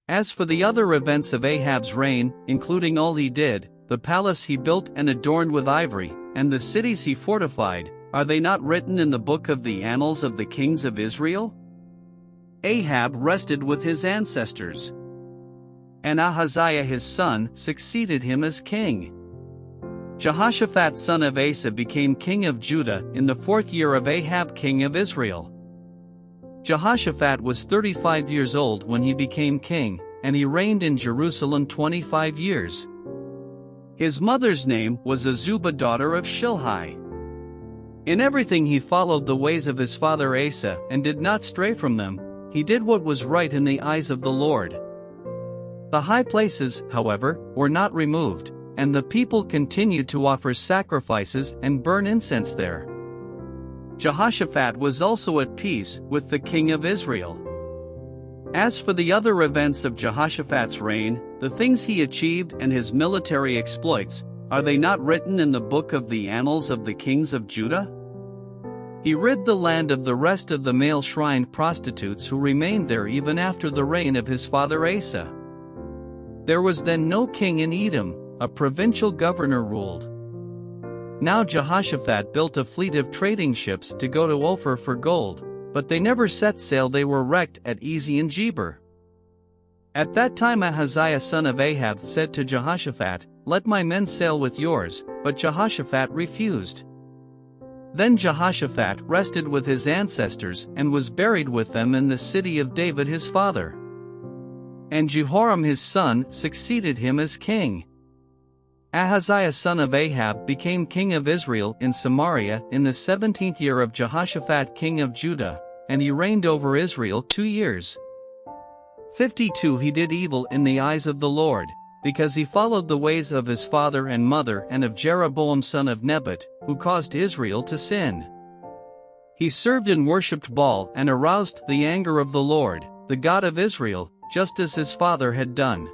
As for the other events of Ahab's reign, including all he did, the palace he built and adorned with ivory, and the cities he fortified, are they not written in the book of the annals of the kings of Israel? Ahab rested with his ancestors, and Ahaziah his son succeeded him as king. Jehoshaphat son of Asa became king of Judah in the 4th year of Ahab king of Israel. Jehoshaphat was 35 years old when he became king, and he reigned in Jerusalem 25 years. His mother's name was Azubah daughter of Shilhi. In everything he followed the ways of his father Asa and did not stray from them. He did what was right in the eyes of the Lord. The high places, however, were not removed, and the people continued to offer sacrifices and burn incense there. Jehoshaphat was also at peace with the king of Israel. As for the other events of Jehoshaphat's reign, the things he achieved and his military exploits, are they not written in the book of the annals of the kings of Judah? He rid the land of the rest of the male shrine prostitutes who remained there even after the reign of his father Asa. There was then no king in Edom, a provincial governor ruled. Now Jehoshaphat built a fleet of trading ships to go to Ophir for gold, but they never set sail. They were wrecked at Ezion-Geber. At that time Ahaziah son of Ahab said to Jehoshaphat, let my men sail with yours, but Jehoshaphat refused. Then Jehoshaphat rested with his ancestors and was buried with them in the city of David his father. And Jehoram his son succeeded him as king. Ahaziah son of Ahab became king of Israel in Samaria in the 17th year of Jehoshaphat king of Judah, and he reigned over Israel 2 years. 52 He did evil in the eyes of the Lord, because he followed the ways of his father and mother and of Jeroboam son of Nebat, who caused Israel to sin. He served and worshipped Baal and aroused the anger of the Lord, the God of Israel, just as his father had done.